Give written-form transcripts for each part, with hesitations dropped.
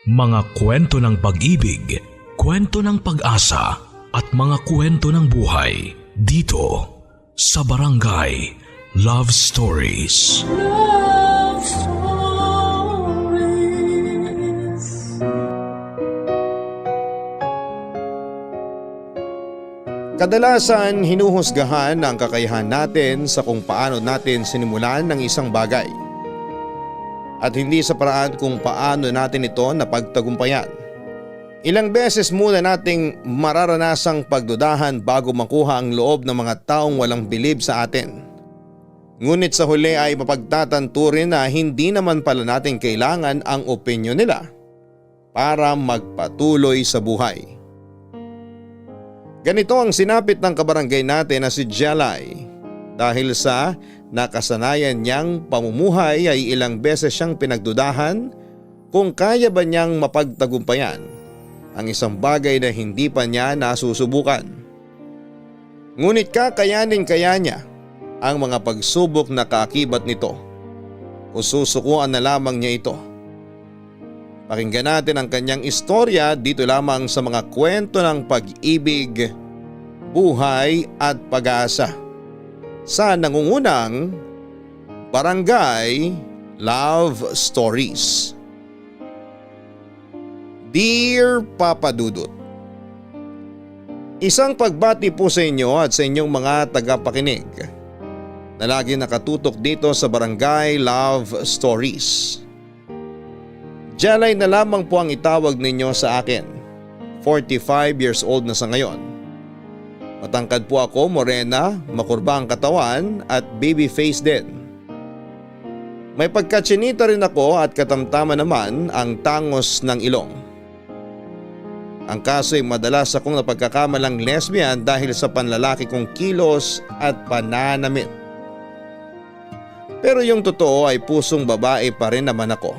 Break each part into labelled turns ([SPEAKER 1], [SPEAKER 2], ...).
[SPEAKER 1] Mga kwento ng pag-ibig, kwento ng pag-asa at mga kwento ng buhay dito sa Barangay Love Stories.
[SPEAKER 2] Love Stories.
[SPEAKER 3] Kadalasan hinuhusgahan ang kakayahan natin sa kung paano natin sinimulan ng isang bagay. At hindi sa paraan kung paano natin ito napagtagumpayan. Ilang beses muna nating mararanasang pagdudahan bago makuha ang loob ng mga taong walang bilib sa atin. Ngunit sa huli ay mapagtatanto rin na hindi naman pala natin kailangan ang opinyon nila para magpatuloy sa buhay. Ganito ang sinapit ng kabarangay natin na si Jelay dahil sa nakasanayan niyang pamumuhay ay ilang beses siyang pinagdudahan kung kaya ba niyang mapagtagumpayan ang isang bagay na hindi pa niya nasusubukan. Ngunit kakayanin kaya niya ang mga pagsubok na kaakibat nito o susukuan na lamang niya ito. Pakinggan natin ang kanyang istorya dito lamang sa mga kwento ng pag-ibig, buhay at pag-asa sa nangungunang Barangay Love Stories. Dear Papa Dudut, isang pagbati po sa inyo at sa inyong mga tagapakinig na lagi nakatutok dito sa Barangay Love Stories. Jelay na lamang po ang itawag ninyo sa akin. 45 years old na sa ngayon. Matangkad po ako, morena, makurba ang katawan at baby face din. May pagkatsinita rin ako at katamtama naman ang tangos ng ilong. Ang kaso ay madalas akong napagkakamalang lesbian dahil sa panlalaki kong kilos at pananamit. Pero yung totoo ay pusong babae pa rin naman ako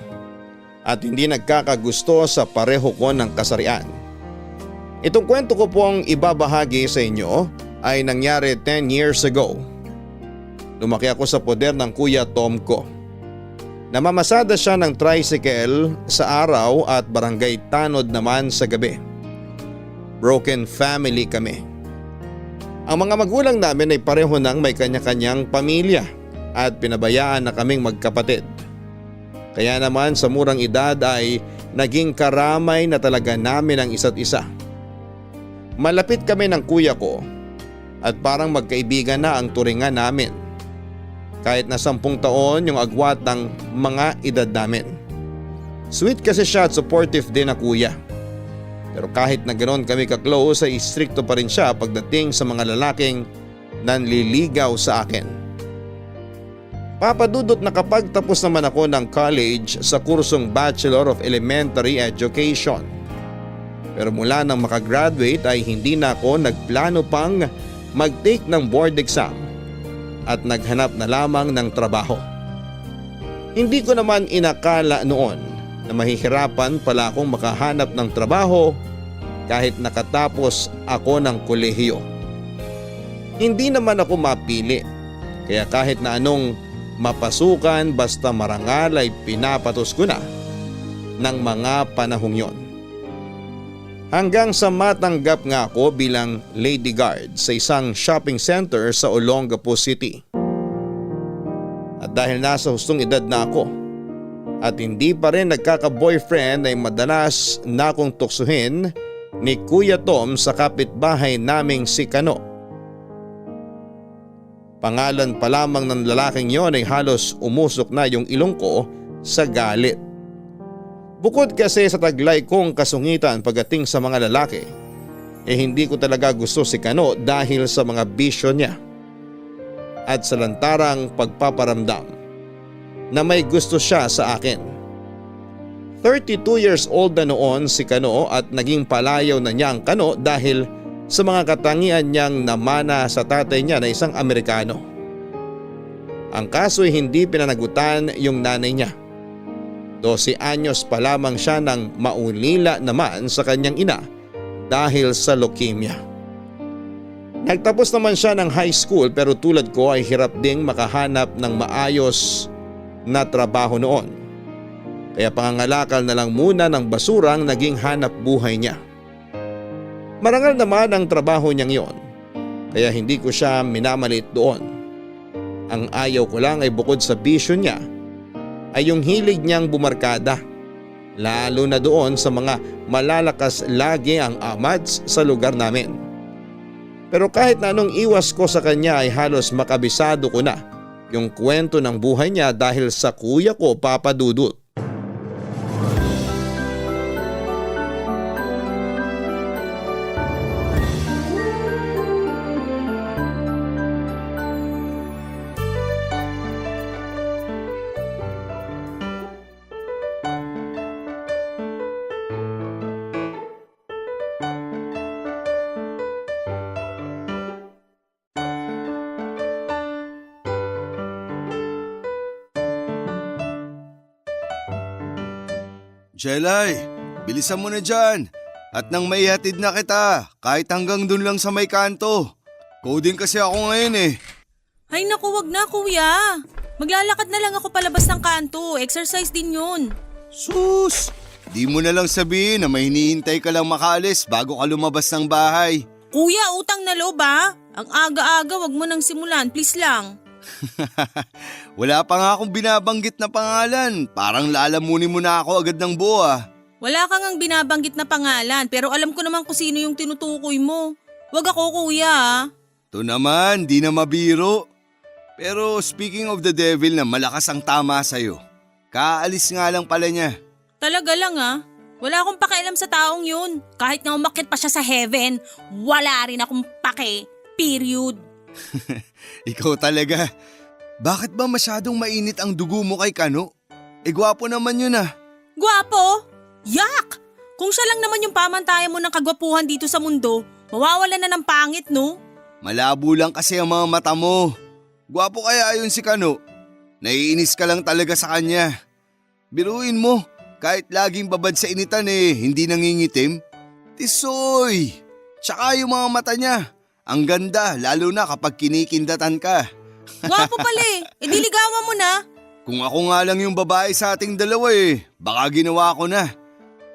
[SPEAKER 3] at hindi nagkakagusto sa pareho ko ng kasarian. Itong kwento ko pong ibabahagi sa inyo ay nangyari 10 years ago. Lumaki ako sa poder ng Kuya Tom ko. Namamasada siya ng tricycle sa araw at barangay tanod naman sa gabi. Broken family kami. Ang mga magulang namin ay pareho nang may kanya-kanyang pamilya at pinabayaan na kaming magkapatid. Kaya naman sa murang edad ay naging karamay na talaga namin ang isa't isa. Malapit kami ng kuya ko at parang magkaibigan na ang turingan namin. Kahit na 10 taon yung agwat ng mga edad namin. Sweet kasi siya at supportive din na kuya. Pero kahit na ganoon kami ka-close ay istrikto pa rin siya pagdating sa mga lalaking nanliligaw sa akin. Papadudot na kapag tapos naman ako ng college sa kursong Bachelor of Elementary Education. Pero mula nang makagraduate ay hindi na ako nagplano pang mag-take ng board exam at naghanap na lamang ng trabaho. Hindi ko naman inakala noon na mahihirapan pala akong makahanap ng trabaho kahit nakatapos ako ng kolehiyo. Hindi naman ako mapili kaya kahit na anong mapasukan basta marangal ay pinapatos ko na ng mga panahong yon. Hanggang sa matanggap nga ako bilang lady guard sa isang shopping center sa Olongapo City. At dahil nasa hustong edad na ako at hindi pa rin nagkaka-boyfriend ay madalas na akong tuksuhin ni Kuya Tom sa kapitbahay naming si Kano. Pangalan pa lamang ng lalaking yon ay halos umusok na yung ilong ko sa galit. Bukod kasi sa taglay kong kasungitan pagdating sa mga lalaki, hindi ko talaga gusto si Kano dahil sa mga bisyo niya at sa lantarang pagpaparamdam na may gusto siya sa akin. 32 years old na noon si Kano at naging palayaw na niya ang Kano dahil sa mga katangian niyang namana sa tatay niya na isang Amerikano. Ang kaso ay hindi pinanagutan yung nanay niya. 12 anyos pa lamang siya nang maulila naman sa kanyang ina dahil sa leukemia. Nagtapos naman siya ng high school pero tulad ko ay hirap ding makahanap ng maayos na trabaho noon. kaya pangangalakal na lang muna ng basurang naging hanap buhay niya. Marangal naman ang trabaho niyang yon, kaya hindi ko siya minamalit doon. Ang ayaw ko lang ay bukod sa bisyo niya ay yung hilig niyang bumarkada, lalo na doon sa mga malalakas lagi ang amads sa lugar namin. Pero kahit na anong iwas ko sa kanya ay halos makabisado ko na yung kwento ng buhay niya dahil sa kuya ko, Papa Dudut.
[SPEAKER 4] Jelay, bilisan mo na dyan. At nang maihatid na kita, kahit hanggang dun lang sa may kanto. Coding kasi ako ngayon eh.
[SPEAKER 5] Ay naku, wag na kuya. Maglalakad na lang ako palabas ng kanto. Exercise din yun.
[SPEAKER 4] Sus! Di mo na lang sabihin na may hinihintay ka lang makaalis bago ka lumabas ng bahay.
[SPEAKER 5] Kuya, utang na loob ah. Ang aga-aga, wag mo nang simulan. Please lang.
[SPEAKER 4] Wala pa nga akong binabanggit na pangalan. Parang lalamunin mo na ako agad ng buo ah.
[SPEAKER 5] Wala kang ang binabanggit na pangalan pero alam ko naman kung sino yung tinutukoy mo. Wag ako kuya ah.
[SPEAKER 4] Ito naman, di na mabiro. Pero speaking of the devil na malakas ang tama sa'yo, kaalis nga lang pala niya.
[SPEAKER 5] Talaga lang ah. Wala akong pakialam sa taong yun. Kahit nga umakyat pa siya sa heaven, wala rin akong pake. Period.
[SPEAKER 4] Ikaw talaga. Bakit ba masyadong mainit ang dugo mo kay Kano? Gwapo naman yun ah.
[SPEAKER 5] Gwapo? Yak! Kung siya lang naman yung pamantayan mo ng kagwapuhan dito sa mundo, mawawala na ng pangit no?
[SPEAKER 4] Malabo lang kasi ang mga mata mo. Gwapo kaya yun si Kano. Naiinis ka lang talaga sa kanya. Biruin mo, kahit laging babad sa initan hindi nangingitim. Tisoy! Tsaka yung mga mata niya. Ang ganda, lalo na kapag kinikindatan ka.
[SPEAKER 5] Gwapo pala diligawan mo na.
[SPEAKER 4] Kung ako nga lang yung babae sa ating dalawa baka ginawa ko na.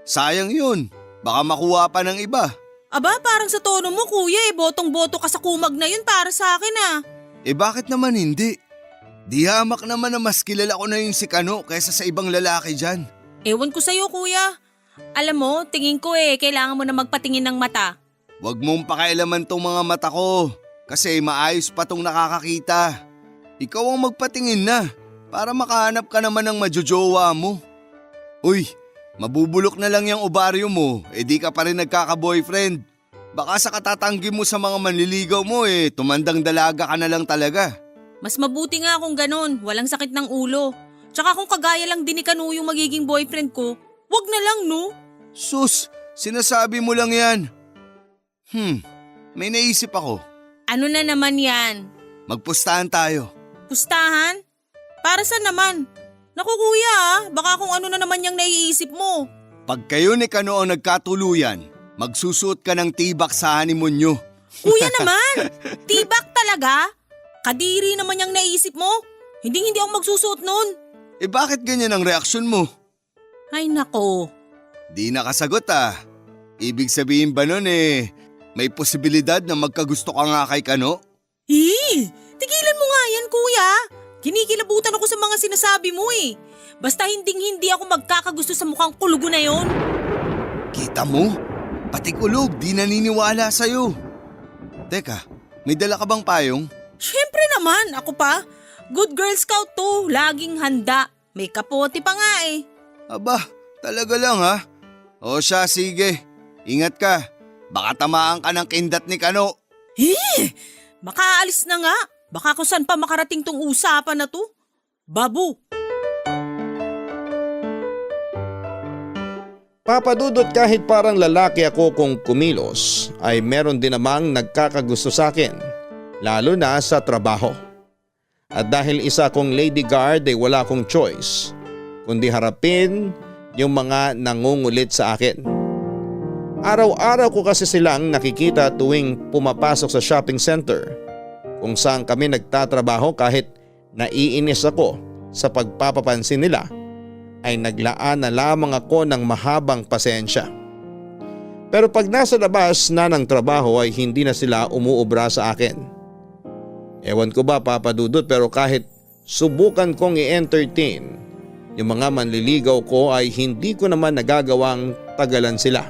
[SPEAKER 4] Sayang yun, baka makuha pa ng iba.
[SPEAKER 5] Aba, parang sa tono mo kuya botong-boto ka sa kumag na yun para sa akin ah.
[SPEAKER 4] Bakit naman hindi? Di hamak naman na mas kilala ko na yung si Kano kaysa sa ibang lalaki dyan.
[SPEAKER 5] Ewan ko sa'yo kuya. Alam mo, tingin ko kailangan mo na magpatingin ng mata.
[SPEAKER 4] Huwag mong pakialaman tong mga mata ko kasi maayos pa tong nakakakita. Ikaw ang magpatingin na para makahanap ka naman ng majojowa mo. Uy, mabubulok na lang yung ovaryo mo di ka pa rin nagkaka-boyfriend. Baka sa katatanggi mo sa mga manliligaw mo tumandang dalaga ka na lang talaga.
[SPEAKER 5] Mas mabuti nga kung ganun, walang sakit ng ulo. Tsaka kung kagaya lang din ni Kanu yung magiging boyfriend ko, wag na lang no?
[SPEAKER 4] Sus, sinasabi mo lang yan. May naisip ako.
[SPEAKER 5] Ano na naman yan?
[SPEAKER 4] Magpustahan tayo.
[SPEAKER 5] Pustahan? Para saan naman? Naku kuya baka kung ano na naman yung naiisip mo.
[SPEAKER 4] Pag kayo ni Kano ang nagkatuluyan, magsusuot ka ng tibak sa honeymoon nyo.
[SPEAKER 5] Kuya naman, tibak talaga? Kadiri naman yung naisip mo. Hindi ako magsusuot nun.
[SPEAKER 4] Bakit ganyan ang reaksyon mo?
[SPEAKER 5] Ay nako.
[SPEAKER 4] Di nakasagot ah. Ibig sabihin ba nun may posibilidad na magkagusto ka nga kay Kano?
[SPEAKER 5] Tigilan mo nga yan kuya. Kinikilabutan ako sa mga sinasabi mo Basta hindi ako magkakagusto sa mukhang kulugo na yon.
[SPEAKER 4] Kita mo? Pati kulog di naniniwala sa'yo. Teka, may dala ka bang payong?
[SPEAKER 5] Siyempre naman, ako pa. Good Girl Scout to, laging handa. May kapote pa nga
[SPEAKER 4] Aba, talaga lang ha? O siya, sige. Ingat ka. Baka tamaan ka ng kindat ni Kano.
[SPEAKER 5] Makaalis na nga. Baka kung saan pa makarating tong usapan na to. Babu.
[SPEAKER 3] Papa Dudut, kahit parang lalaki ako kung kumilos ay meron din namang nagkakagusto sa akin, lalo na sa trabaho. At dahil isa kong lady guard ay wala akong choice kundi harapin yung mga nangungulit sa akin. Araw-araw ko kasi silang nakikita tuwing pumapasok sa shopping center kung saan kami nagtatrabaho kahit naiinis ako sa pagpapapansin nila ay naglaan na lamang ako ng mahabang pasensya. Pero pag nasa labas na ng trabaho ay hindi na sila umuubra sa akin. Ewan ko ba Papa Dudut, pero kahit subukan kong i-entertain yung mga manliligaw ko ay hindi ko naman nagagawang tagalan sila.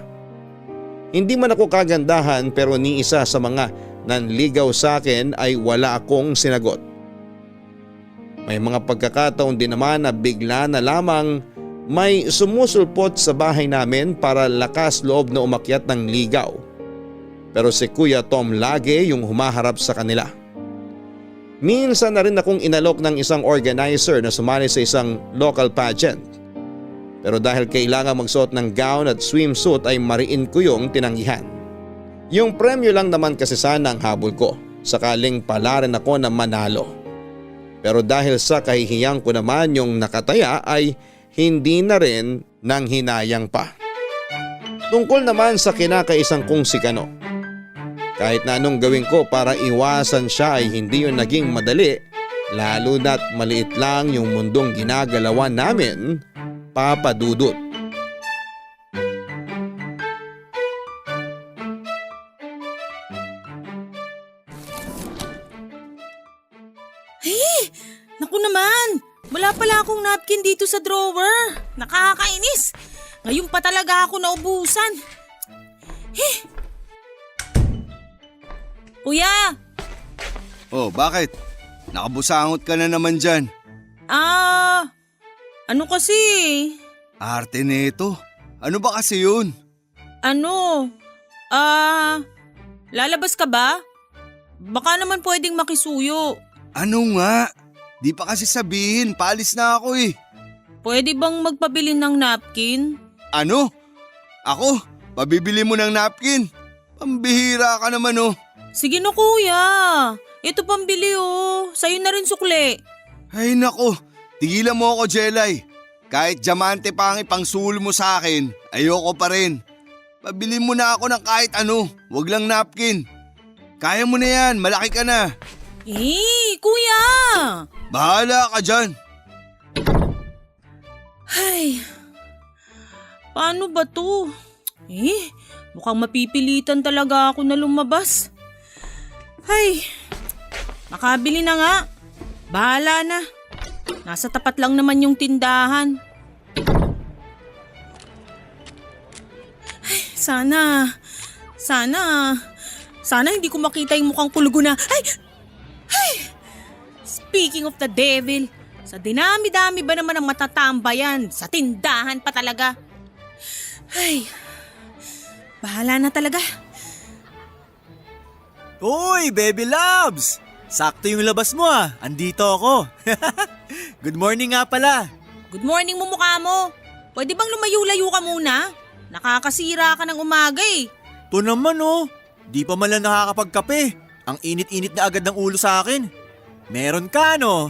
[SPEAKER 3] Hindi man ako kagandahan pero ni isa sa mga nanligaw sa akin ay wala akong sinagot. May mga pagkakataon din naman na bigla na lamang may sumusulpot sa bahay namin para lakas loob na umakyat ng ligaw. Pero si Kuya Tom lagi yung humaharap sa kanila. Minsan na rin akong inalok ng isang organizer na sumali sa isang local pageant. Pero dahil kailangan magsuot ng gown at swimsuit ay mariin ko yung tinanggihan. Yung premyo lang naman kasi sana ang habol ko, sakaling pala rin ako na manalo. Pero dahil sa kahihiyang ko naman yung nakataya ay hindi na rin nang hinayang pa. Tungkol naman sa kinakaisang kong si Kano. Kahit na anong gawin ko para iwasan siya ay hindi yun naging madali, lalo na't maliit lang yung mundong ginagalawan namin, Papa Dudut.
[SPEAKER 5] Naku naman, wala pala akong napkin dito sa drawer. Nakakainis. Ngayon pa talaga ako naubusan. Kuya!
[SPEAKER 4] Oh, bakit? Nakabusangot ka na naman dyan.
[SPEAKER 5] Ano kasi?
[SPEAKER 4] Arte nito. Ano ba kasi yun?
[SPEAKER 5] Lalabas ka ba? Baka naman pwedeng makisuyo.
[SPEAKER 4] Ano nga? Di pa kasi sabihin, paalis na ako eh.
[SPEAKER 5] Pwede bang magpabili ng napkin?
[SPEAKER 4] Ano? Ako? Pabibili mo ng napkin? Pambihira ka naman oh.
[SPEAKER 5] Sige na kuya. Ito pambili oh. Sa'yo na rin sukli.
[SPEAKER 4] Ay nako, tigilan mo ako Jelay. Kahit diamante pa ang ipangsul mo sa akin, ayoko pa rin. Pabili mo na ako ng kahit ano, wag lang napkin. Kaya mo na yan, malaki ka na.
[SPEAKER 5] Kuya!
[SPEAKER 4] Bahala ka dyan.
[SPEAKER 5] Ay, paano ba to? Mukhang mapipilitan talaga ako na lumabas. Ay, makabili na nga. Bahala na. Nasa tapat lang naman yung tindahan. Ay, sana hindi ko makita yung mukhang kulugo na. Ay! Speaking of the devil, sa dinami-dami ba naman ang matatambayan? Sa tindahan pa talaga. Ay, bahala na talaga.
[SPEAKER 6] Uy, baby loves! Sakto yung labas mo ah. Andito ako. Good morning nga pala.
[SPEAKER 5] Good morning mo mukha mo. Pwede bang lumayo-layo ka muna? Nakakasira ka ng umaga eh.
[SPEAKER 6] To naman oh. Di pa man lang nakakapagkape. Ang init-init na agad ng ulo sa akin. Meron ka no?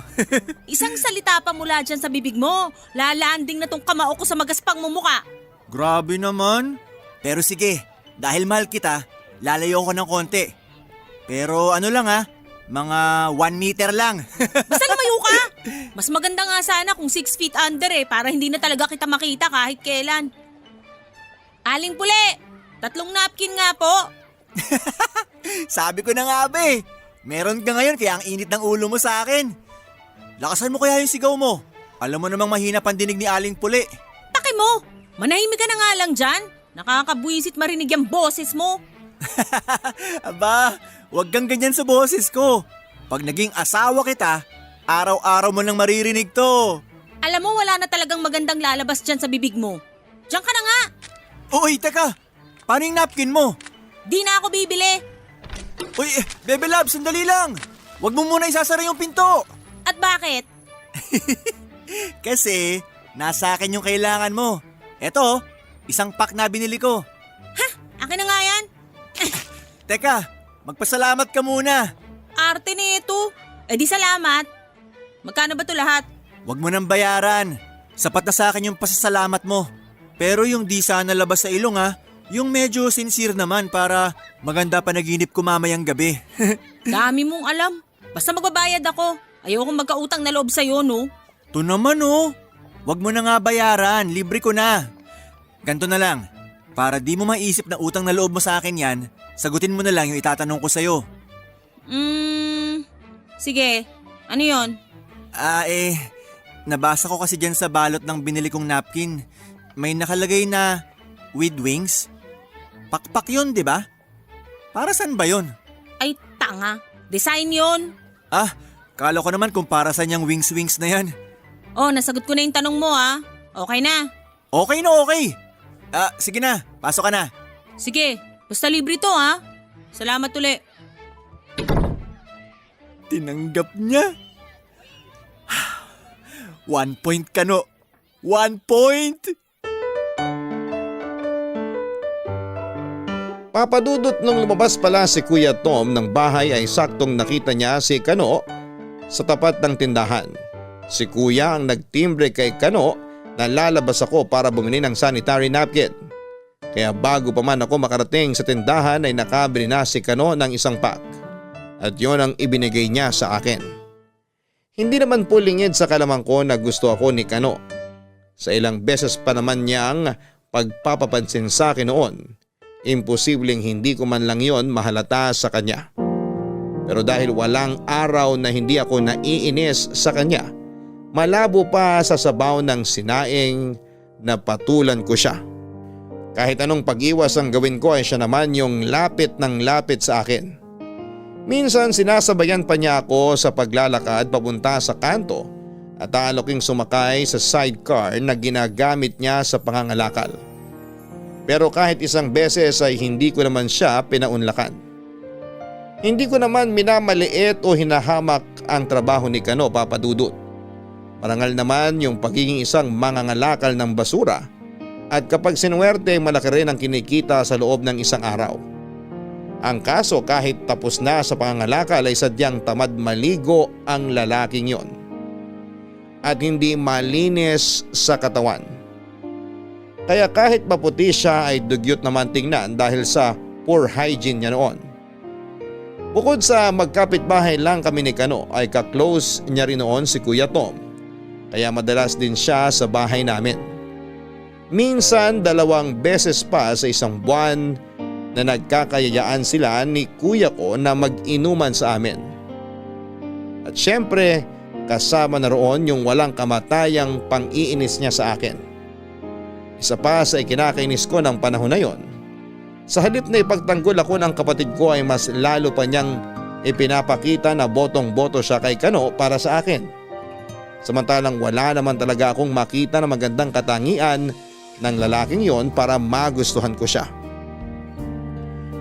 [SPEAKER 5] Isang salita pa mula dyan sa bibig mo. Lalanding na tong kamao ko sa magaspang mo mukha.
[SPEAKER 6] Grabe naman. Pero sige, dahil mahal kita, lalayo ko ng konti. Pero ano lang mga 1 meter lang.
[SPEAKER 5] Basta lumayo ka. Mas maganda nga sana kung 6 feet under para hindi na talaga kita makita kahit kailan. Aling Puli, 3 napkin nga po.
[SPEAKER 6] Sabi ko na nga ba meron ka ngayon kaya ang init ng ulo mo sa akin. Lakasan mo kaya yung sigaw mo. Alam mo namang mahina pandinig ni Aling Puli.
[SPEAKER 5] Paki mo, manahimik ka na nga lang dyan. Nakakabwisit marinig yung boses mo.
[SPEAKER 6] Aba, wag kang ganyan sa boses ko. Pag naging asawa kita, araw-araw mo nang maririnig to.
[SPEAKER 5] Alam mo wala na talagang magandang lalabas dyan sa bibig mo. Diyan ka na nga.
[SPEAKER 6] Uy, teka. Paano yung napkin mo?
[SPEAKER 5] Di na ako bibili.
[SPEAKER 6] Uy, Bebe Love, sandali lang. Wag mo muna isasara yung pinto.
[SPEAKER 5] At bakit?
[SPEAKER 6] Kasi, nasa akin yung kailangan mo. Eto, isang pack na binili ko.
[SPEAKER 5] Akin na nga yan.
[SPEAKER 6] Teka, magpasalamat ka muna.
[SPEAKER 5] Arte nito. Di salamat. Magkano ba to lahat?
[SPEAKER 6] Wag mo nang bayaran. Sapat na sa akin yung pasasalamat mo. Pero yung di sana labas sa ilong yung medyo sincere naman para maganda panaginip ko mamayang gabi.
[SPEAKER 5] Dami mong alam. Basta magbabayad ako. Ayokong magkautang na loob sa'yo, no?
[SPEAKER 6] To naman Wag mo na nga bayaran, libre ko na. Ganto na lang, para di mo maisip na utang na loob mo sa akin yan, sagutin mo na lang yung itatanong ko sa'yo.
[SPEAKER 5] Sige. Ano yon?
[SPEAKER 6] Nabasa ko kasi dyan sa balot ng binili kong napkin. May nakalagay na with wings. Pakpak yun, di ba? Para saan ba yun?
[SPEAKER 5] Ay, tanga. Design yon.
[SPEAKER 6] Kala ko naman kung para saan yung wings na yan.
[SPEAKER 5] Oh, nasagot ko na yung tanong mo ah. Okay na.
[SPEAKER 6] Okay na okay. Sige na, pasok ka na.
[SPEAKER 5] Sige, basta libre to ah. Salamat uli.
[SPEAKER 6] Tinanggap niya. 1 point ka no. 1 point!
[SPEAKER 3] Papadudot nung lumabas pala si Kuya Tom ng bahay ay saktong nakita niya si Kano sa tapat ng tindahan. Si Kuya ang nagtimbre kay Kano na lalabas ako para bumili ng sanitary napkin. Kaya bago pa man ako makarating sa tindahan ay nakabili na si Kano ng isang pack. At yon ang ibinigay niya sa akin. Hindi naman po lingid sa kalamang ko na gusto ako ni Kano. Sa ilang beses pa naman niyang pagpapapansin sa akin noon, imposibleng hindi ko man lang yon mahalata sa kanya. Pero dahil walang araw na hindi ako naiinis sa kanya, malabo pa sa sabaw ng sinaing na patulan ko siya. Kahit anong pag-iwas ang gawin ko ay siya naman yung lapit ng lapit sa akin. Minsan sinasabayan pa niya ako sa paglalakad papunta sa kanto at aloking sumakay sa sidecar na ginagamit niya sa pangangalakal. Pero kahit isang beses ay hindi ko naman siya pinaunlakan. Hindi ko naman minamaliit o hinahamak ang trabaho ni Kano, Papa Dudut. Marangal naman yung pagiging isang mangangalakal ng basura at kapag sinuwerte malaki rin ang kinikita sa loob ng isang araw. Ang kaso kahit tapos na sa pangangalakal ay sadyang tamad maligo ang lalaking yon. At hindi malinis sa katawan. Kaya kahit maputi siya ay dugyot naman tingnan dahil sa poor hygiene niya noon. Bukod sa magkapitbahay lang kami ni Kano ay ka-close niya rin noon si Kuya Tom. Kaya madalas din siya sa bahay namin. Minsan 2 beses pa sa isang buwan na nagkakayayaan sila ni kuya ko na mag-inuman sa amin. At syempre kasama na roon yung walang kamatayang pang-iinis niya sa akin. Isa pa sa ikinakainis ko ng panahon na yon, sa halip na ipagtanggol ako ng kapatid ko ay mas lalo pa niyang ipinapakita na botong-boto siya kay Kano para sa akin. Samantalang wala naman talaga akong makita na magandang katangian ng lalaking yon para magustuhan ko siya.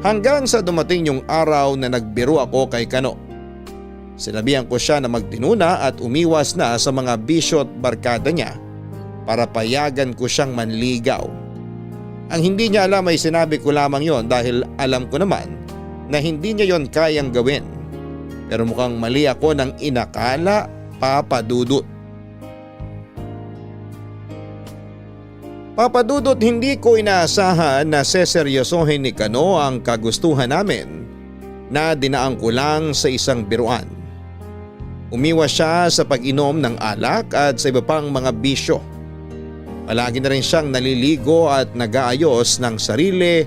[SPEAKER 3] Hanggang sa dumating yung araw na nagbiro ako kay Kano. Sinabihan ko siya na magtinuna at umiwas na sa mga bisyo at barkada niya para payagan ko siyang manligaw. Ang hindi niya alam ay sinabi ko lamang yon dahil alam ko naman na hindi niya yon kayang gawin. Pero mukhang mali ako ng inakala, Papa Dudut. Papa Dudut, hindi ko inaasahan na seseryosohin ni Kano ang kagustuhan namin na dinaan ko lang sa isang biruan. Umiwas siya sa pag-inom ng alak at sa iba pang mga bisyo. Palagi na rin siyang naliligo at nag-aayos ng sarili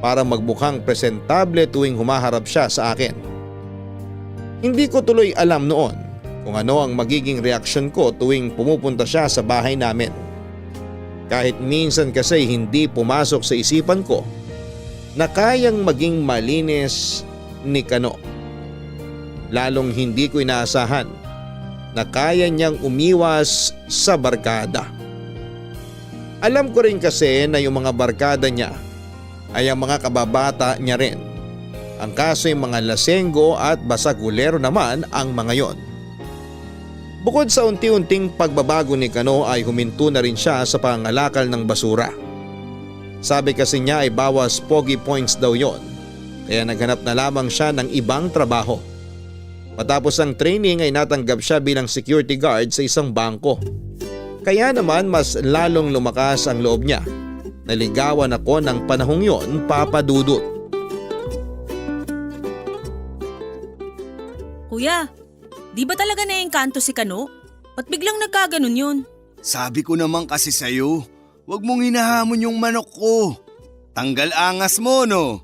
[SPEAKER 3] para magmukhang presentable tuwing humaharap siya sa akin. Hindi ko tuloy alam noon kung ano ang magiging reaksyon ko tuwing pumupunta siya sa bahay namin. Kahit minsan kasi hindi pumasok sa isipan ko na kayang maging malinis ni Kano. Lalong hindi ko inaasahan na kaya niyang umiwas sa barkada. Alam ko rin kasi na yung mga barkada niya ay ang mga kababata niya rin. Ang kaso yung mga lasenggo at basagulero naman ang mga yon. Bukod sa unti-unting pagbabago ni Kano ay huminto na rin siya sa pangangalakal ng basura. Sabi kasi niya ay bawas pogi points daw yon, kaya naghanap na lamang siya ng ibang trabaho. Matapos ang training ay natanggap siya bilang security guard sa isang bangko. Kaya naman mas lalong lumakas ang loob niya. Naligawan ako ng panahong yon, Papa Dudut.
[SPEAKER 5] Kuya, di ba talaga naengkanto si Kano? Ba't biglang nagkaganon yun?
[SPEAKER 4] Sabi ko naman kasi sa'yo, huwag mong hinahamon yung manok ko. Tanggal angas mo, no?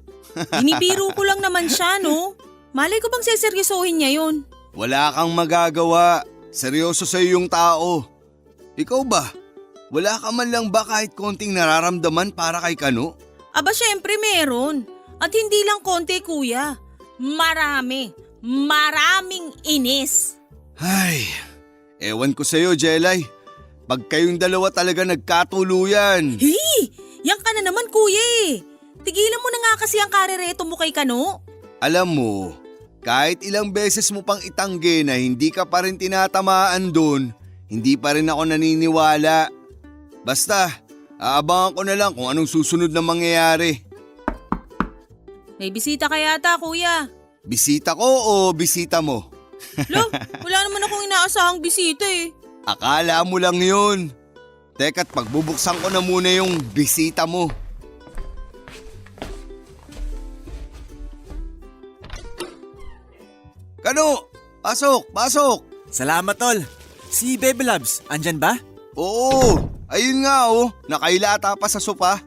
[SPEAKER 5] Binibiro ko lang naman siya, no? Malay ko bang seseryosohin niya yun?
[SPEAKER 4] Wala kang magagawa. Seryoso sa'yo yung tao. Ikaw ba? Wala ka man lang ba kahit konting nararamdaman para kay Kano?
[SPEAKER 5] Aba syempre meron. At hindi lang konti kuya. Marami. Maraming inis.
[SPEAKER 4] Ay, ewan ko sa'yo, Jelay. Pag kayong dalawa talaga nagkatuluyan.
[SPEAKER 5] Hey! Yan ka na naman kuya eh. Tigilan mo na nga kasi ang karereto mo kay Kano.
[SPEAKER 4] Alam mo, kahit ilang beses mo pang itanggi na hindi ka pa rin tinatamaan doon, hindi pa rin ako naniniwala. Basta, aabangan ko na lang kung anong susunod na mangyayari.
[SPEAKER 5] May bisita ka yata kuya.
[SPEAKER 4] Bisita ko o bisita mo?
[SPEAKER 5] Lo, wala naman akong inaasahang bisita eh.
[SPEAKER 4] Akala mo lang yun. Teka't pagbubuksan ko na muna yung bisita mo. Kano, pasok, pasok.
[SPEAKER 6] Salamat tol. Si Baby Loves, andyan ba?
[SPEAKER 4] Oo, ayun nga oh, nakailata pa sa sopa.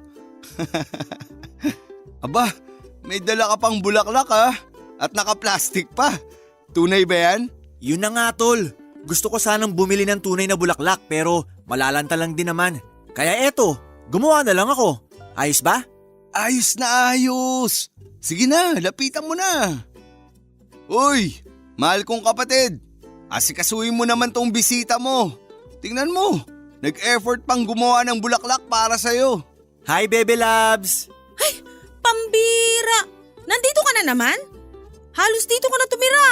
[SPEAKER 4] Aba, may dala ka pang bulaklak ah, at naka-plastic pa. Tunay ba yan?
[SPEAKER 6] Yun na nga tol. Gusto ko sanang bumili ng tunay na bulaklak pero malalanta lang din naman. Kaya eto, gumawa na lang ako. Ayos ba?
[SPEAKER 4] Ayos na ayos. Sige na, lapitan mo na. Uy, mahal kong kapatid. Asikasuhin mo naman tong bisita mo. Tingnan mo, nag-effort pang gumawa ng bulaklak para sa'yo.
[SPEAKER 6] Hi Baby Loves!
[SPEAKER 5] Pambira! Nandito ka na naman? Halos dito ka na tumira.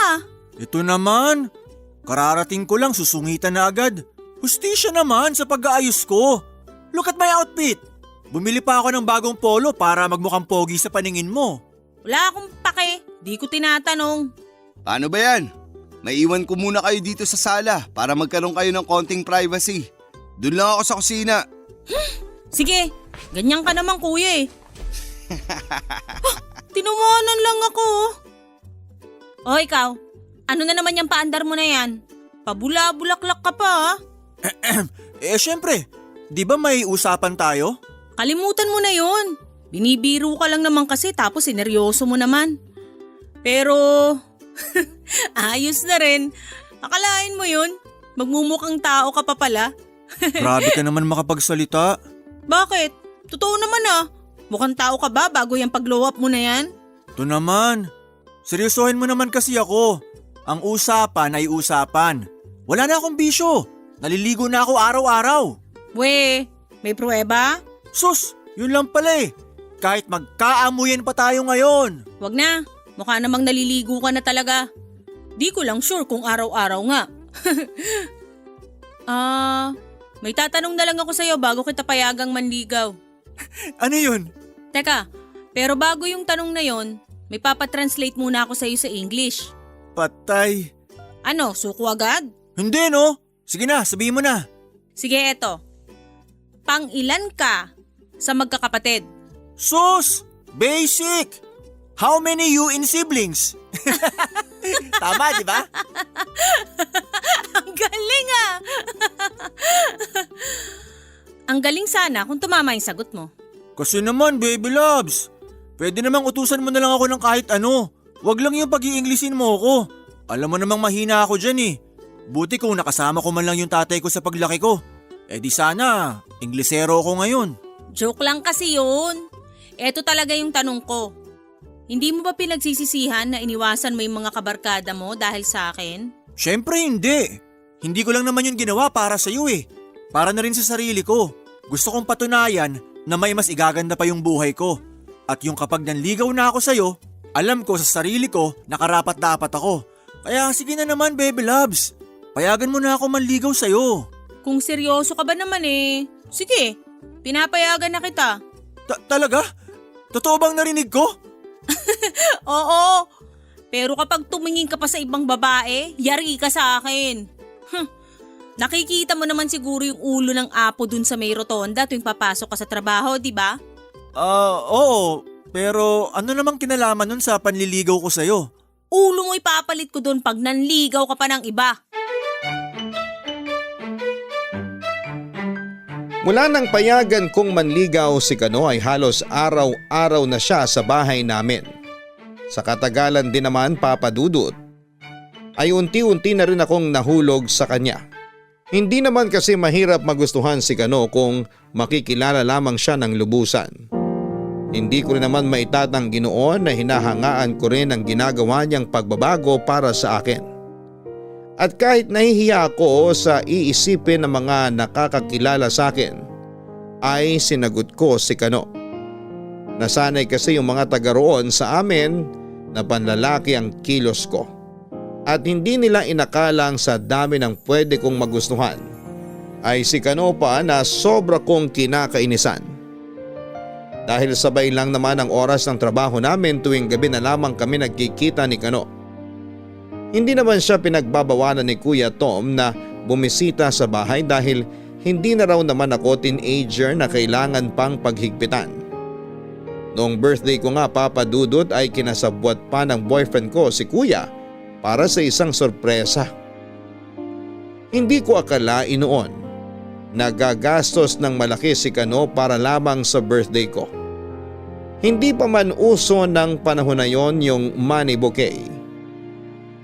[SPEAKER 6] Ito naman. Kararating ko lang susungitan na agad. Hustisya naman sa pag-aayos ko. Look at my outfit. Bumili pa ako ng bagong polo para magmukhang pogi sa paningin mo.
[SPEAKER 5] Wala akong pake. Di ko tinatanong.
[SPEAKER 4] Paano ba yan? Maiwan ko muna kayo dito sa sala para magkaroon kayo ng konting privacy. Doon lang ako sa kusina.
[SPEAKER 5] Sige, ganyan ka naman kuya eh. Tinumanan lang ako. O ikaw, ano na naman yung paandar mo na yan? Pabula-bulaklak ka pa
[SPEAKER 6] Syempre, di ba may usapan tayo?
[SPEAKER 5] Kalimutan mo na yun. Binibiro ka lang naman kasi tapos sineryoso mo naman. Pero, ayos na rin. Akalain mo yun? Magmumukhang tao ka pa pala.
[SPEAKER 6] Grabe ka naman makapagsalita.
[SPEAKER 5] Bakit? Totoo naman ah. Mukhang tao ka ba bago yung pag-glow up mo na yan?
[SPEAKER 6] Ito naman. Seryosohin mo naman kasi ako. Ang usapan ay usapan. Wala na akong bisyo. Naliligo na ako araw-araw.
[SPEAKER 5] We, may pruweba?
[SPEAKER 6] Sus, yun lang pala eh. Kahit magkaamuyan pa tayo ngayon.
[SPEAKER 5] Wag na, mukha namang naliligo ka na talaga. Di ko lang sure kung araw-araw nga. May tatanong na lang ako sa'yo bago kita payagang manligaw.
[SPEAKER 6] Ano yun?
[SPEAKER 5] Teka, pero bago yung tanong na yon, may papatranslate muna ako sa'yo sa English.
[SPEAKER 6] Patay.
[SPEAKER 5] Ano, suko agad?
[SPEAKER 6] Hindi no? Sige na, sabihin mo na.
[SPEAKER 5] Sige, eto. Pang-ilan ka sa magkakapatid?
[SPEAKER 6] Sus! Basic! How many you in siblings? Tama, di ba?
[SPEAKER 5] Ang galing ah! Ang galing sana kung tumama yung sagot mo.
[SPEAKER 6] Kasi naman, Baby Loves. Pwede namang utusan mo na lang ako ng kahit ano. Wag lang yung pag-i-Englishin mo ako. Alam mo namang mahina ako dyan eh. Buti kung nakasama ko man lang yung tatay ko sa paglaki ko. Eh di sana, Inglesero ako ngayon.
[SPEAKER 5] Joke lang kasi yun. Eto talaga yung tanong ko. Hindi mo ba pinagsisisihan na iniwasan mo yung mga kabarkada mo dahil sa akin?
[SPEAKER 6] Syempre hindi. Hindi ko lang naman yung ginawa para sa iyo eh. Para na rin sa sarili ko. Gusto kong patunayan na may mas igaganda pa yung buhay ko. At yung kapag nanligaw na ako sa'yo, alam ko sa sarili ko na karapat-dapat ako. Kaya sige na naman, Baby Loves. Payagan mo na ako manligaw sa'yo.
[SPEAKER 5] Kung seryoso ka ba naman eh, sige, pinapayagan na kita.
[SPEAKER 6] Talaga? Totoo bang narinig ko?
[SPEAKER 5] Oo, pero kapag tumingin ka pa sa ibang babae, yari ka sa akin. Nakikita mo naman siguro yung ulo ng apo dun sa may rotonda tuwing papasok ka sa trabaho, di ba?
[SPEAKER 6] Oo. Pero ano namang kinalaman nun sa panliligaw ko sa'yo?
[SPEAKER 5] Ulo mo ipapalit ko dun pag nanligaw ka pa ng iba.
[SPEAKER 3] Mula nang payagan kong manligaw si Kano ay halos araw-araw na siya sa bahay namin. Sa katagalan din naman, Papa Dudut, ay unti-unti na rin akong nahulog sa kanya. Hindi naman kasi mahirap magustuhan si Kano kung makikilala lamang siya ng lubusan. Hindi ko rin naman maitatanggi noon na hinahangaan ko rin ang ginagawa niyang pagbabago para sa akin. At kahit nahihiya ako sa iisipin ng mga nakakakilala sa akin, ay sinagot ko si Kano. Nasanay kasi yung mga taga roon sa amin na panlalaki ang kilos ko. At hindi nila inakalang sa dami ng pwede kong magustuhan ay si Kano pa na sobra kong kinakainisan. Dahil sabay lang naman ang oras ng trabaho namin tuwing gabi na lamang kami nagkikita ni Kano. Hindi naman siya pinagbabawalan ni Kuya Tom na bumisita sa bahay dahil hindi na raw naman ako teenager na kailangan pang paghigpitan. Noong birthday ko nga, Papa Dudut, ay kinasabwat pa ng boyfriend ko si Kuya para sa isang sorpresa. Hindi ko akalain noon na gagastos ng malaki si Kano para lamang sa birthday ko. Hindi pa man uso ng panahon na yon yung money bouquet,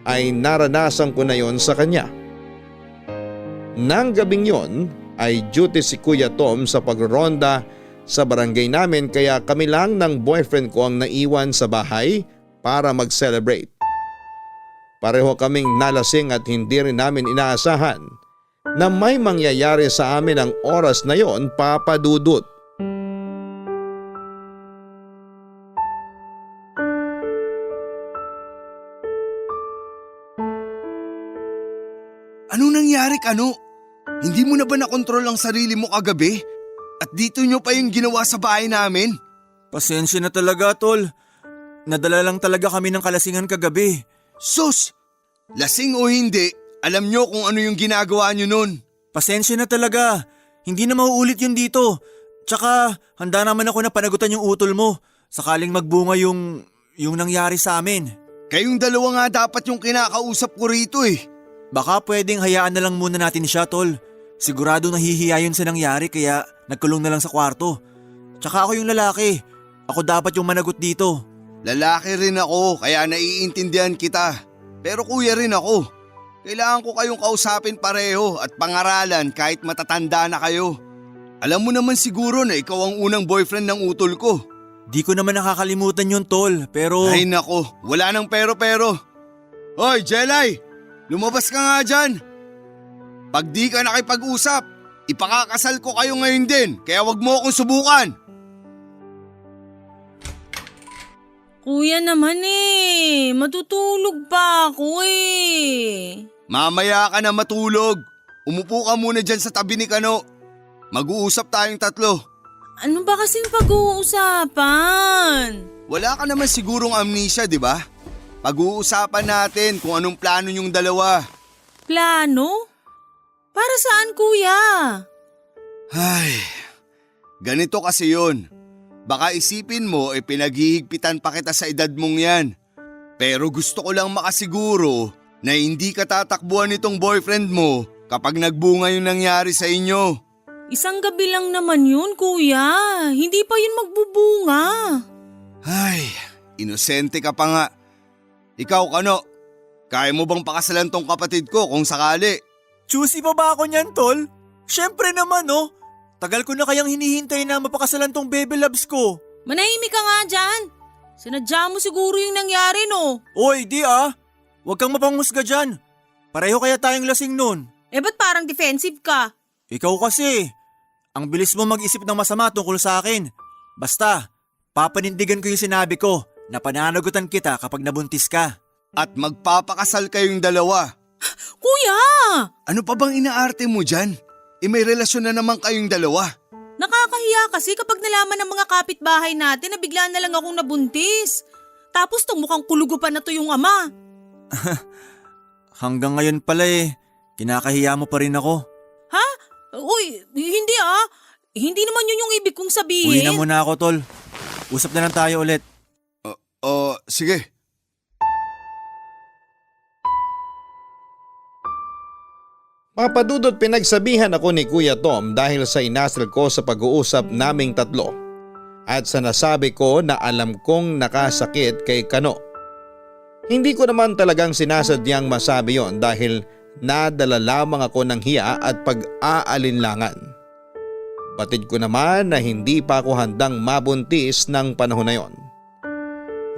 [SPEAKER 3] ay naranasan ko na yon sa kanya. Nang gabing yon ay duty si Kuya Tom sa pagronda sa barangay namin kaya kami lang ng boyfriend ko ang naiwan sa bahay para mag-celebrate. Pareho kaming nalasing at hindi rin namin inaasahan na may mangyayari sa amin ang oras na yon, Papa Dudut.
[SPEAKER 4] Anong nangyari, Kano? Hindi mo na ba nakontrol ang sarili mo kagabi? At dito nyo pa yung ginawa sa bahay namin?
[SPEAKER 6] Pasensya na talaga, tol. Nadala lang talaga kami ng kalasingan kagabi.
[SPEAKER 4] Sus! Lasing o hindi, alam nyo kung ano yung ginagawa nyo nun.
[SPEAKER 6] Pasensya na talaga. Hindi na mauulit yun dito. Tsaka handa naman ako na panagutan yung utol mo sakaling magbunga yung nangyari sa amin.
[SPEAKER 4] Kayong dalawa nga dapat yung kinakausap ko rito eh.
[SPEAKER 6] Baka pwedeng hayaan na lang muna natin siya, tol. Sigurado nahihiya yun sa nangyari kaya nagkulong na lang sa kwarto. Tsaka ako yung lalaki. Ako dapat yung managot dito.
[SPEAKER 4] Lalaki rin ako kaya naiintindihan kita. Pero kuya rin ako. Kailangan ko kayong kausapin pareho at pangaralan kahit matatanda na kayo. Alam mo naman siguro na ikaw ang unang boyfriend ng utol ko.
[SPEAKER 6] Di ko naman nakakalimutan yun, tol, pero…
[SPEAKER 4] Ay nako, wala nang pero-pero. Hoy, Jelay! Lumabas ka nga dyan! Pag di ka nakipag-usap, ipakakasal ko kayo ngayon din kaya wag mo akong subukan.
[SPEAKER 5] Kuya naman matutulog pa ako
[SPEAKER 4] Mamaya ka na matulog. Umupo ka muna dyan sa tabi ni Kano. Mag-uusap tayong tatlo.
[SPEAKER 5] Ano ba kasing pag-uusapan?
[SPEAKER 4] Wala ka naman sigurong amnesia, di ba? Pag-uusapan natin kung anong plano yung dalawa.
[SPEAKER 5] Plano? Para saan, kuya?
[SPEAKER 4] Ay, ganito kasi yun. Baka isipin mo pinaghihigpitan pa kita sa edad mong yan. Pero gusto ko lang makasiguro na hindi ka tatakbuhan nitong boyfriend mo kapag nagbunga yung nangyari sa inyo.
[SPEAKER 5] Isang gabi lang naman yun, kuya. Hindi pa yun magbubunga.
[SPEAKER 4] Ay, inosente ka pa nga. Ikaw, Kano, kaya mo bang pakasalan tong kapatid ko kung sakali?
[SPEAKER 6] Choosy pa ba ako niyan, tol? Syempre naman, oh. Tagal ko na kayang hinihintay na mapakasalan tong baby loves ko.
[SPEAKER 5] Manahimik ka nga dyan. Sinadya mo siguro yung nangyari, no?
[SPEAKER 6] Oy, di ah. Huwag kang mapanghusga dyan. Pareho kaya tayong lasing nun.
[SPEAKER 5] Ba't parang defensive ka?
[SPEAKER 6] Ikaw kasi. Ang bilis mo mag-isip ng masama tungkol sa akin. Basta, papanindigan ko yung sinabi ko na pananagutan kita kapag nabuntis ka.
[SPEAKER 4] At magpapakasal kayong dalawa.
[SPEAKER 5] Kuya!
[SPEAKER 4] Ano pa bang inaarte mo dyan? May relasyon na naman kayong dalawa.
[SPEAKER 5] Nakakahiya kasi kapag nalaman ng mga kapitbahay natin na bigla na lang akong nabuntis. Tapos tong mukhang kulugo pa na to yung ama.
[SPEAKER 6] Hanggang ngayon pala kinakahiya mo pa rin ako.
[SPEAKER 5] Ha? Uy, hindi ah. Hindi naman yun yung ibig kong sabihin.
[SPEAKER 6] Uwi na muna ako, tol. Usap na lang tayo ulit.
[SPEAKER 4] Sige.
[SPEAKER 3] Papadudot, pinagsabihan ako ni Kuya Tom dahil sa inasal ko sa pag-uusap naming tatlo at sa nasabi ko na alam kong nakasakit kay Kano. Hindi ko naman talagang sinasadyang masabi yon dahil nadala lamang ako ng hiya at pag-aalinlangan. Batid ko naman na hindi pa ako handang mabuntis ng panahon na yon.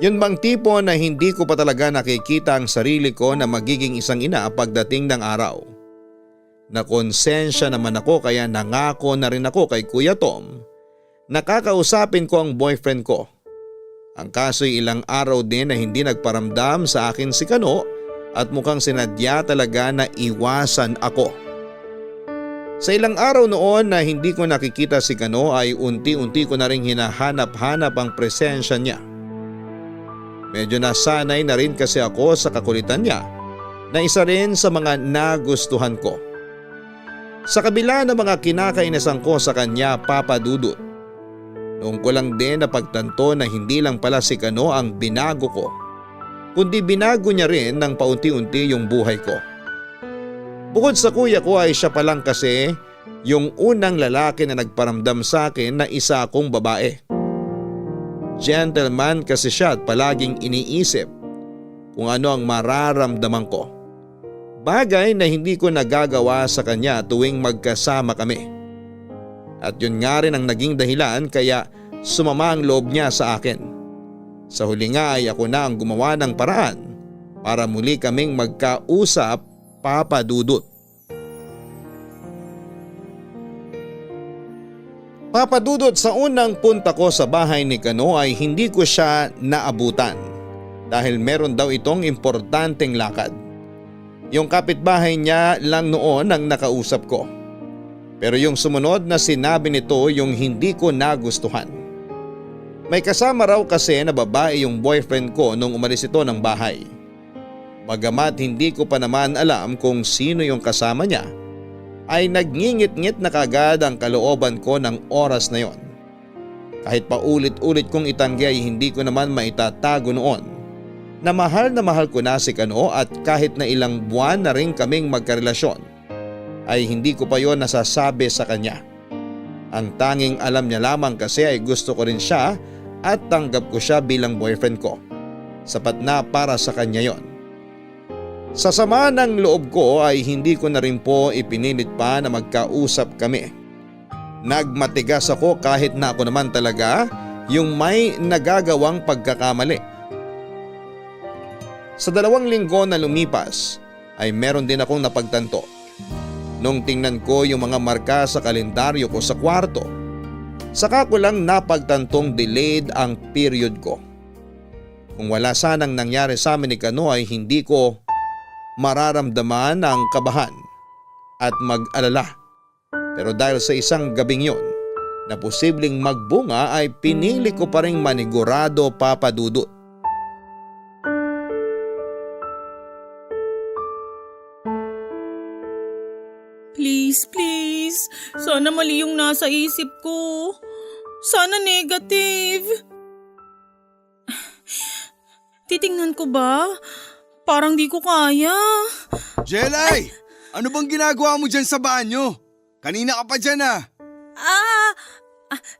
[SPEAKER 3] Yun bang tipo na hindi ko pa talaga nakikita ang sarili ko na magiging isang ina pagdating ng araw. Nakonsensya naman ako kaya nangako na rin ako kay Kuya Tom na kakausapin ko ang boyfriend ko. Ang kaso'y ilang araw din na hindi nagparamdam sa akin si Kano at mukhang sinadya talaga na iwasan ako. Sa ilang araw noon na hindi ko nakikita si Kano ay unti-unti ko na rin hinahanap-hanap ang presensya niya. Medyo nasanay na rin kasi ako sa kakulitan niya na isa rin sa mga nagustuhan ko. Sa kabila ng mga kinakainasan ko sa kanya, Papa Dudut, noong ko lang din napagtanto na hindi lang pala si Kano ang binago ko, kundi binago niya rin ng paunti-unti yung buhay ko. Bukod sa kuya ko ay siya pa lang kasi yung unang lalaki na nagparamdam sa akin na isa akong babae. Gentleman kasi siya at palaging iniisip kung ano ang mararamdaman ko. Bagay na hindi ko nagagawa sa kanya tuwing magkasama kami. At yun nga rin ang naging dahilan kaya sumama ang loob niya sa akin. Sa huli nga ay ako na ang gumawa ng paraan para muli kaming magkausap, Papa Dudut. Papa Dudut, sa unang punta ko sa bahay ni Kano ay hindi ko siya naabutan dahil meron daw itong importanteng lakad. Yung kapitbahay niya lang noon ang nakausap ko. Pero yung sumunod na sinabi nito yung hindi ko nagustuhan. May kasama raw kasi na babae yung boyfriend ko nung umalis ito ng bahay. Bagamat hindi ko pa naman alam kung sino yung kasama niya, ay nagngingit-ngit na kagad ang kalooban ko ng oras na yon. Kahit pa ulit-ulit kong itanggi ay hindi ko naman maitatago noon na mahal ko na si Kano at kahit na ilang buwan na rin kaming magkarelasyon ay hindi ko pa yon nasasabi sa kanya. Ang tanging alam niya lamang kasi ay gusto ko rin siya at tanggap ko siya bilang boyfriend ko. Sapat na para sa kanya yon. Sa sama ng loob ko ay hindi ko na rin po ipinilit pa na magkausap kami. Nagmatigas ako kahit na ako naman talaga yung may nagagawang pagkakamali. Sa 2 linggo na lumipas ay meron din akong napagtanto. Nung tingnan ko yung mga marka sa kalendaryo ko sa kwarto, saka ko lang napagtantong delayed ang period ko. Kung wala sanang nangyari sa amin ni Kano ay hindi ko mararamdaman ang kabahan at mag-alala. Pero dahil sa isang gabing yon na posibleng magbunga ay pinili ko pa ring manigurado, Papa Dudut.
[SPEAKER 5] Please. Sana mali yung nasa isip ko. Sana negative. Titingnan ko ba? Parang di ko kaya.
[SPEAKER 4] Jelay! Ano bang ginagawa mo dyan sa banyo? Kanina ka pa dyan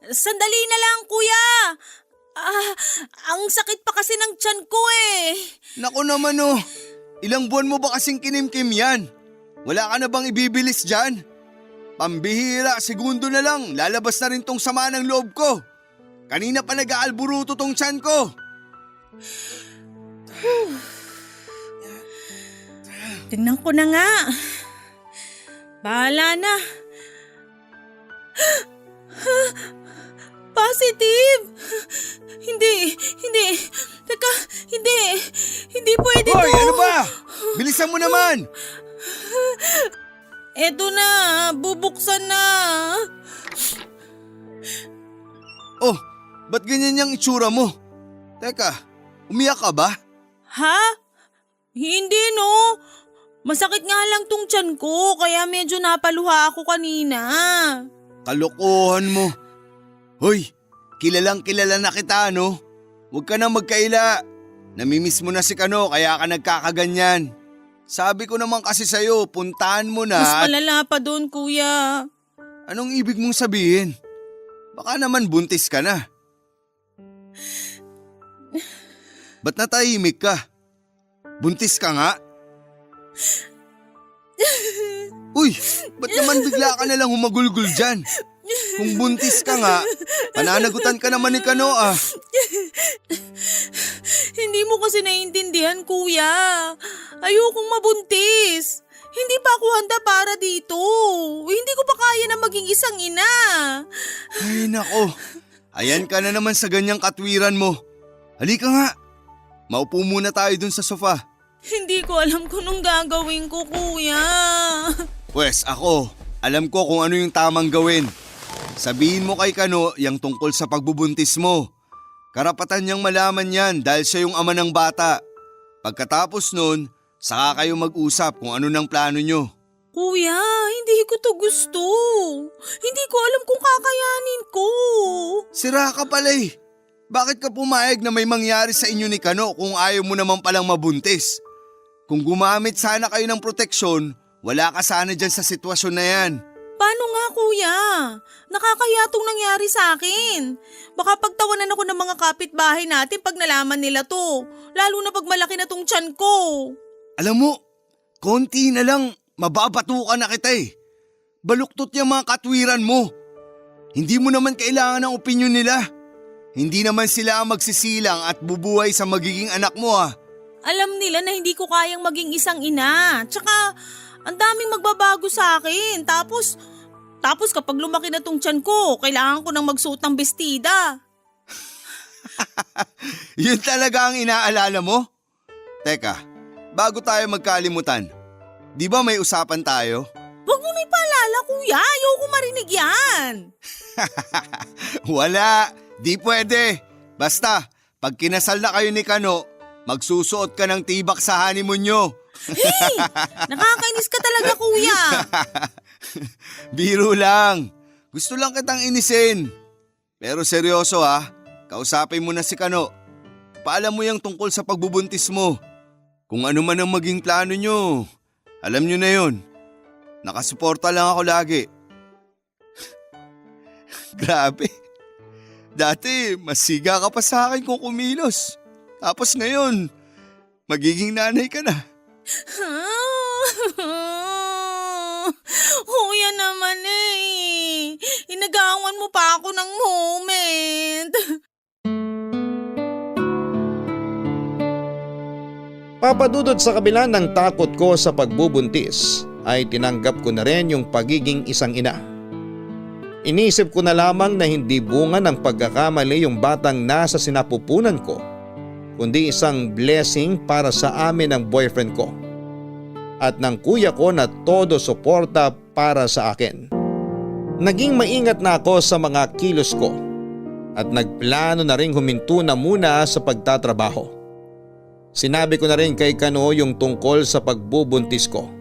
[SPEAKER 5] Sandali na lang, kuya. Ang sakit pa kasi ng tiyan ko eh.
[SPEAKER 4] Naku naman ilang buwan mo ba kasing kinimkim yan? Wala ka na bang ibibilis dyan? Pambihira, segundo na lang, lalabas na rin tong sama ng loob ko. Kanina pa nag-aalburuto tong tiyan ko.
[SPEAKER 5] Tingnan ko na nga. Bahala na. Positive! Hindi. Teka, hindi pwede to.
[SPEAKER 4] Hoy, ano ba? Bilisan mo naman!
[SPEAKER 5] Eto na, bubuksan na.
[SPEAKER 4] Oh, ba't ganyan yung itsura mo? Teka, umiyak ka ba?
[SPEAKER 5] Ha? Hindi no. Masakit nga lang tong tiyan ko kaya medyo napaluha ako kanina.
[SPEAKER 4] Kalokohan mo. Hoy, kilalang kilala na kita no? Huwag ka na magkaila. Namimiss mo na si Kano kaya ka nagkakaganyan. Sabi ko naman kasi sa'yo, puntahan mo na
[SPEAKER 5] Mas
[SPEAKER 4] at
[SPEAKER 5] malala pa doon, kuya.
[SPEAKER 4] anong ibig mong sabihin? Baka naman buntis ka na. Ba't natahimik ka? Buntis ka nga? Uy, ba't naman bigla ka nalang humagulgul dyan? Kung buntis ka nga, pananagutan ka naman ni Kanoa.
[SPEAKER 5] Hindi mo kasi naiintindihan, kuya. Ayokong mabuntis. Hindi pa ako handa para dito. Hindi ko pa kaya na maging isang ina.
[SPEAKER 4] Ay nako, ayan ka na naman sa ganyang katwiran mo. Halika nga, maupo muna tayo dun sa sofa.
[SPEAKER 5] Hindi ko alam kung anong gagawin ko, kuya.
[SPEAKER 4] Pwes ako, alam ko kung ano yung tamang gawin. Sabihin mo kay Kano yung tungkol sa pagbubuntis mo. Karapatan niyang malaman yan dahil siya yung ama ng bata. Pagkatapos nun, saka kayo mag-usap kung ano ng plano nyo.
[SPEAKER 5] Kuya, hindi ko to gusto. Hindi ko alam kung kakayanin ko.
[SPEAKER 4] Sira ka pala eh. Bakit ka pumayag na may mangyari sa inyo ni Kano kung ayaw mo naman palang mabuntis? Kung gumamit sana kayo ng proteksyon, wala ka sana dyan sa sitwasyon na yan.
[SPEAKER 5] Paano nga, kuya? Nakakaya tong nangyari sa akin. Baka pagtawanan ako ng mga kapitbahay natin pag nalaman nila to. Lalo na pag malaki na tong tiyan ko.
[SPEAKER 4] Alam mo, konti na lang, mababatukan na kita eh. Baluktot yung mga katwiran mo. Hindi mo naman kailangan ng opinyon nila. Hindi naman sila ang magsisilang at bubuhay sa magiging anak mo ah.
[SPEAKER 5] Alam nila na hindi ko kayang maging isang ina. Tsaka, ang daming magbabago sa akin. Tapos kapag lumaki na tong tiyan ko, kailangan ko nang magsuot ng bestida.
[SPEAKER 4] Yun talaga ang inaalala mo? Teka, bago tayo magkalimutan, di ba may usapan tayo?
[SPEAKER 5] Huwag mo na ipaalala, kuya. Ayoko marinig yan.
[SPEAKER 4] Wala, di pwede. Basta, pag kinasal na kayo ni Kano, magsusuot ka ng tibak sa honeymoon nyo.
[SPEAKER 5] Hey! Nakakainis ka talaga, kuya.
[SPEAKER 4] Biro lang. Gusto lang kitang inisin. Pero seryoso ha, kausapin mo na si Kano. Paalam mo yung tungkol sa pagbubuntis mo. Kung ano man ang maging plano nyo, alam nyo na yun. Nakasuporta lang ako lagi. Grabe. Dati, masiga ka pa sa akin kung kumilos. Tapos ngayon, magiging nanay ka na.
[SPEAKER 5] Kuya naman eh. Inagawan mo pa ako ng moment.
[SPEAKER 3] Papadudod sa kabila ng takot ko sa pagbubuntis ay tinanggap ko na rin yung pagiging isang ina. Inisip ko na lamang na hindi bunga ng pagkakamali yung batang nasa sinapupunan ko, kundi isang blessing para sa amin ng boyfriend ko at ng kuya ko na todo suporta para sa akin. Naging maingat na ako sa mga kilos ko at nagplano na rin huminto na muna sa pagtatrabaho. Sinabi ko na rin kay Kano yung tungkol sa pagbubuntis ko.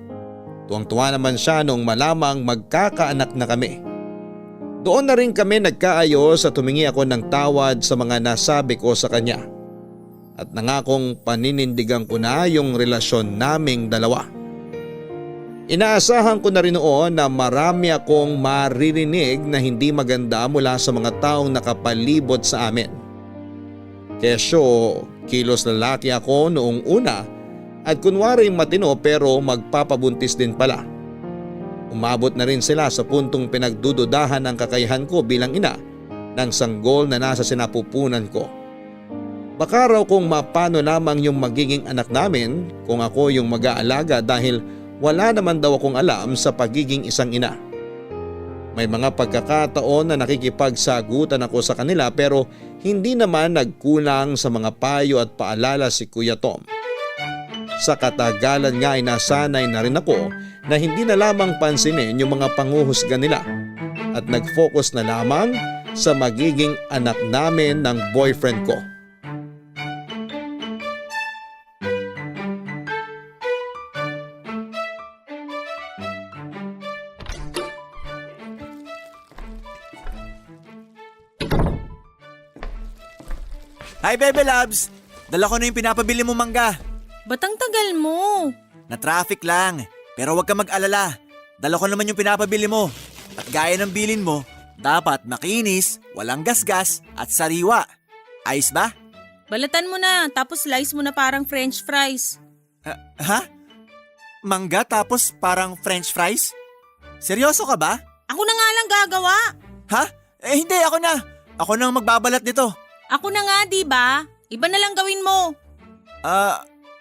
[SPEAKER 3] Tuwang-tuwa naman siya nung malamang magkakaanak na kami. Doon na rin kami nagkaayos at humingi ako ng tawad sa mga nasabi ko sa kanya. At nangakong paninindigan ko na yung relasyon naming dalawa. Inaasahan ko na rin noon na marami akong maririnig na hindi maganda mula sa mga taong nakapalibot sa amin. Kesyo, kilos lalaki ako noong una at kunwari matino pero magpapabuntis din pala. Umabot na rin sila sa puntong pinagdududahan ang kakayahan ko bilang ina ng sanggol na nasa sinapupunan ko. Baka raw kung mapano lamang yung magiging anak namin kung ako yung mag-aalaga dahil wala naman daw akong alam sa pagiging isang ina. May mga pagkakataon na nakikipagsagutan ako sa kanila pero hindi naman nagkulang sa mga payo at paalala si Kuya Tom. Sa katagalan nga ay nasanay na rin ako na hindi na lamang pansinin yung mga panguhusga nila at nag-focus na lamang sa magiging anak namin ng boyfriend ko.
[SPEAKER 6] Hi Bebe Labs! Dala ko na yung pinapabili mo mangga.
[SPEAKER 5] Ba't ang tagal mo?
[SPEAKER 6] Na-traffic lang. Pero huwag ka mag-alala. Dala ko naman yung pinapabili mo. At gaya ng bilin mo, dapat makinis, walang gasgas at sariwa. Ayos ba?
[SPEAKER 5] Balatan mo na, tapos slice mo na parang french fries.
[SPEAKER 6] Ha? Mangga tapos parang french fries? Seryoso ka ba?
[SPEAKER 5] Ako na nga lang gagawa.
[SPEAKER 6] Ha? Hindi, ako na. Ako nang magbabalat nito.
[SPEAKER 5] Ako na nga, di ba? Iba na lang gawin mo.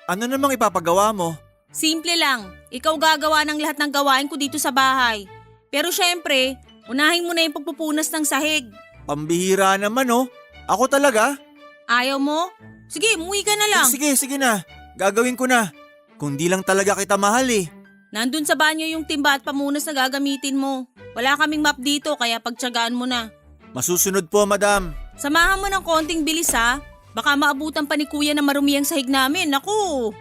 [SPEAKER 6] Ano namang ipapagawa mo?
[SPEAKER 5] Simple lang. Ikaw gagawa ng lahat ng gawain ko dito sa bahay. Pero syempre, unahin mo na yung pagpupunas ng sahig.
[SPEAKER 6] Pambihira naman oh. Ako talaga?
[SPEAKER 5] Ayaw mo? Sige, umuwi ka na lang.
[SPEAKER 6] Sige na. Gagawin ko na. Kung di lang talaga kita mahal eh.
[SPEAKER 5] Nandun sa banyo yung timba at pamunas na gagamitin mo. Wala kaming map dito kaya pagtiyagaan mo na.
[SPEAKER 6] Masusunod po, madam.
[SPEAKER 5] Samahan mo ng konting bilis ha. Baka maabutan pa ni kuya na marumi ang sahig namin. Naku!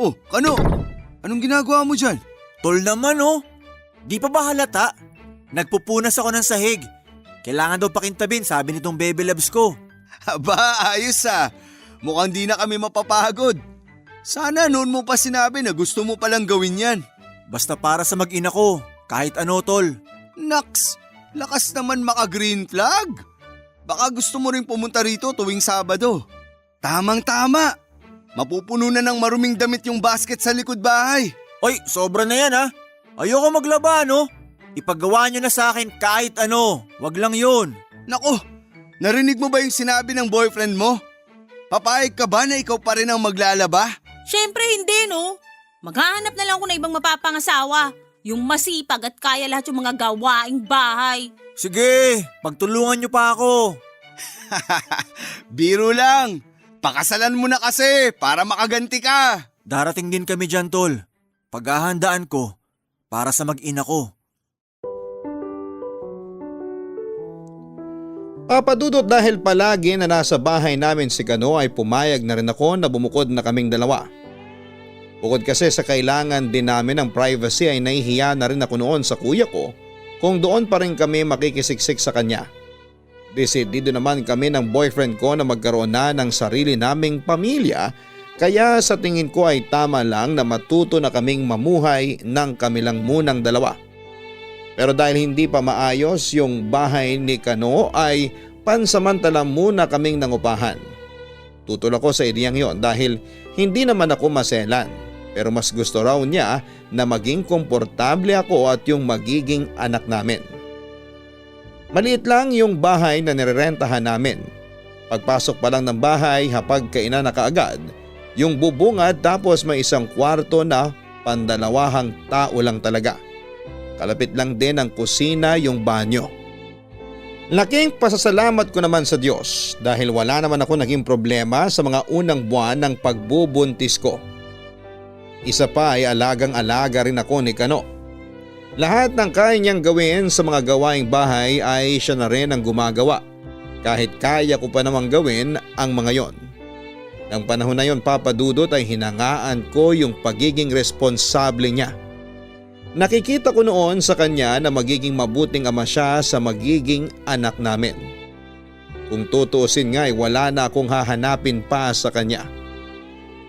[SPEAKER 4] Oh, Kano? Anong ginagawa mo dyan?
[SPEAKER 6] Tol naman oh. Di pa ba halata? Nagpupunas ako ng sahig. Kailangan daw pakintabin, sabi nitong baby loves ko.
[SPEAKER 4] Aba, ayos ah. Mukhang di na kami mapapagod. Sana noon mo pa sinabi na gusto mo palang gawin yan.
[SPEAKER 6] Basta para sa mag-ina ko, kahit ano tol.
[SPEAKER 4] Naks, lakas naman maka-green flag. Baka gusto mo rin pumunta rito tuwing Sabado. Tamang-tama. Mapupuno na ng maruming damit yung basket sa likod bahay.
[SPEAKER 6] Oy, sobra na yan ha. Ayoko maglaba no. Ipagawa nyo na sa akin kahit ano. Wag lang yun.
[SPEAKER 4] Nako, narinig mo ba yung sinabi ng boyfriend mo? Papayag ka ba na ikaw pa rin ang maglalaba?
[SPEAKER 5] Syempre hindi no. Maghahanap na lang ako ng ibang mapapangasawa. Yung masipag at kaya lahat yung mga gawaing bahay.
[SPEAKER 6] Sige, pagtulungan nyo pa ako.
[SPEAKER 4] Biro lang. Pakasalan mo na kasi para makaganti ka.
[SPEAKER 6] Darating din kami dyan tol. Paghahandaan ko para sa mag-ina ko.
[SPEAKER 3] Papadudot dahil palagi na nasa bahay namin si Kano ay pumayag na rin ako na bumukod na kaming dalawa. Bukod kasi sa kailangan din namin ng privacy ay nahihiya na rin ako noon sa kuya ko kung doon pa rin kami makikisiksik sa kanya. Desidido naman kami ng boyfriend ko na magkaroon na ng sarili naming pamilya kaya sa tingin ko ay tama lang na matuto na kaming mamuhay ng kami lang munang dalawa. Pero dahil hindi pa maayos yung bahay ni Kano ay pansamantala muna kaming nangupahan. Tutol ako sa ideyang yon dahil hindi naman ako maselan pero mas gusto raw niya na maging komportable ako at yung magiging anak namin. Maliit lang yung bahay na nirerentahan namin. Pagpasok pa lang ng bahay hapag kainan na kaagad yung bubungad tapos may isang kwarto na pandalawahang tao lang talaga. Kalapit lang din ang kusina yung banyo. Laking pasasalamat ko naman sa Diyos dahil wala naman ako naging problema sa mga unang buwan ng pagbubuntis ko. Isa pa ay alagang-alaga rin ako ni Kano. Lahat ng kaya niyang gawin sa mga gawaing bahay ay siya na rin ang gumagawa. Kahit kaya ko pa namang gawin ang mga yon. Nang panahon na yon papadudot ay hinangaan ko yung pagiging responsable niya. Nakikita ko noon sa kanya na magiging mabuting ama siya sa magiging anak namin. Kung tutuusin nga ay wala na akong hahanapin pa sa kanya.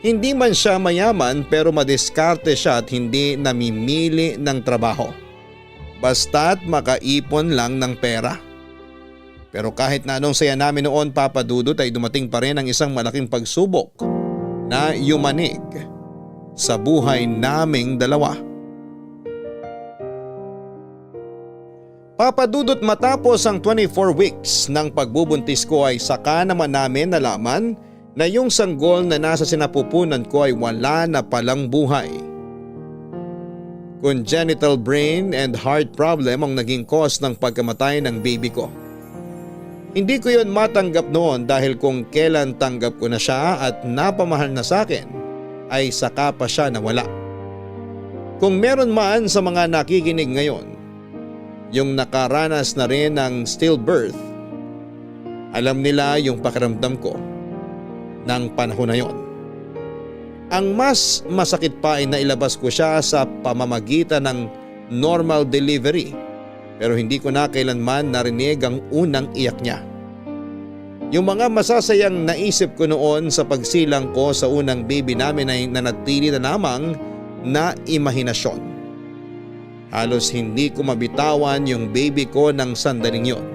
[SPEAKER 3] Hindi man siya mayaman pero madiskarte siya at hindi namimili ng trabaho. Basta't makaipon lang ng pera. Pero kahit na anong saya namin noon papadudot ay dumating pa rin ang isang malaking pagsubok na yumanig sa buhay naming dalawa. Papadudot matapos ang 24 weeks ng pagbubuntis ko ay saka naman namin nalaman na yung sanggol na nasa sinapupunan ko ay wala na palang buhay. Congenital brain and heart problem ang naging cause ng pagkamatay ng baby ko. Hindi ko yon matanggap noon dahil kung kailan tanggap ko na siya at napamahal na sa akin ay saka pa siya nawala. Kung meron man sa mga nakikinig ngayon, yung nakaranas na rin ng stillbirth, alam nila yung pakiramdam ko ng panahon na yon. Ang mas masakit pa ay nailabas ko siya sa pamamagitan ng normal delivery pero hindi ko na kailanman narinig ang unang iyak niya. Yung mga masasayang naisip ko noon sa pagsilang ko sa unang baby namin ay nanatili na lamang na imahinasyon. Halos hindi ko mabitawan yung baby ko ng sandaling yon.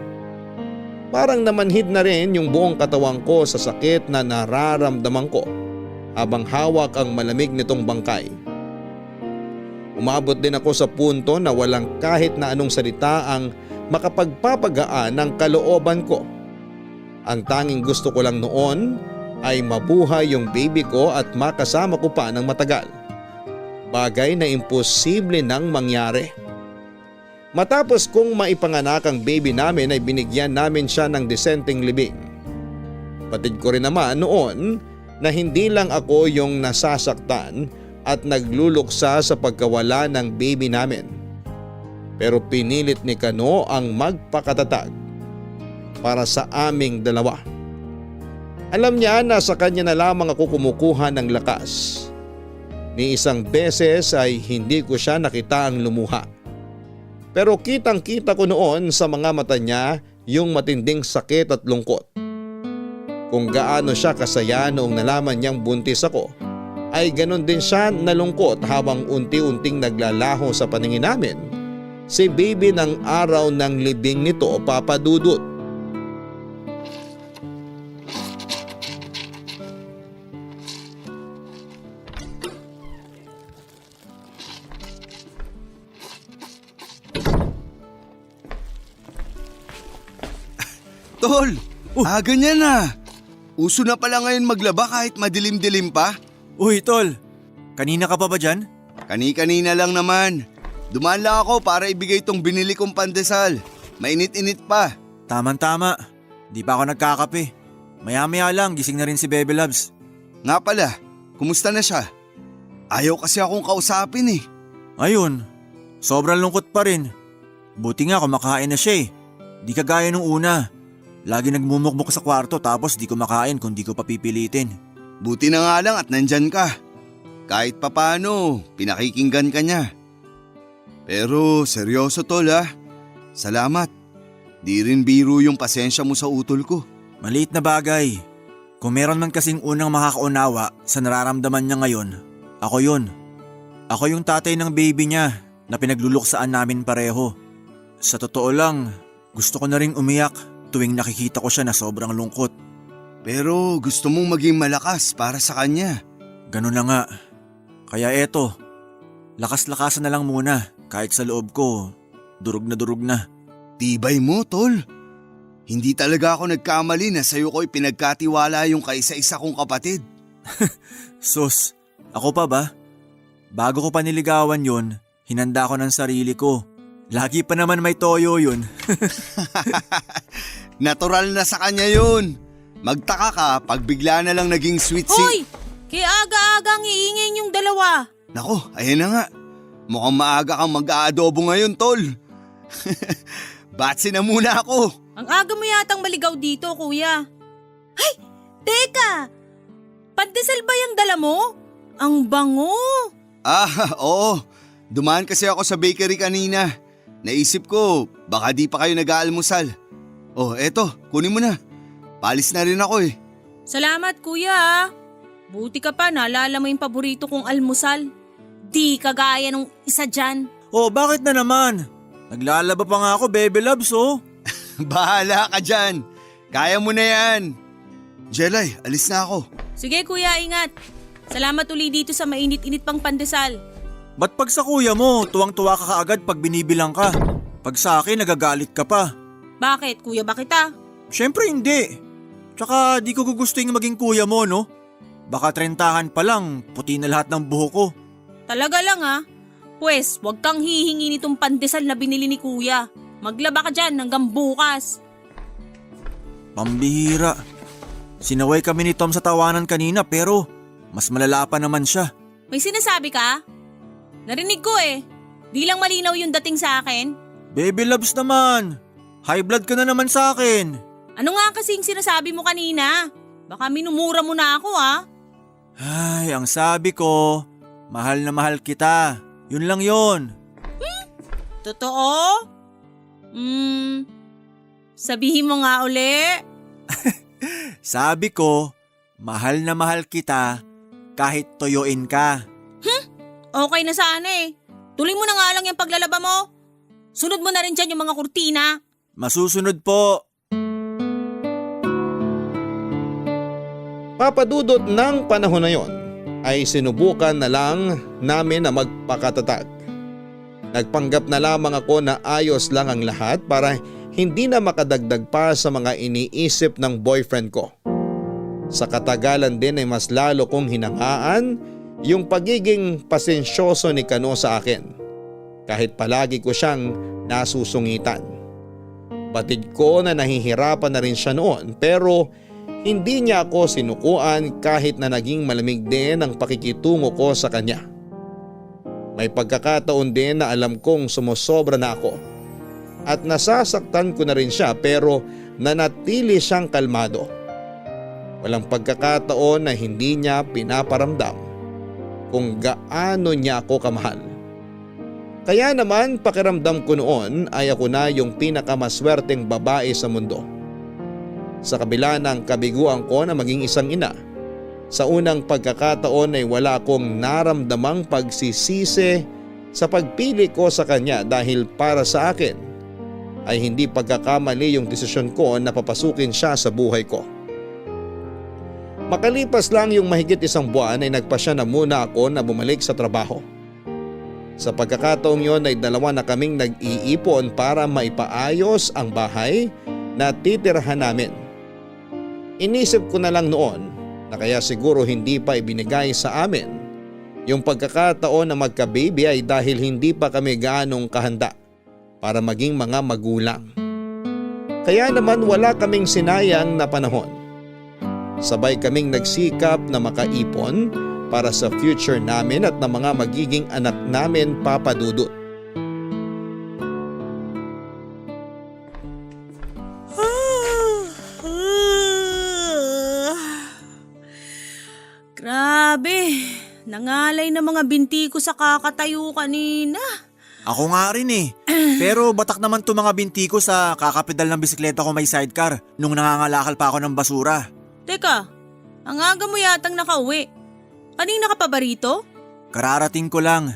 [SPEAKER 3] Parang namanhid na rin yung buong katawan ko sa sakit na nararamdaman ko habang hawak ang malamig nitong bangkay. Umabot din ako sa punto na walang kahit na anong salita ang makapagpapagaan ng kalooban ko. Ang tanging gusto ko lang noon ay mabuhay yung baby ko at makasama ko pa ng matagal. Bagay na imposible nang mangyari. Matapos kong maipanganak ang baby namin ay binigyan namin siya ng disenteng libing. Patid ko rin naman noon na hindi lang ako yung nasasaktan at nagluluksa sa pagkawala ng baby namin. Pero pinilit ni Kano ang magpakatatag para sa aming dalawa. Alam niya na sa kanya na lamang ako kumukuha ng lakas. Ni isang beses ay hindi ko siya nakitaang lumuha. Pero kitang kita ko noon sa mga mata niya yung matinding sakit at lungkot. Kung gaano siya kasaya noong nalaman niyang buntis ako, ay ganon din siya nalungkot habang unti-unting naglalaho sa paningin namin si baby ng araw ng libing nito, Papa Dudut.
[SPEAKER 4] Tol, aga niya na. Uso na pala ngayon maglaba kahit madilim-dilim pa.
[SPEAKER 6] Uy, tol. Kanina ka pa ba dyan?
[SPEAKER 4] Kani-kanina lang naman. Dumaan lang ako para ibigay tong binili kong pandesal. Mainit-init pa.
[SPEAKER 6] Tama-tama. Di pa ako nagkakape. Maya-maya lang, gising na rin si Bebe Loves.
[SPEAKER 4] Nga pala, kumusta na siya? Ayaw kasi akong kausapin eh.
[SPEAKER 6] Ayun, sobrang lungkot pa rin. Buti nga kumakain na siya eh. Di kagaya nung una. Lagi nagmumukmuk sa kwarto tapos di kumakain kung di ko papipilitin.
[SPEAKER 4] Buti na nga lang at nandyan ka. Kahit papano, pinakikinggan ka niya. Pero seryoso tol ha. Salamat. Di rin biro yung pasensya mo sa utol ko.
[SPEAKER 6] Maliit na bagay. Kung meron man kasing unang makakaunawa sa nararamdaman niya ngayon, ako yun. Ako yung tatay ng baby niya na pinagluluksaan namin pareho. Sa totoo lang, gusto ko na ring umiyak tuwing nakikita ko siya na sobrang lungkot.
[SPEAKER 4] Pero gusto mong maging malakas para sa kanya.
[SPEAKER 6] Ganun na nga. Kaya eto, lakas-lakasan na lang muna kahit sa loob ko, durog na.
[SPEAKER 4] Tibay mo tol. Hindi talaga ako nagkamali na sa'yo ko'y pinagkatiwala yung kaisa-isa kong kapatid.
[SPEAKER 6] Sus, ako pa ba? Bago ko pa niligawan yun, hinanda ko ng sarili ko. Lagi pa naman may toyo yun.
[SPEAKER 4] Natural na sa kanya yun. Magtaka ka pag bigla na lang naging sweet si...
[SPEAKER 5] Hoy! Kaya aga-agang iingay yung dalawa.
[SPEAKER 4] Nako, ayan na nga. Mukhang maaga kang mag-aadobo ngayon, tol. Batsi na muna ako.
[SPEAKER 5] Ang aga mo yatang maligaw dito, kuya. Ay! Teka! Pandesal ba yung dala mo? Ang bango!
[SPEAKER 4] Oo. Dumaan kasi ako sa bakery kanina. Naisip ko, baka di pa kayo nag-aalmusal. Oh, eto, kunin mo na. Palis na rin ako eh.
[SPEAKER 5] Salamat, kuya. Buti ka pa, naalala mo yung paborito kong almusal. Di kagaya nung isa dyan.
[SPEAKER 6] Oh, bakit na naman? Naglalaba pa nga ako, Bebe Loves, oh.
[SPEAKER 4] Bahala ka dyan. Kaya mo na yan. Jelay, alis na ako.
[SPEAKER 5] Sige, kuya, ingat. Salamat uli dito sa mainit-init pang pandesal.
[SPEAKER 6] Ba't pag sa kuya mo, tuwang-tuwa ka kaagad pag binibilang ka? Pag sa akin, nagagalit ka pa.
[SPEAKER 5] Bakit, kuya ba kita?
[SPEAKER 6] Siyempre hindi. Tsaka di ko gugustuhin maging kuya mo, no? Baka 30 pa lang, puti na lahat ng buhok ko.
[SPEAKER 5] Talaga lang ha? Pwes, wag kang hihingi nitong pandesal na binili ni kuya. Maglaba ka dyan hanggang bukas.
[SPEAKER 6] Pambihira. Sinaway kami ni Tom sa tawanan kanina pero mas malala pa naman siya.
[SPEAKER 5] May sinasabi ka? Narinig ko eh. Di lang malinaw yung dating sa akin.
[SPEAKER 6] Baby Loves naman. High blood ka na naman sa akin.
[SPEAKER 5] Ano nga kasing sinasabi mo kanina? Baka minumura mo na ako ha?
[SPEAKER 6] Ay, ang sabi ko, mahal na mahal kita. Yun lang yun.
[SPEAKER 5] Totoo? Sabihin mo nga uli.
[SPEAKER 6] Sabi ko, mahal na mahal kita kahit toyoin ka.
[SPEAKER 5] Okay na sana eh. Tuloy mo na nga lang yung paglalaba mo. Sunod mo na rin dyan yung mga kurtina.
[SPEAKER 6] Masusunod po.
[SPEAKER 3] Papadudot ng panahon na yon ay sinubukan na lang namin na magpakatatag. Nagpanggap na lamang ako na ayos lang ang lahat para hindi na makadagdag pa sa mga iniisip ng boyfriend ko. Sa katagalan din ay mas lalo kong hinangaan yung pagiging pasensyoso ni Kano sa akin. Kahit palagi ko siyang nasusungitan. Batid ko na nahihirapan na rin siya noon pero hindi niya ako sinukuan kahit na naging malamig din ang pakikitungo ko sa kanya. May pagkakataon din na alam kong sumusobra na ako at nasasaktan ko na rin siya pero nanatili siyang kalmado. Walang pagkakataon na hindi niya pinaparamdam kung gaano niya ako kamahal. Kaya naman pakiramdam ko noon ay ako na yung pinakamaswerteng babae sa mundo. Sa kabila ng kabiguan ko na maging isang ina, sa unang pagkakataon ay wala akong naramdamang pagsisisi sa pagpili ko sa kanya dahil para sa akin ay hindi pagkakamali yung desisyon ko na papasukin siya sa buhay ko. Makalipas lang yung mahigit isang buwan ay nagpasya na muna ako na bumalik sa trabaho. Sa pagkakataong yon ay dalawa na kaming nag-iipon para maipaayos ang bahay na titirhan namin. Inisip ko na lang noon na kaya siguro hindi pa ibinigay sa amin yung pagkakataon na magka-baby ay dahil hindi pa kami gaanong kahanda para maging mga magulang. Kaya naman wala kaming sinayang na panahon. Sabay kaming nagsikap na makaipon para sa future namin at ng mga magiging anak namin papadudot.
[SPEAKER 5] Grabe, nangalay na mga binti ko sa kakatayo kanina.
[SPEAKER 6] Ako nga rin eh. Pero batak naman to mga binti ko sa kakapedal ng bisikleta ko may sidecar nung nangangalakal pa ako ng basura.
[SPEAKER 5] Teka, ang aga mo yatang nakauwi. Kanina ka pa ba rito?
[SPEAKER 6] Kararating ko lang.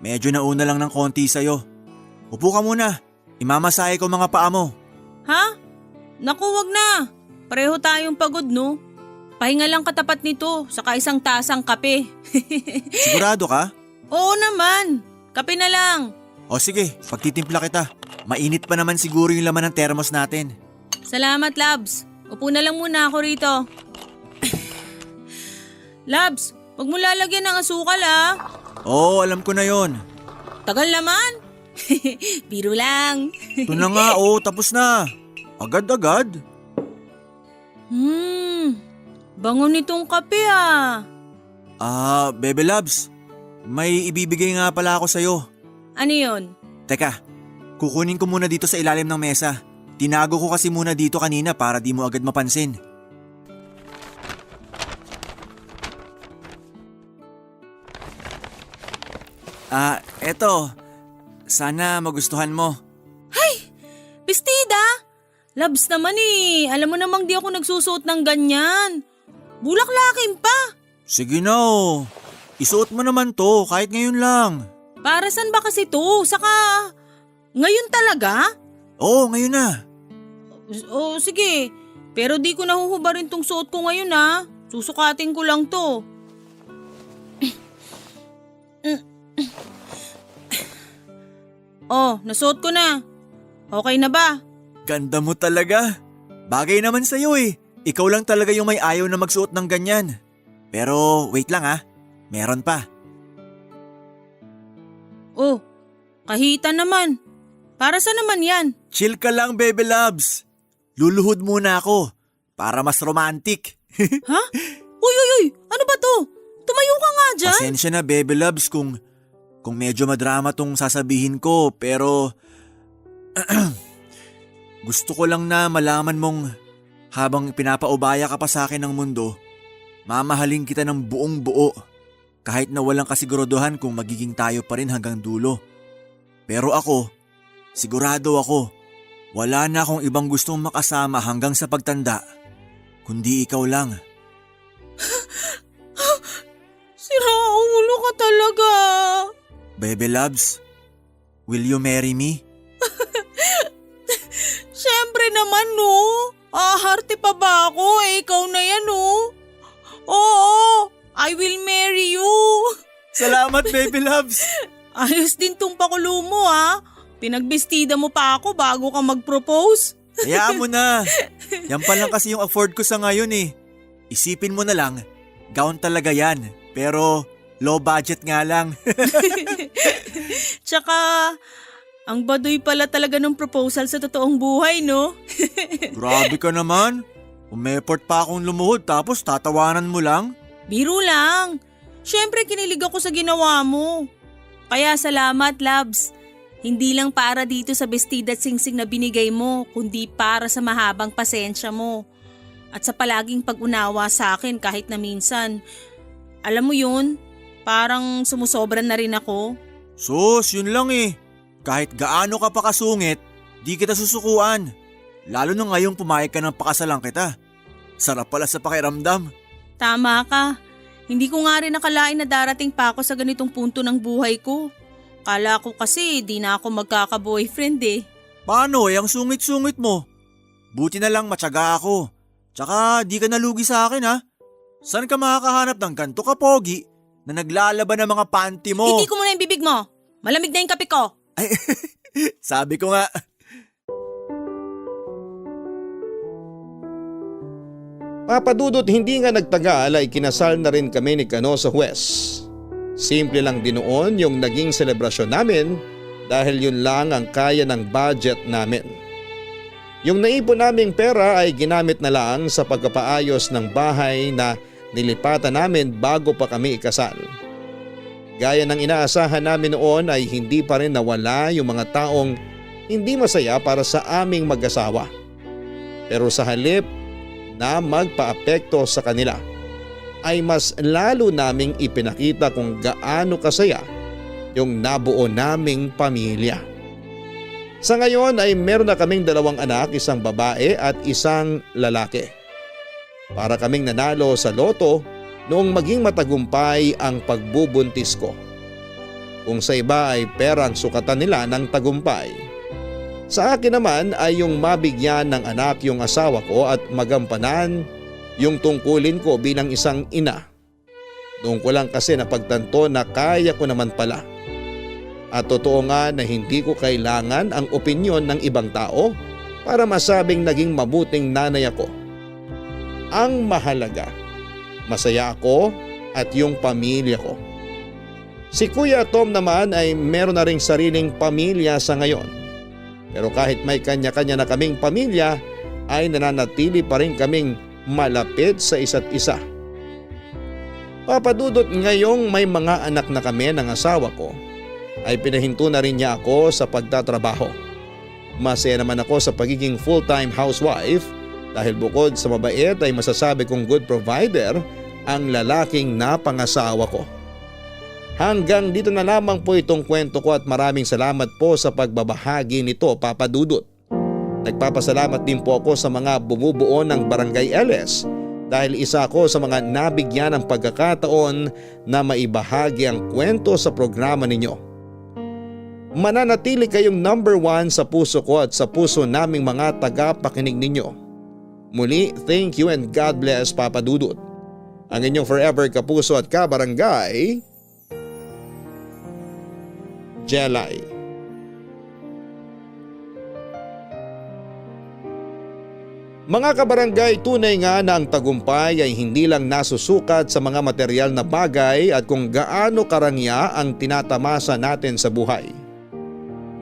[SPEAKER 6] Medyo nauna lang ng konti sa'yo. Upo ka muna. Imamasahe ko mga paa mo.
[SPEAKER 5] Ha? Naku, wag na. Pareho tayong pagod, no? Pahinga lang katapat nito, saka isang tasang kape.
[SPEAKER 6] Sigurado ka?
[SPEAKER 5] Oo naman. Kape na lang.
[SPEAKER 6] O sige, pagtitimpla kita. Mainit pa naman siguro yung laman ng thermos natin.
[SPEAKER 5] Salamat, Labs. Upo na lang muna ako rito. Labs, wag mo lalagyan ng asukal ah.
[SPEAKER 6] Oo, alam ko na yon.
[SPEAKER 5] Tagal naman. Biro lang.
[SPEAKER 6] Ito na nga, tapos na. Agad-agad.
[SPEAKER 5] Bango nitong kape ah.
[SPEAKER 6] Bebe Labs, may ibibigay nga pala ako sa'yo.
[SPEAKER 5] Ano yun?
[SPEAKER 6] Teka, kukunin ko muna dito sa ilalim ng mesa. Tinago ko kasi muna dito kanina para di mo agad mapansin. Eto. Sana magustuhan mo.
[SPEAKER 5] Bestida? Labs naman eh. Alam mo namang di ako nagsusuot ng ganyan. Bulaklakin pa.
[SPEAKER 6] Sige na isuot mo naman to kahit ngayon lang.
[SPEAKER 5] Para saan ba kasi to? Saka, ngayon talaga?
[SPEAKER 6] Oo, ngayon na.
[SPEAKER 5] O sige, pero di ko nahuhubarin tong suot ko ngayon ha. Susukatin ko lang to. Nasuot ko na. Okay na ba?
[SPEAKER 6] Ganda mo talaga. Bagay naman sa'yo eh. Ikaw lang talaga yung may ayaw na magsuot ng ganyan. Pero wait lang meron pa.
[SPEAKER 5] Kahita naman. Para saan naman yan?
[SPEAKER 6] Chill ka lang, Bebe Labs. Luluhod muna ako para mas romantic.
[SPEAKER 5] Ha? Uy! Ano ba to? Tumayo ka nga dyan.
[SPEAKER 6] Pasensya na, Bebe Labs, kung medyo madrama tong sasabihin ko, pero gusto ko lang na malaman mong habang pinapaubaya ka pa sa akin ng mundo, mamahalin kita ng buong buo kahit na walang kasiguraduhan kung magiging tayo pa rin hanggang dulo. Pero ako, sigurado ako Wala na akong ibang gustong makasama hanggang sa pagtanda, kundi ikaw lang.
[SPEAKER 5] Sira ulo ka talaga.
[SPEAKER 6] Baby loves, will you marry me?
[SPEAKER 5] Siyempre naman no. Aharte pa ba ako? Ikaw na yan no. Oo, I will marry you.
[SPEAKER 6] Salamat, baby loves!
[SPEAKER 5] Ayos din tong pakulo mo ha. Pinagbestida mo pa ako bago ka mag-propose.
[SPEAKER 6] Hayaan mo na. Yan pa lang kasi yung afford ko sa ngayon eh. Isipin mo na lang, gown talaga yan. Pero low budget nga lang.
[SPEAKER 5] Tsaka, ang baduy pala talaga ng proposal sa totoong buhay no?
[SPEAKER 6] Grabe ka naman. Umeport pa akong lumuhod tapos tatawanan mo lang.
[SPEAKER 5] Biro lang. Siyempre kinilig ako sa ginawa mo. Kaya salamat, Labs. Hindi lang para dito sa bestida at singsing na binigay mo, kundi para sa mahabang pasensya mo. At sa palaging pag-unawa sa akin kahit na minsan. Alam mo yun, parang sumusobra na rin ako.
[SPEAKER 6] Sus, yun lang eh. Kahit gaano ka pa kasungit, di kita susukuan. Lalo na ngayong pumayag ka ng pakasalan kita. Sarap pala sa pakiramdam.
[SPEAKER 5] Tama ka. Hindi ko nga rin nakalain na darating pa ako sa ganitong punto ng buhay ko. Kala ko kasi di na ako magkaka-boyfriend eh.
[SPEAKER 6] Paano eh, ang sungit-sungit mo? Buti na lang matyaga ako. Tsaka di ka nalugi sa akin ha. Saan ka makakahanap ng ganto ka pogi na naglalaban ng mga panty mo?
[SPEAKER 5] Hindi ko muna yung bibig mo. Malamig na yung kape ko.
[SPEAKER 6] Ay, sabi ko nga.
[SPEAKER 3] Papadudot hindi nga nagtagal ay kinasal na rin kami ni Kano sa huwes. Simple lang din noon yung naging selebrasyon namin dahil yun lang ang kaya ng budget namin. Yung naipon naming pera ay ginamit na lang sa pagpapaayos ng bahay na nilipatan namin bago pa kami ikasal. Gaya ng inaasahan namin noon ay hindi pa rin nawala yung mga taong hindi masaya para sa aming mag-asawa. Pero sa halip na magpaapekto sa kanila, ay mas lalo naming ipinakita kung gaano kasaya yung nabuo naming pamilya. Sa ngayon ay meron na kaming 2 anak, isang babae at isang lalaki. Para kaming nanalo sa loto noong maging matagumpay ang pagbubuntis ko. Kung sa iba ay perang sukatan nila ng tagumpay, sa akin naman ay yung mabigyan ng anak yung asawa ko at magampanan yung tungkulin ko bilang isang ina. Noong ko lang kasi napagtanto na kaya ko naman pala. At totoo nga na hindi ko kailangan ang opinyon ng ibang tao para masabing naging mabuting nanay ako. Ang mahalaga, masaya ako at yung pamilya ko. Si Kuya Tom naman ay meron na ring sariling pamilya sa ngayon. Pero kahit may kanya-kanya na kaming pamilya ay nananatili pa rin kaming malapit sa isa't isa. Papadudot ngayong may mga anak na kami ng asawa ko ay pinahinto na rin niya ako sa pagtatrabaho. Masaya naman ako sa pagiging full-time housewife dahil bukod sa mabait ay masasabi kong good provider ang lalaking napangasawa ko. Hanggang dito na lamang po itong kwento ko at maraming salamat po sa pagbabahagi nito, Papa Dudut. Nagpapasalamat din po ako sa mga bumubuo ng Barangay LS dahil isa ako sa mga nabigyan ng pagkakataon na maibahagi ang kwento sa programa ninyo. Mananatili kayong number 1 sa puso ko at sa puso naming mga tagapakinig ninyo. Muli, thank you and God bless, Papa Dudut. Ang inyong forever kapuso at kabarangay, Jelay. Mga kabarangay, tunay nga na ang tagumpay ay hindi lang nasusukat sa mga material na bagay at kung gaano karangya ang tinatamasa natin sa buhay.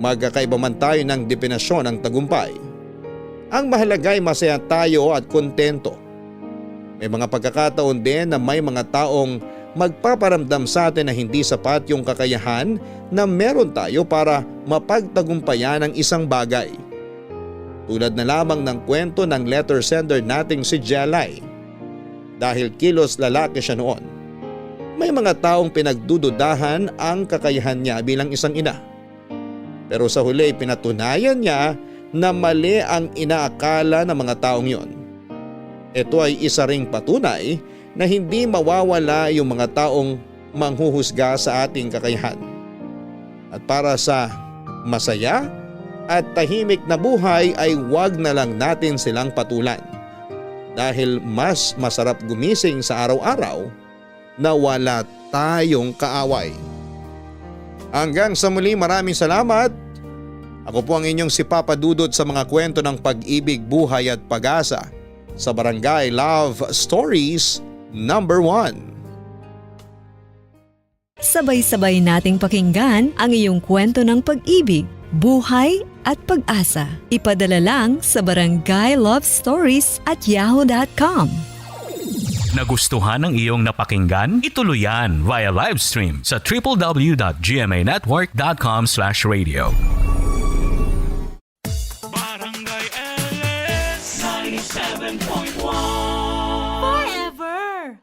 [SPEAKER 3] Magkakaiba man tayo ng definasyon ng tagumpay. Ang mahalaga ay masaya tayo at kontento. May mga pagkakataon din na may mga taong magpaparamdam sa atin na hindi sapat yung kakayahan na meron tayo para mapagtagumpayan ang isang bagay. Tulad na lamang ng kwento ng letter sender nating si Jelay. Dahil kilos lalaki siya noon, may mga taong pinagdududahan ang kakayahan niya bilang isang ina. Pero sa huli pinatunayan niya na mali ang inaakala ng mga taong yon. Ito ay isa ring patunay na hindi mawawala yung mga taong manghuhusga sa ating kakayahan. At para sa masaya at tahimik na buhay ay wag na lang natin silang patulan. Dahil mas masarap gumising sa araw-araw na wala tayong kaaway. Hanggang sa muli, maraming salamat. Ako po ang inyong si Papa Dudut sa mga kwento ng pag-ibig, buhay at pag-asa sa Barangay Love Stories number 1.
[SPEAKER 7] Sabay-sabay nating pakinggan ang iyong kwento ng pag-ibig, buhay at pag-asa. Ipadala lang sa barangaylovestories@yahoo.com.
[SPEAKER 1] Nagustuhan ng iyong napakinggan? Ituloy yan via live stream sa www.gmanetwork.com/radio.
[SPEAKER 2] Barangay LS 97.1
[SPEAKER 5] Forever!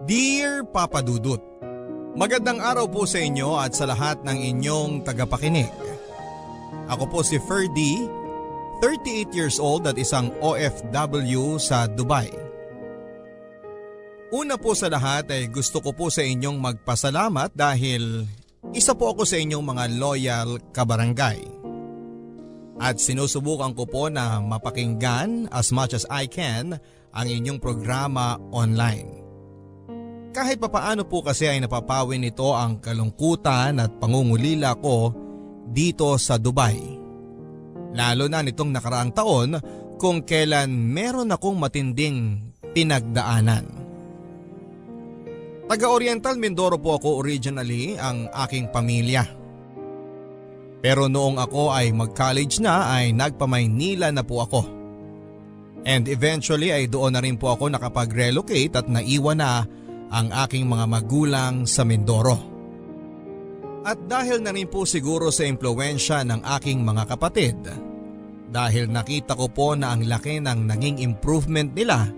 [SPEAKER 8] Dear Papa Dudut, magandang araw po sa inyo at sa lahat ng inyong tagapakinig. Ako po si Ferdy, 38 years old at isang OFW sa Dubai. Una po sa lahat ay gusto ko po sa inyong magpasalamat dahil isa po ako sa inyong mga loyal kabarangay. At sinusubukan ko po na mapakinggan as much as I can ang inyong programa online. Kahit papaano po kasi ay napapawin nito ang kalungkutan at pangungulila ko dito sa Dubai. Lalo na nitong nakaraang taon kung kailan meron akong matinding pinagdaanan. Taga-Oriental Mindoro po ako originally ang aking pamilya. Pero noong ako ay mag-college na ay nagpa-Maynila na po ako. And eventually ay doon na rin po ako nakapag-relocate at naiwan na ang aking mga magulang sa Mindoro. At dahil na rin po siguro sa impluwensya ng aking mga kapatid, dahil nakita ko po na ang laki ng naging improvement nila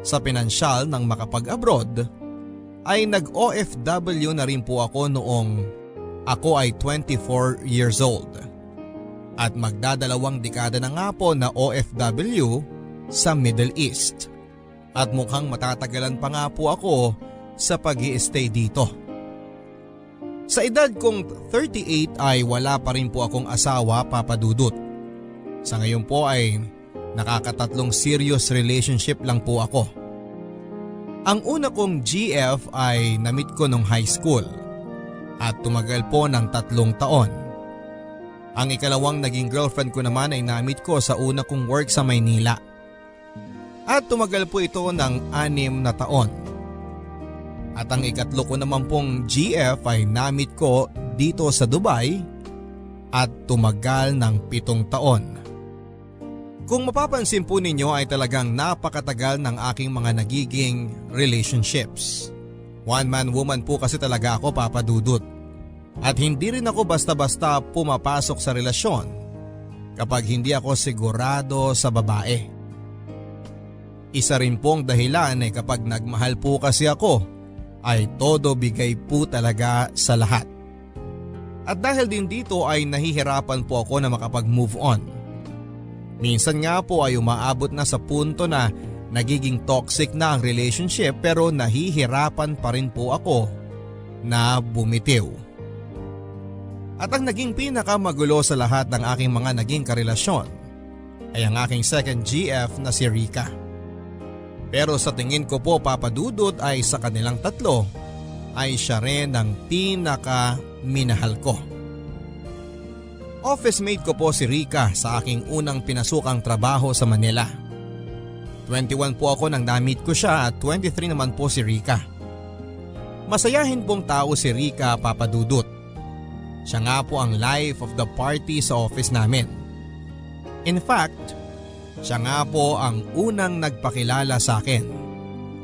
[SPEAKER 8] sa pinansyal ng makapag-abroad, ay nag-OFW na rin po ako noong ako ay 24 years old. At magdadalawang dekada na nga po na OFW sa Middle East. At mukhang matatagalan pa nga po ako sa pag-i-stay dito. Sa edad kong 38 ay wala pa rin po akong asawa, Papa Dudut. Sa ngayon po ay nakakatatlong serious relationship lang po ako. Ang una kong GF ay na-meet ko nung high school at tumagal po ng 3 taon. Ang ikalawang naging girlfriend ko naman ay na-meet ko sa una kong work sa Maynila. At tumagal po ito ng 6 na taon. At ang ikatlo ko naman pong GF ay na-meet ko dito sa Dubai at tumagal ng 7 taon. Kung mapapansin po ninyo ay talagang napakatagal ng aking mga nagiging relationships. One man woman po kasi talaga ako, Papa Dudut. At hindi rin ako basta-basta pumapasok sa relasyon kapag hindi ako sigurado sa babae. Isa rin pong dahilan ay kapag nagmahal po kasi ako ay todo bigay po talaga sa lahat. At dahil din dito ay nahihirapan po ako na makapag-move on. Minsan nga po ay umaabot na sa punto na nagiging toxic na ang relationship pero nahihirapan pa rin po ako na bumitiw. At ang naging pinakamagulo sa lahat ng aking mga naging karelasyon ay ang aking second GF na si Rika. Pero sa tingin ko po, Papa Dudut, ay sa kanilang tatlo ay siya rin ang pinaka-minahal ko. Office mate ko po si Rika sa aking unang pinasukang trabaho sa Manila. 21 po ako nang na-meet ko siya at 23 naman po si Rika. Masayahin pong tao si Rika, Papa Dudut. Siya nga po ang life of the party sa office namin. In fact, siya nga po ang unang nagpakilala sa akin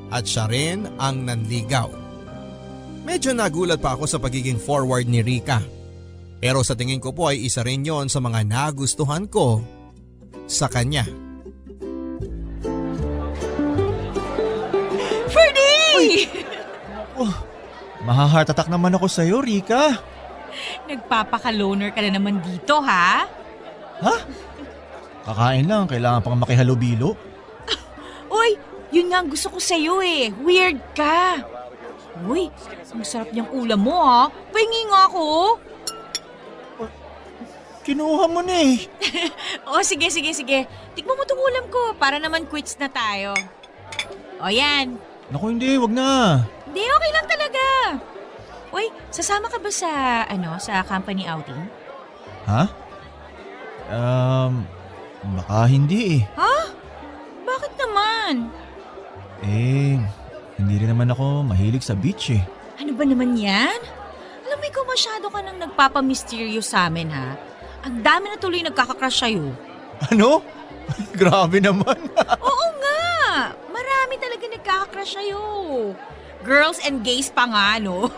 [SPEAKER 8] at siya rin ang nanligaw. Medyo nagulat pa ako sa pagiging forward ni Rika. Pero sa tingin ko po ay isa rin yon sa mga nagustuhan ko sa kanya.
[SPEAKER 6] Ferdy! Oh, maha-heart attack naman ako sa'yo, Rika.
[SPEAKER 9] Nagpapaka-loner ka na naman dito, ha?
[SPEAKER 6] Ha? Kakain lang, kailangan pang makihalubilo.
[SPEAKER 9] Uy, yun nga ang gusto ko sa'yo eh. Weird ka. Uy, ang sarap niyang ulam mo ha. Pahingi nga ako.
[SPEAKER 6] Kinuha mo na eh.
[SPEAKER 9] O sige. Tikman mo tong ulam ko para naman quits na tayo. O yan.
[SPEAKER 6] Naku hindi, wag na.
[SPEAKER 9] Hindi, okay lang talaga. Uy, sasama ka ba sa company outing?
[SPEAKER 6] Ha? Baka hindi eh.
[SPEAKER 9] Ha? Bakit naman?
[SPEAKER 6] Hindi rin naman ako mahilig sa beach eh.
[SPEAKER 9] Ano ba naman yan? Alam mo, ikaw masyado ka nang nagpapamysterious sa amin ha. Ang dami na tuloy nagkakakrush sa'yo.
[SPEAKER 6] Ano? Grabe naman.
[SPEAKER 9] Oo nga! Marami talaga nagkakakrush sa'yo. Girls and gays pa nga, no?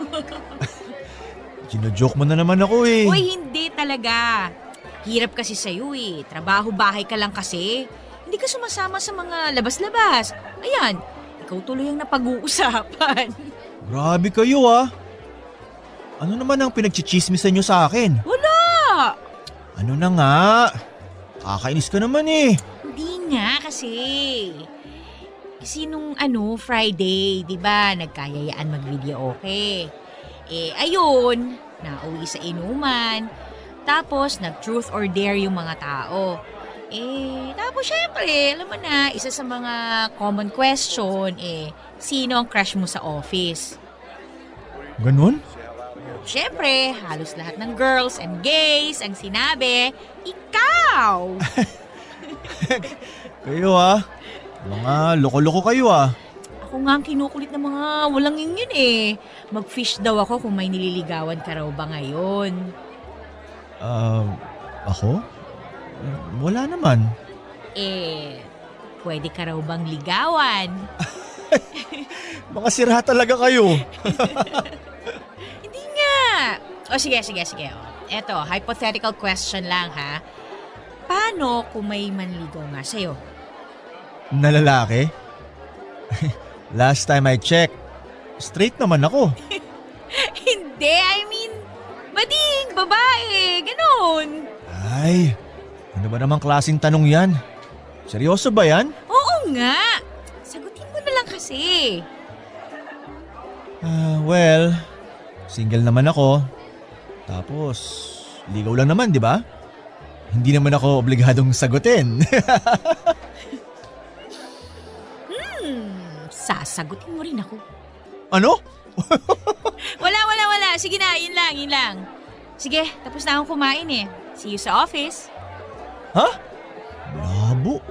[SPEAKER 6] Gino-joke mo na naman ako eh.
[SPEAKER 9] Uy, hindi talaga. Hirap kasi sa'yo eh. Trabaho-bahay ka lang kasi. Hindi ka sumasama sa mga labas-labas. Ayan, ikaw tuloy ang napag-uusapan.
[SPEAKER 6] Grabe kayo ah. Ano naman ang pinagchichismisan nyo sa akin?
[SPEAKER 9] Wala!
[SPEAKER 6] Ano na nga? Kakainis ka naman eh.
[SPEAKER 9] Hindi nga kasi. Kasi nung Friday, di ba, nagkayayaan mag-video okay. Ayun, nauwi sa inuman. Tapos, nag-truth or dare yung mga tao. Tapos syempre, alam mo na, isa sa mga common question, sino ang crush mo sa office?
[SPEAKER 6] Ganun?
[SPEAKER 9] Syempre, halos lahat ng girls and gays ang sinabi, ikaw!
[SPEAKER 6] Kayo ah. Mga loko-loko kayo ah.
[SPEAKER 9] Ako nga ang kinukulit ng mga walang yun eh. Mag-fish daw ako kung may nililigawan ka raw ba ngayon.
[SPEAKER 6] Ako? Wala naman.
[SPEAKER 9] Pwede ka raw bang ligawan?
[SPEAKER 6] Mga sira talaga kayo.
[SPEAKER 9] Hindi nga. O sige. Eto, hypothetical question lang ha. Paano kung may manligaw nga sa'yo?
[SPEAKER 6] Na lalaki? Last time I checked, straight naman ako.
[SPEAKER 9] Hindi, I mean, bading, babae, ganun.
[SPEAKER 6] Ay, ano ba namang klaseng tanong yan? Seryoso ba yan?
[SPEAKER 9] Oo nga. Sagutin mo na lang kasi.
[SPEAKER 6] Well, single naman ako. Tapos, ligaw lang naman, di ba? Hindi naman ako obligadong sagutin.
[SPEAKER 9] Sasagutin mo rin ako.
[SPEAKER 6] Ano?
[SPEAKER 9] Wala. Sige na, yun lang. Sige, tapos na akong kumain eh. See you sa office.
[SPEAKER 6] Ha? Labo.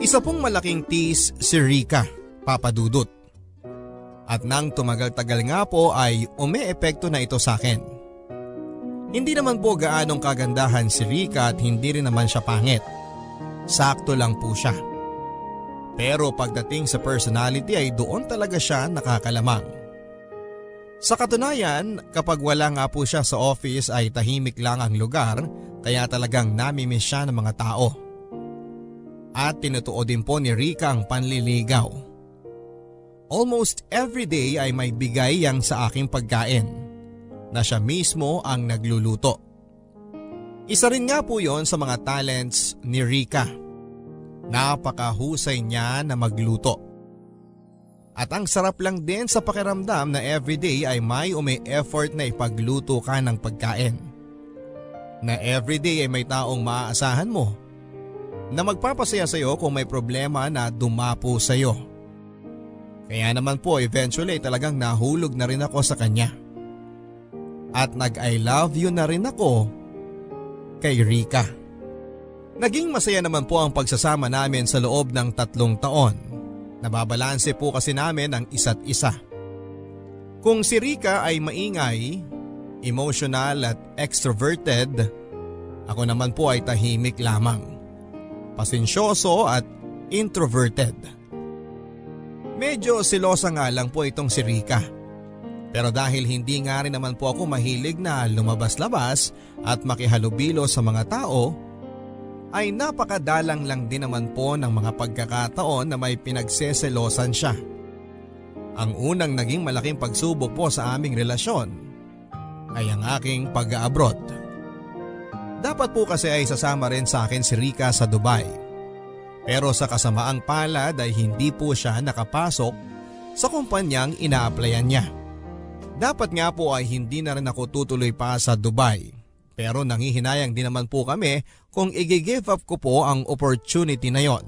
[SPEAKER 8] Isa pong malaking tease si Rika, Papa Dudut. At nang tumagal-tagal nga po ay umeepekto na ito sa akin. Hindi naman po gaanong kagandahan si Rika at hindi rin naman siya pangit. Sakto lang po siya. Pero pagdating sa personality ay doon talaga siya nakakalamang. Sa katunayan, kapag wala nga po siya sa office ay tahimik lang ang lugar kaya talagang namimiss siya ng mga tao. At tinutuo din po ni Rika ang panliligaw. Almost every day ay may bigay yang sa aking pagkain na siya mismo ang nagluluto. Isa rin nga po yon sa mga talents ni Rika. Napakahusay niya na magluto. At ang sarap lang din sa pakiramdam na everyday ay may umi-effort na ipagluto ka ng pagkain. Na everyday ay may taong maaasahan mo na magpapasaya sa iyo kung may problema na dumapo sa iyo. Kaya naman po eventually talagang nahulog na rin ako sa kanya. At nag-I love you na rin ako kay Rika. Naging masaya naman po ang pagsasama namin sa loob ng 3 taon. Nababalanse po kasi namin ang isa't isa. Kung si Rika ay maingay, emotional at extroverted, ako naman po ay tahimik lamang, pasensyoso at introverted. Medyo silosa nga lang po itong si Rika. Pero dahil hindi nga rin naman po ako mahilig na lumabas-labas at makihalubilo sa mga tao, ay napakadalang lang din naman po ng mga pagkakataon na may pinagseselosan siya. Ang unang naging malaking pagsubok po sa aming relasyon ay ang aking pag-abroad. Dapat po kasi ay sasama rin sa akin si Rica sa Dubai. Pero sa kasamaang palad ay hindi po siya nakapasok sa kumpanyang ina-applyan niya. Dapat nga po ay hindi na rin ako tutuloy pa sa Dubai. Pero nangihinayang din naman po kami kung i-give up ko po ang opportunity na yon.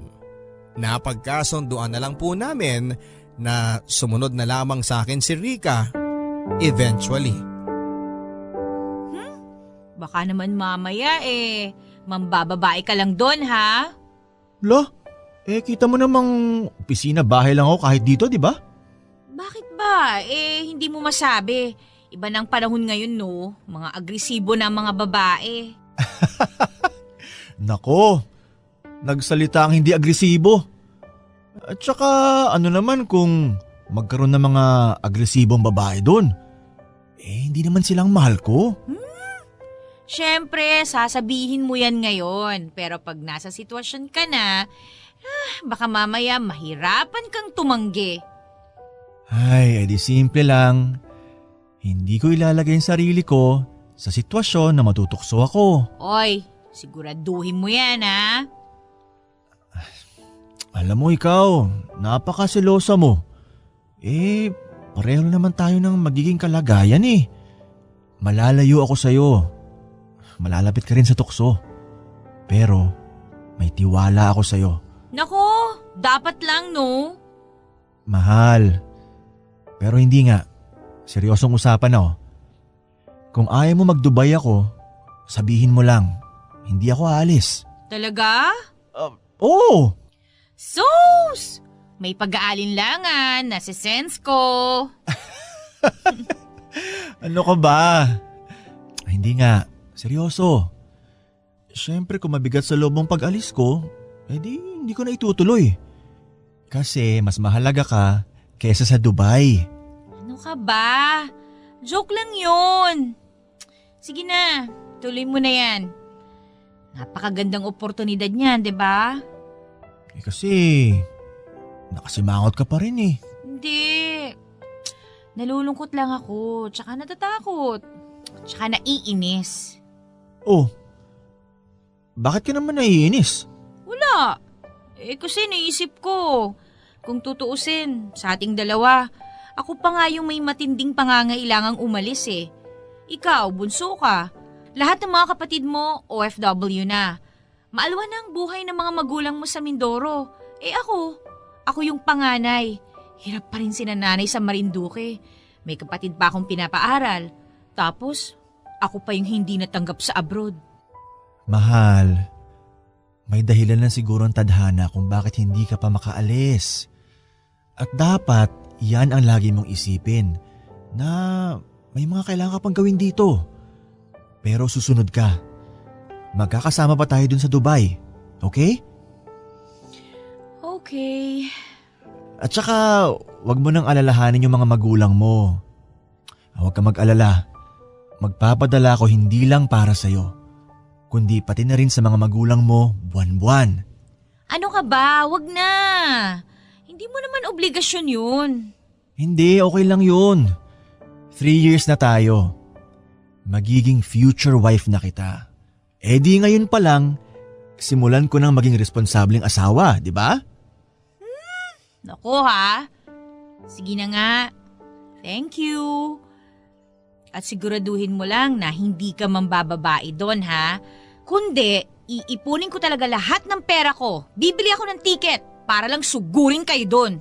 [SPEAKER 8] Napagkasunduan na lang po namin na sumunod na lamang sa akin si Rica eventually.
[SPEAKER 9] Baka naman mamaya mambababae ka lang doon ha?
[SPEAKER 6] Lo, kita mo namang opisina bahay lang ako kahit dito, di ba?
[SPEAKER 9] Bakit ba? Hindi mo masabi. Iba ng panahon ngayon no, mga agresibo na mga babae.
[SPEAKER 6] Nako, nagsalita ang hindi agresibo. At saka ano naman kung magkaroon ng mga agresibong babae doon? Hindi naman silang mahal ko.
[SPEAKER 9] Siyempre, sasabihin mo yan ngayon. Pero pag nasa sitwasyon ka na, baka mamaya mahirapan kang tumanggi.
[SPEAKER 6] Ay, edi simple lang. Hindi ko ilalagay ang sarili ko sa sitwasyon na matutukso ako.
[SPEAKER 9] Oy, siguraduhin mo yan ha.
[SPEAKER 6] Alam mo ikaw, napakaselosa mo. Pareho naman tayo ng magiging kalagayan eh. Malalayo ako sa'yo. Malalapit ka rin sa tukso. Pero may tiwala ako sa'yo.
[SPEAKER 9] Nako, dapat lang no.
[SPEAKER 6] Mahal. Pero hindi nga. Seryosong usapan na. Kung ayaw mo mag-Dubai ako, sabihin mo lang. Hindi ako aalis.
[SPEAKER 9] Talaga?
[SPEAKER 6] Oo!
[SPEAKER 9] Sus! May pag-aalinlangan, nasisense ko.
[SPEAKER 6] Ano ka ba? Hindi nga. Seryoso. Siyempre kung mabigat sa loob mong pag-alis ko, hindi ko na itutuloy. Kasi mas mahalaga ka kesa sa Dubai.
[SPEAKER 9] Ano ka ba? Joke lang yun. Sige na, tuloy mo na yan. Napakagandang oportunidad niyan, di ba?
[SPEAKER 6] Kasi nakasimangot ka pa rin eh.
[SPEAKER 9] Hindi. Nalulungkot lang ako, tsaka natatakot, tsaka naiinis.
[SPEAKER 6] Oh, bakit ka naman naiinis?
[SPEAKER 9] Wala. Kasi naisip ko, kung tutuusin sa ating dalawa, ako pa nga yung may matinding pangangailangang umalis eh. Ikaw, bunso ka. Lahat ng mga kapatid mo, OFW na. Maalwan na ang buhay ng mga magulang mo sa Mindoro. Ako yung panganay. Hirap pa rin si nanay sa Marinduque. May kapatid pa akong pinapaaral. Tapos, ako pa yung hindi natanggap sa abroad.
[SPEAKER 6] Mahal, may dahilan na siguro ang tadhana kung bakit hindi ka pa makaalis. At dapat, yan ang lagi mong isipin, na may mga kailangan ka pang gawin dito. Pero susunod ka. Magkakasama pa tayo dun sa Dubai, okay?
[SPEAKER 9] Okay.
[SPEAKER 6] At saka, wag mo nang alalahanin yung mga magulang mo. Huwag ka mag-alala. Magpapadala ko hindi lang para sa'yo, kundi pati na rin sa mga magulang mo buwan-buwan.
[SPEAKER 9] Ano ka ba? Wag na. Hindi mo naman obligasyon yun.
[SPEAKER 6] Hindi, okay lang yun. 3 years na tayo. Magiging future wife na kita. Di ngayon pa lang, simulan ko nang maging responsableng asawa, di ba?
[SPEAKER 9] Naku ha. Sige na nga. Thank you. At siguraduhin mo lang na hindi ka mambababae doon ha. Kundi, iipunin ko talaga lahat ng pera ko. Bibili ako ng ticket para lang sugurin kayo doon.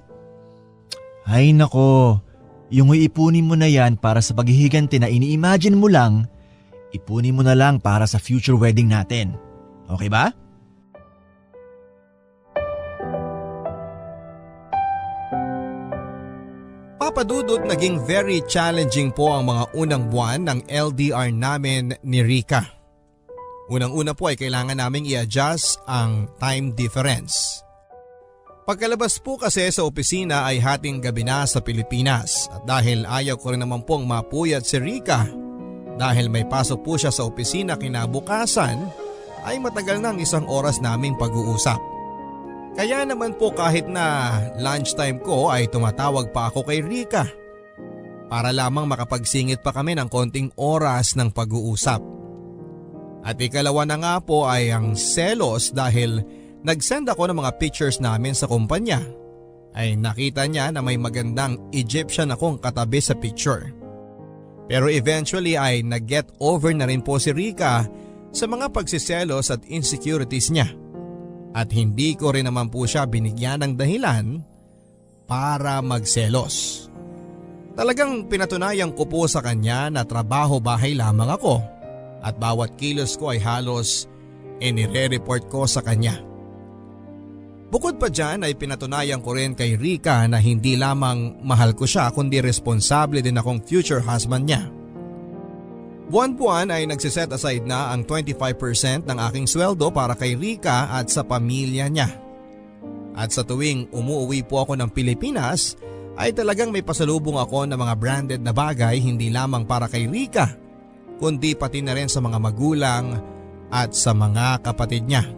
[SPEAKER 6] Ay nako, yung iipunin mo na yan para sa paghihiganti na ini-imagine mo lang, ipunin mo na lang para sa future wedding natin. Okay ba?
[SPEAKER 8] Papadudot, naging very challenging po ang mga unang buwan ng LDR namin ni Rica. Unang-una po ay kailangan naming i-adjust ang time difference. Pagkalabas po kasi sa opisina ay hating gabi na sa Pilipinas at dahil ayaw ko rin naman pong mapuyat si Rica dahil may pasok po siya sa opisina kinabukasan ay matagal ng 1 oras naming pag-uusap. Kaya naman po kahit na lunchtime ko ay tumatawag pa ako kay Rika para lamang makapagsingit pa kami ng konting oras ng pag-uusap. At ikalawa na nga po ay ang selos dahil nag-send ako ng mga pictures namin sa kumpanya. Ay nakita niya na may magandang Egyptian akong katabi sa picture. Pero eventually ay nag-get over na rin po si Rika sa mga pagsiselos at insecurities niya. At hindi ko rin naman po siya binigyan ng dahilan para magselos. Talagang pinatunayan ko po sa kanya na trabaho-bahay lamang ako at bawat kilos ko ay halos inire-report ko sa kanya. Bukod pa dyan ay pinatunayan ko rin kay Rika na hindi lamang mahal ko siya kundi responsable din akong future husband niya. Buwan-buwan ay nagsiset aside na ang 25% ng aking sweldo para kay Rika at sa pamilya niya. At sa tuwing umuwi po ako ng Pilipinas ay talagang may pasalubong ako ng mga branded na bagay hindi lamang para kay Rika kundi pati na rin sa mga magulang at sa mga kapatid niya.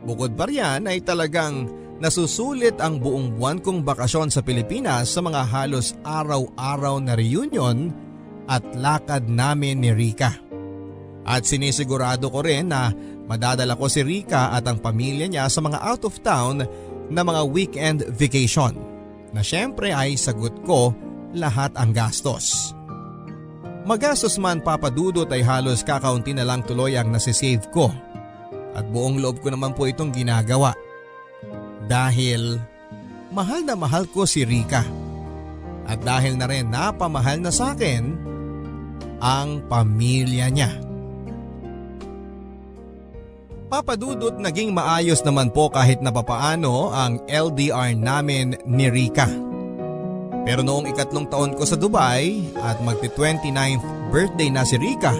[SPEAKER 8] Bukod pa riyan ay talagang nasusulit ang buong buwan kong bakasyon sa Pilipinas sa mga halos araw-araw na reunion at lakad namin ni Rika. At sinisigurado ko rin na madadala ko si Rika at ang pamilya niya sa mga out of town na mga weekend vacation na syempre ay sagot ko lahat ang gastos. Magastos man papadudot ay halos kakaunti na lang tuloy ang nasisave ko at buong loob ko naman po itong ginagawa dahil mahal na mahal ko si Rika at dahil na rin napamahal na sa akin ang pamilya niya. Papadudot naging maayos naman po kahit na papaano ang LDR namin ni Rika. Pero noong ikatlong taon ko sa Dubai at magti-29th birthday na si Rika,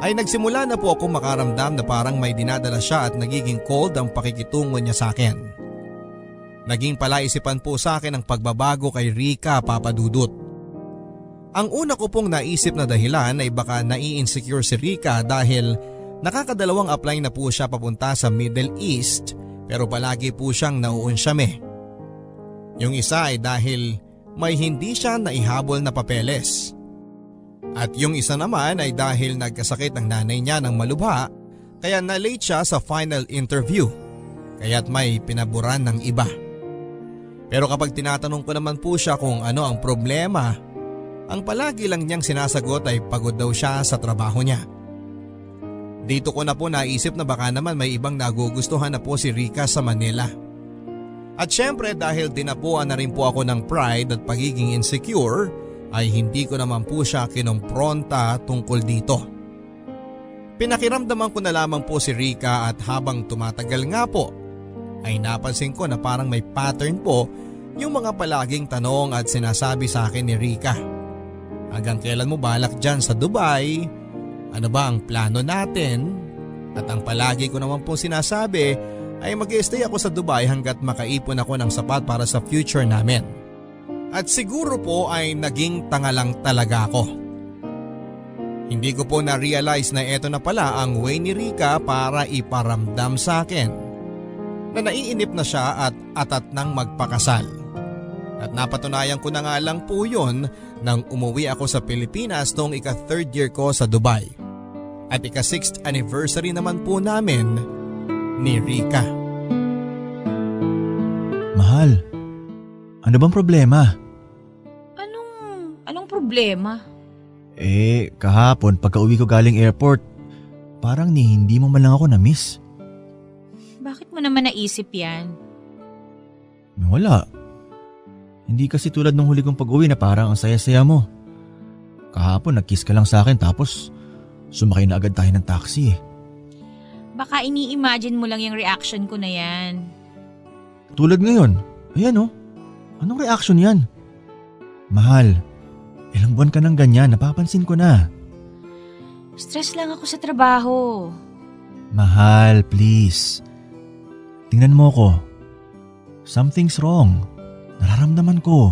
[SPEAKER 8] ay nagsimula na po ako makaramdam na parang may dinadala siya at nagiging cold ang pakikitungo niya sa akin. Naging palaisipan po sa akin ang pagbabago kay Rika, papadudot. Ang una ko pong naisip na dahilan ay baka nai-insecure si Rika dahil nakakadalawang apply na po siya papunta sa Middle East pero palagi po siyang nauunsyame. Yung isa ay dahil may hindi siya naihabol na papeles. At yung isa naman ay dahil nagkasakit ang nanay niya ng malubha kaya na-late siya sa final interview kaya't may pinaburan ng iba. Pero kapag tinatanong ko naman po siya kung ano ang problema, ang palagi lang niyang sinasagot ay pagod daw siya sa trabaho niya. Dito ko na po naisip na baka naman may ibang nagugustuhan na po si Rika sa Manila. At syempre dahil dinapuan na rin po ako ng pride at pagiging insecure ay hindi ko naman po siya kinompronta tungkol dito. Pinakiramdaman ko na lamang po si Rika at habang tumatagal nga po ay napansin ko na parang may pattern po yung mga palaging tanong at sinasabi sa akin ni Rika. Hanggang kailan mo balak dyan sa Dubai? Ano ba ang plano natin? At ang palagi ko naman po sinasabi ay mag-stay ako sa Dubai hanggat makaipon ako ng sapat para sa future namin. At siguro po ay naging tanga lang talaga ako. Hindi ko po na-realize na eto na pala ang way ni Rika para iparamdam sa akin na naiinip na siya at atat nang magpakasal. At napatunayan ko na nga lang po yun nang umuwi ako sa Pilipinas noong ika-third year ko sa Dubai. At ika-6th anniversary naman po namin ni Rika.
[SPEAKER 10] Mahal, ano bang problema?
[SPEAKER 9] Anong problema?
[SPEAKER 10] Kahapon pagka-uwi ko galing airport, parang hindi mo man lang ako na-miss.
[SPEAKER 9] Bakit mo naman naisip yan?
[SPEAKER 10] Wala. Hindi kasi tulad nung huli kong pag-uwi na parang ang saya-saya mo. Kahapon nag-kiss ka lang sa akin tapos sumakay na agad tayo ng taxi.
[SPEAKER 9] Baka ini-imagine mo lang yung reaction ko na yan.
[SPEAKER 10] Tulad ngayon, ayan oh. Anong reaction yan? Mahal, ilang buwan ka nang ganyan, napapansin ko na.
[SPEAKER 9] Stress lang ako sa trabaho.
[SPEAKER 10] Mahal, please. Tingnan mo ko. Something's wrong. Nararamdaman ko.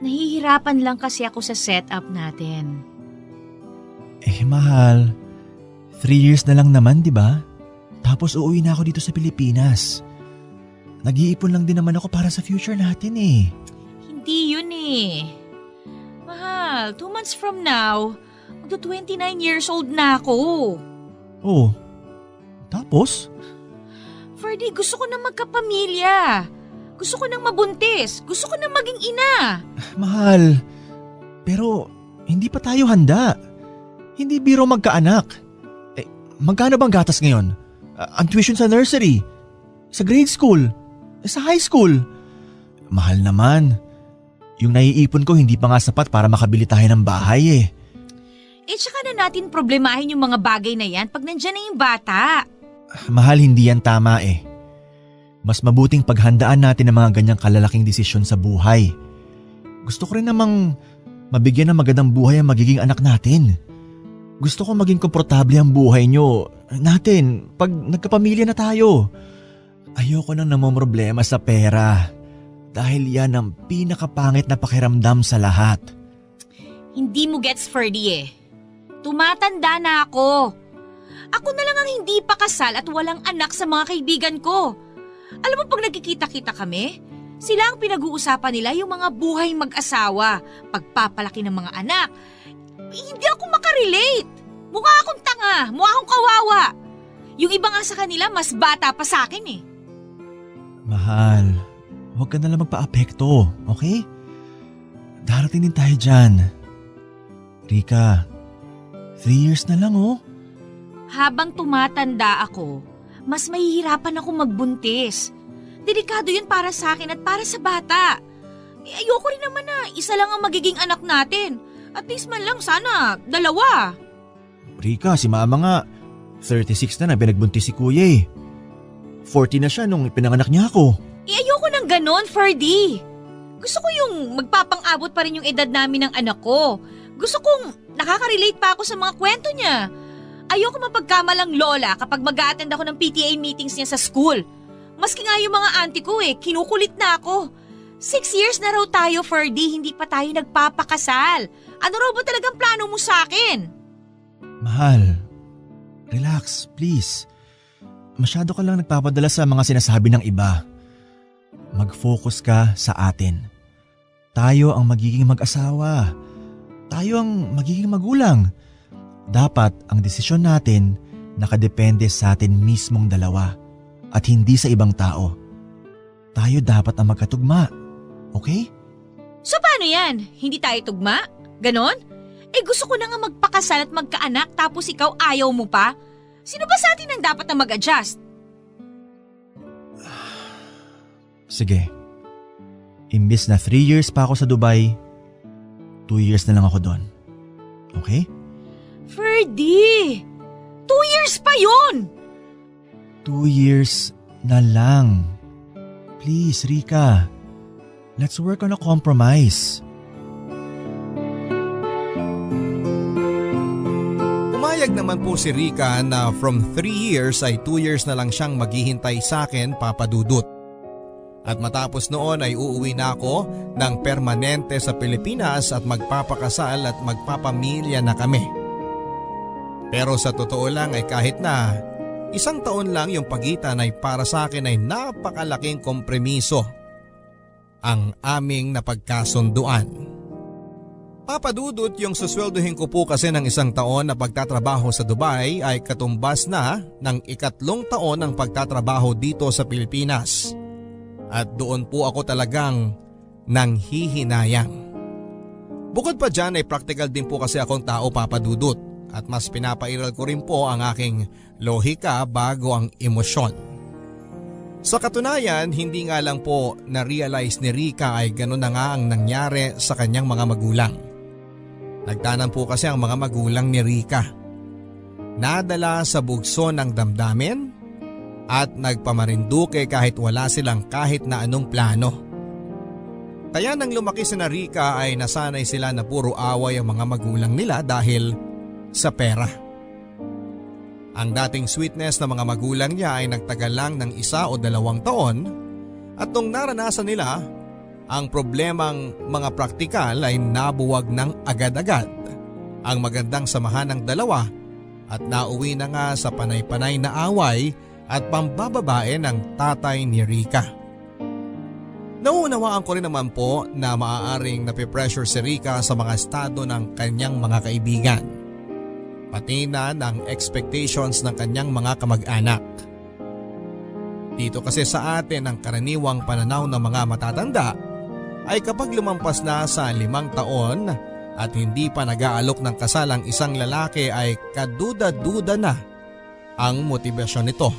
[SPEAKER 9] Nahihirapan lang kasi ako sa setup natin.
[SPEAKER 10] Mahal, 3 years na lang naman, di ba? Tapos uuwi na ako dito sa Pilipinas. Nag-iipon lang din naman ako para sa future natin eh.
[SPEAKER 9] Hindi yun eh. Mahal, 2 months from now, magto-29 years old na ako.
[SPEAKER 10] Oh, tapos?
[SPEAKER 9] Ferdy, gusto ko na magkapamilya. Gusto ko nang mabuntis. Gusto ko nang maging ina.
[SPEAKER 10] Mahal, pero hindi pa tayo handa. Hindi biro magkaanak. Magkano bang gatas ngayon? Ang tuition sa nursery, sa grade school, sa high school. Mahal naman. Yung naiipon ko hindi pa nga sapat para makabili tayo ng bahay eh.
[SPEAKER 9] Tsaka na natin problemahin yung mga bagay na yan pag nandyan na yung bata.
[SPEAKER 10] Mahal, hindi yan tama eh. Mas mabuting paghandaan natin ang mga ganyang kalalaking desisyon sa buhay. Gusto ko rin namang mabigyan ng magandang buhay ang magiging anak natin. Gusto ko maging komportable ang buhay natin pag nagkapamilya na tayo. Ayoko nang namomroblema sa pera dahil yan ang pinakapangit na pakiramdam sa lahat.
[SPEAKER 9] Hindi mo gets, Ferdy eh. Tumatanda na ako. Ako na lang ang hindi pa kasal at walang anak sa mga kaibigan ko. Alam mo pag nagkikita-kita kami, sila ang pinag-uusapan nila yung mga buhay mag-asawa, pagpapalaki ng mga anak. Hindi ako makarelate. Mukha akong tanga, mukha akong kawawa. Yung iba nga sa kanila mas bata pa sa akin eh.
[SPEAKER 10] Mahal, huwag ka na lang magpa-apekto, okay? Darating din tayo dyan. Rika, 3 years na lang oh.
[SPEAKER 9] Habang tumatanda ako, mas mahihirapan ako magbuntis. Delikado yun para sa akin at para sa bata. Ayoko rin naman na isa lang ang magiging anak natin. At least man lang sana, 2.
[SPEAKER 10] Rika, si mama nga, 36 na pinagbuntis si kuya eh. 40 na siya nung pinanganak niya ako.
[SPEAKER 9] Ayoko nang ganon, Ferdy. Gusto ko yung magpapang-abot pa rin yung edad namin ng anak ko. Gusto kong nakaka-relate pa ako sa mga kwento niya. Ayoko mapagkamalang lola kapag mag-a-attend ako ng PTA meetings niya sa school. Maski nga yung mga auntie ko kinukulit na ako. 6 years na raw tayo, Ferdy, hindi pa tayo nagpapakasal. Ano raw ba talagang plano mo sa akin?
[SPEAKER 10] Mahal, relax, please. Masyado ka lang nagpapadala sa mga sinasabi ng iba. Mag-focus ka sa atin. Tayo ang magiging mag-asawa. Tayo ang magiging magulang. Dapat ang desisyon natin nakadepende sa atin mismong dalawa at hindi sa ibang tao. Tayo dapat ang magkatugma, okay?
[SPEAKER 9] So paano yan? Hindi tayo tugma? Ganon? Gusto ko na nga magpakasal at magkaanak tapos ikaw ayaw mo pa? Sino ba sa atin ang dapat na mag-adjust?
[SPEAKER 10] Sige. Imbis na 3 years pa ako sa Dubai, 2 years na lang ako doon. Okay?
[SPEAKER 9] Ferdy! 2 years pa yun!
[SPEAKER 10] 2 years na lang. Please, Rika. Let's work on a compromise.
[SPEAKER 8] Pumayag naman po si Rika na from 3 years ay 2 years na lang siyang maghihintay sa akin, Papa Dudut. At matapos noon ay uuwi na ako ng permanente sa Pilipinas at magpapakasal at magpapamilya na kami. Pero sa totoo lang ay kahit na 1 taon lang yung pagitan ay para sa akin ay napakalaking kompromiso ang aming napagkasunduan. Papadudot, yung susweldohin ko po kasi ng 1 taon na pagtatrabaho sa Dubai ay katumbas na ng 3 taon ng pagtatrabaho dito sa Pilipinas. At doon po ako talagang nanghihinayang. Bukod pa dyan ay practical din po kasi akong tao, Papadudot, at mas pinapairal ko rin po ang aking lohika bago ang emosyon. Sa katunayan, hindi nga lang po na-realize ni Rika ay gano'n na nga ang nangyari sa kanyang mga magulang. Nagtanan po kasi ang mga magulang ni Rika. Nadala sa bugso ng damdamin at nagpamarinduke kahit wala silang kahit na anong plano. Kaya nang lumaki si Rika ay nasanay sila na puro away ang mga magulang nila dahil sa pera. Ang dating sweetness ng mga magulang niya ay nagtagal lang ng 1 o 2 taon at nung naranasan nila ang problemang mga praktikal ay nabuwag ng agad-agad ang magandang samahan ng dalawa at nauwi na nga sa panay-panay na away at pambababae ng tatay ni Rika. Nauunawaan ko rin naman po na maaaring napipressure si Rika sa mga estado ng kanyang mga kaibigan, pati na ng expectations ng kanyang mga kamag-anak. Dito kasi sa atin ang karaniwang pananaw ng mga matatanda ay kapag lumampas na sa 5 taon at hindi pa nag-aalok ng kasal ang isang lalaki ay kaduda-duda na ang motibasyon nito.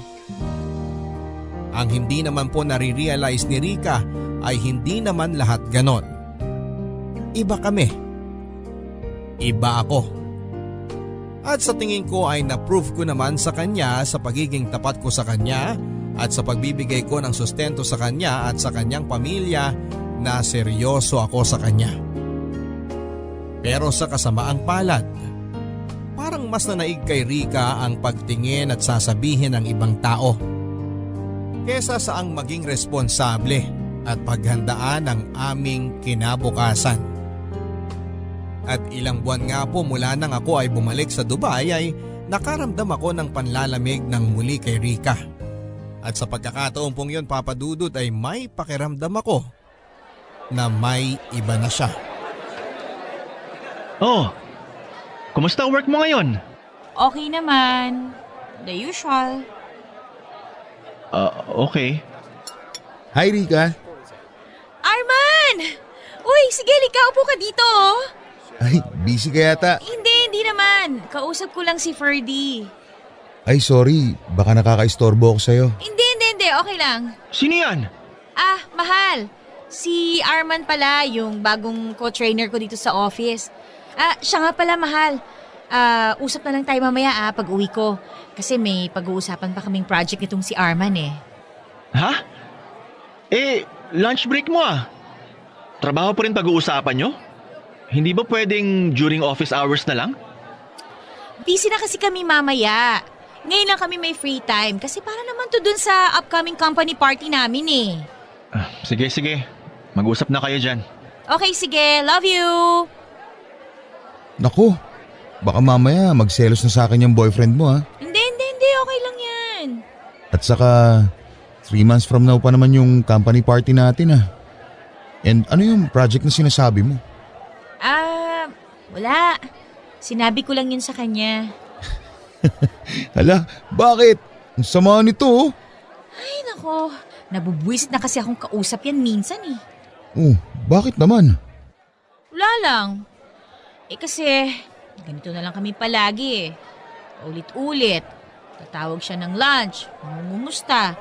[SPEAKER 8] Ang hindi naman po nare-realize ni Rika ay hindi naman lahat ganon. Iba kami. Iba ako. At sa tingin ko ay na-prove ko naman sa kanya sa pagiging tapat ko sa kanya at sa pagbibigay ko ng sustento sa kanya at sa kanyang pamilya na seryoso ako sa kanya. Pero sa kasamaang palad, parang mas nanaig kay Rika ang pagtingin at sasabihin ng ibang tao kesa sa ang maging responsable at paghandaan ng aming kinabukasan. At ilang buwan nga po mula nang ako ay bumalik sa Dubai ay nakaramdam ako ng panlalamig ng muli kay Rika. At sa pagkakataon pong yun, Papa Dudut, ay may pakiramdam ako na may iba na siya.
[SPEAKER 10] Oh, kumusta ang work mo ngayon?
[SPEAKER 9] Okay naman. The usual.
[SPEAKER 10] Okay.
[SPEAKER 11] Hi, Rika.
[SPEAKER 9] Arman! Uy, sige, Lika, upo ka dito.
[SPEAKER 11] Ay, busy ka yata.
[SPEAKER 9] Hindi naman. Kausap ko lang si Ferdy.
[SPEAKER 11] Ay, sorry. Baka nakaka-istorbo ako sa'yo.
[SPEAKER 9] Hindi. Okay lang.
[SPEAKER 10] Sino yan?
[SPEAKER 9] Mahal. Si Arman pala, yung bagong co-trainer ko dito sa office. Siya nga pala, mahal. Usap na lang tayo mamaya pag uwi ko. Kasi may pag-uusapan pa kaming project nitong si Arman eh.
[SPEAKER 10] Ha? Lunch break mo Trabaho pa rin pag-uusapan nyo? Hindi ba pwedeng during office hours na lang?
[SPEAKER 9] Busy na kasi kami mamaya. Ngayon lang kami may free time kasi para naman to dun sa upcoming company party namin eh.
[SPEAKER 10] Sige. Mag-usap na kayo dyan.
[SPEAKER 9] Okay, sige. Love you!
[SPEAKER 11] Naku, baka mamaya magselos na sa akin yung boyfriend mo
[SPEAKER 9] Hindi. Okay lang yan.
[SPEAKER 11] At saka 3 months from now pa naman yung company party natin And ano yung project na sinasabi mo?
[SPEAKER 9] Wala. Sinabi ko lang yun sa kanya.
[SPEAKER 11] Hala, bakit? Ang sama nito
[SPEAKER 9] Ay, nako. Nabubwisit na kasi akong kausap yan minsan eh.
[SPEAKER 11] Oh, bakit naman?
[SPEAKER 9] Wala lang. Kasi, ganito na lang kami palagi eh. Ulit-ulit. Tatawag siya ng lunch, mangungumusta.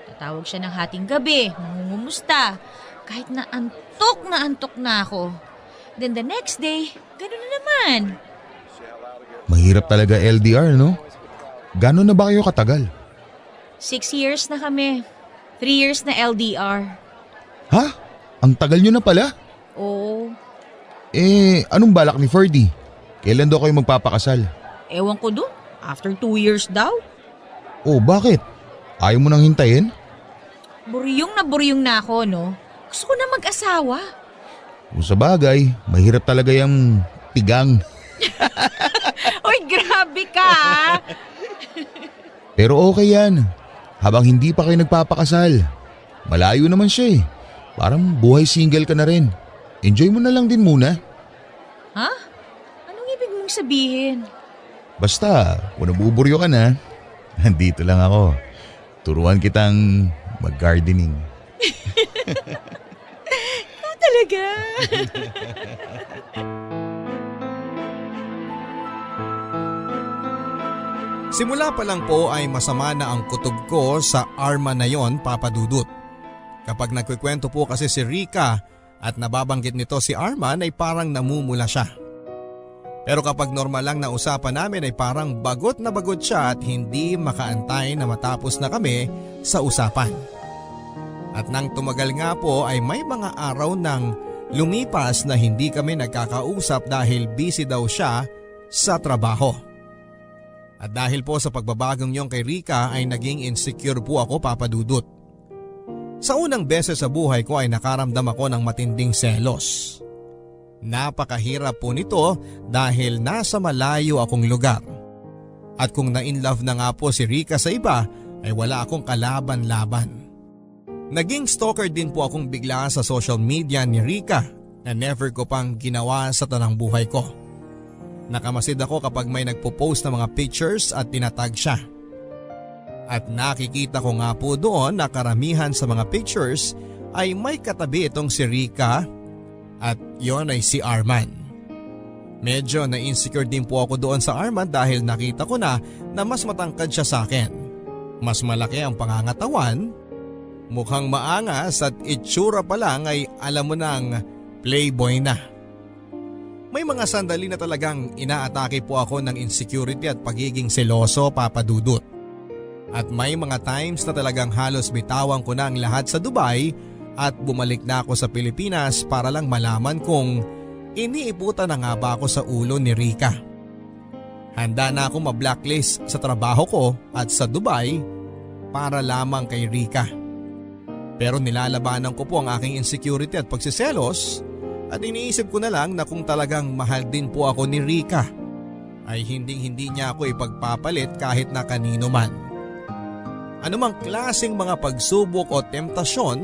[SPEAKER 9] Tatawag siya ng hating gabi, mangungumusta. Kahit na antok na ako. Then the next day, gano'n na naman.
[SPEAKER 11] Mahirap talaga LDR, no? Gano'n na ba kayo katagal?
[SPEAKER 9] 6 years na kami. 3 years na LDR.
[SPEAKER 11] Ha? Ang tagal nyo na pala?
[SPEAKER 9] Oo.
[SPEAKER 11] Anong balak ni Ferdy? Kailan daw kayo magpapakasal?
[SPEAKER 9] Ewan ko dun. After 2 years daw.
[SPEAKER 11] Oh, bakit? Ayaw mo nang hintayin?
[SPEAKER 9] Buryong na ako, no? Gusto ko na mag-asawa.
[SPEAKER 11] Kung sa bagay, mahirap talaga yung tigang.
[SPEAKER 9] Uy, grabe ka!
[SPEAKER 11] Pero okay yan. Habang hindi pa kayo nagpapakasal. Malayo naman siya eh. Parang buhay single ka na rin. Enjoy mo na lang din muna.
[SPEAKER 9] Ha? Anong ibig mong sabihin?
[SPEAKER 11] Basta, kung nabuburyo ka na, nandito lang ako. Turuan kitang mag-gardening.
[SPEAKER 9] Talaga?
[SPEAKER 8] Simula pa lang po ay masama na ang kutob ko sa Arman na yon, Papa Dudut. Kapag nagkikwento po kasi si Rika at nababanggit nito si Arman ay parang namumula siya. Pero kapag normal lang na usapan namin ay parang bagot na bagot siya at hindi makaantay na matapos na kami sa usapan. At nang tumagal nga po ay may mga araw nang lumipas na hindi kami nagkakausap dahil busy daw siya sa trabaho. At dahil po sa pagbabagong yon kay Rika ay naging insecure po ako, Papa Dudut. Sa unang beses sa buhay ko ay nakaramdam ako ng matinding selos. Napakahirap po nito dahil nasa malayo akong lugar. At kung na-inlove na nga po si Rika sa iba ay wala akong kalaban-laban. Naging stalker din po akong bigla sa social media ni Rika na never ko pang ginawa sa tanang buhay ko. Nakamasid ako kapag may nagpo-post ng mga pictures at tinatag siya. At nakikita ko nga po doon na karamihan sa mga pictures ay may katabi itong si Rika at yon ay si Arman. Medyo na-insecure din po ako doon sa Arman dahil nakita ko na mas matangkad siya sa akin. Mas malaki ang pangangatawan, mukhang maangas at itsura pa lang ay alam mo nang playboy na. May mga sandali na talagang inaatake po ako ng insecurity at pagiging seloso, Papa Dudut. At may mga times na talagang halos bitawan ko na ang lahat sa Dubai at bumalik na ako sa Pilipinas para lang malaman kung iniiputan na nga ba ako sa ulo ni Rika. Handa na ako ma-blacklist sa trabaho ko at sa Dubai para lamang kay Rika. Pero nilalabanan ko po ang aking insecurity at pagsiselos at iniisip ko na lang na kung talagang mahal din po ako ni Rika ay hindi niya ako ipagpapalit kahit na kanino man. Anumang klaseng mga pagsubok o temptasyon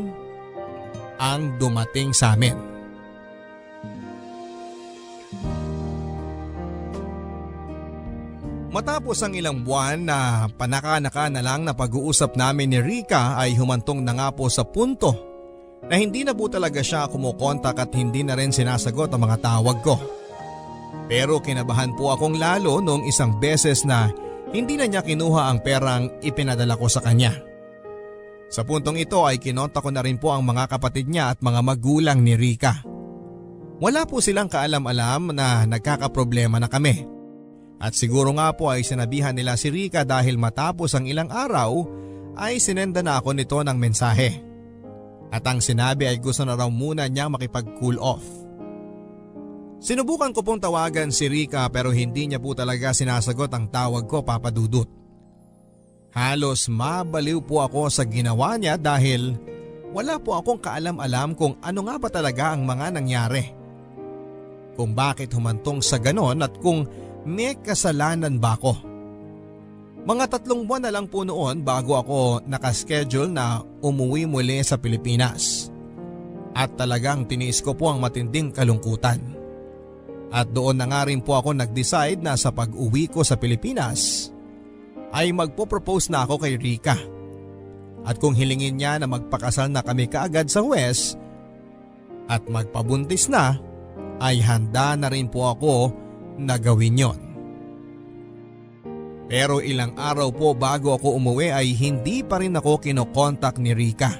[SPEAKER 8] ang dumating sa amin. Matapos ang ilang buwan na panaka-naka na lang na pag-uusap namin ni Rika ay humantong na nga po sa punto na hindi na po talaga siya kumukontak at hindi na rin sinasagot ang mga tawag ko. Pero kinabahan po akong lalo noong isang beses na hindi na niya kinuha ang perang ipinadala ko sa kanya. Sa puntong ito ay kinontak ko na rin po ang mga kapatid niya at mga magulang ni Rika. Wala po silang kaalam-alam na nagkakaproblema na kami. At siguro nga po ay sinabihan nila si Rika dahil matapos ang ilang araw ay sinenda na ako nito ng mensahe. At ang sinabi ay gusto na raw muna niya makipag-cool off. Sinubukan ko pong tawagan si Rika pero hindi niya po talaga sinasagot ang tawag ko, Papa Dudut. Halos mabaliw po ako sa ginawa niya dahil wala po akong kaalam-alam kung ano nga ba talaga ang mga nangyari. Kung bakit humantong sa ganon at kung may kasalanan ba ako. Mga 3 buwan na lang po noon bago ako nakaschedule na umuwi muli sa Pilipinas. At talagang tiniis ko po ang matinding kalungkutan. At doon na nga rin po ako nag-decide na sa pag-uwi ko sa Pilipinas ay magpo-propose na ako kay Rika. At kung hilingin niya na magpakasal na kami kaagad sa West at magpabuntis na ay handa na rin po ako na gawin yon. Pero ilang araw po bago ako umuwi ay hindi pa rin ako kinokontak ni Rika.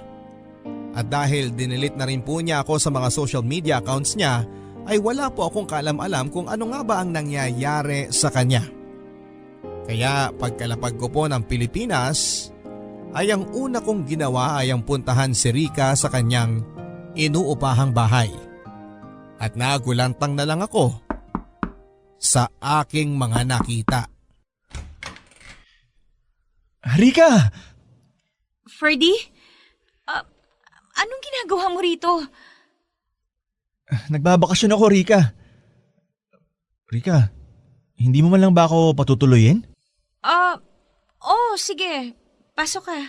[SPEAKER 8] At dahil dinilit na rin po niya ako sa mga social media accounts niya ay wala po akong kaalam-alam kung ano nga ba ang nangyayari sa kanya. Kaya pagkalapag ko po ng Pilipinas ay ang una kong ginawa ay ang puntahan si Rika sa kanyang inuupahang bahay. At nagulantang na lang ako sa aking mga nakita.
[SPEAKER 10] Rika!
[SPEAKER 9] Ferdy? Anong ginagawa mo rito?
[SPEAKER 10] Nagbabakasyon ako, Rika. Rika, hindi mo man lang ba ako patutuloyin?
[SPEAKER 9] Sige. Pasok ka.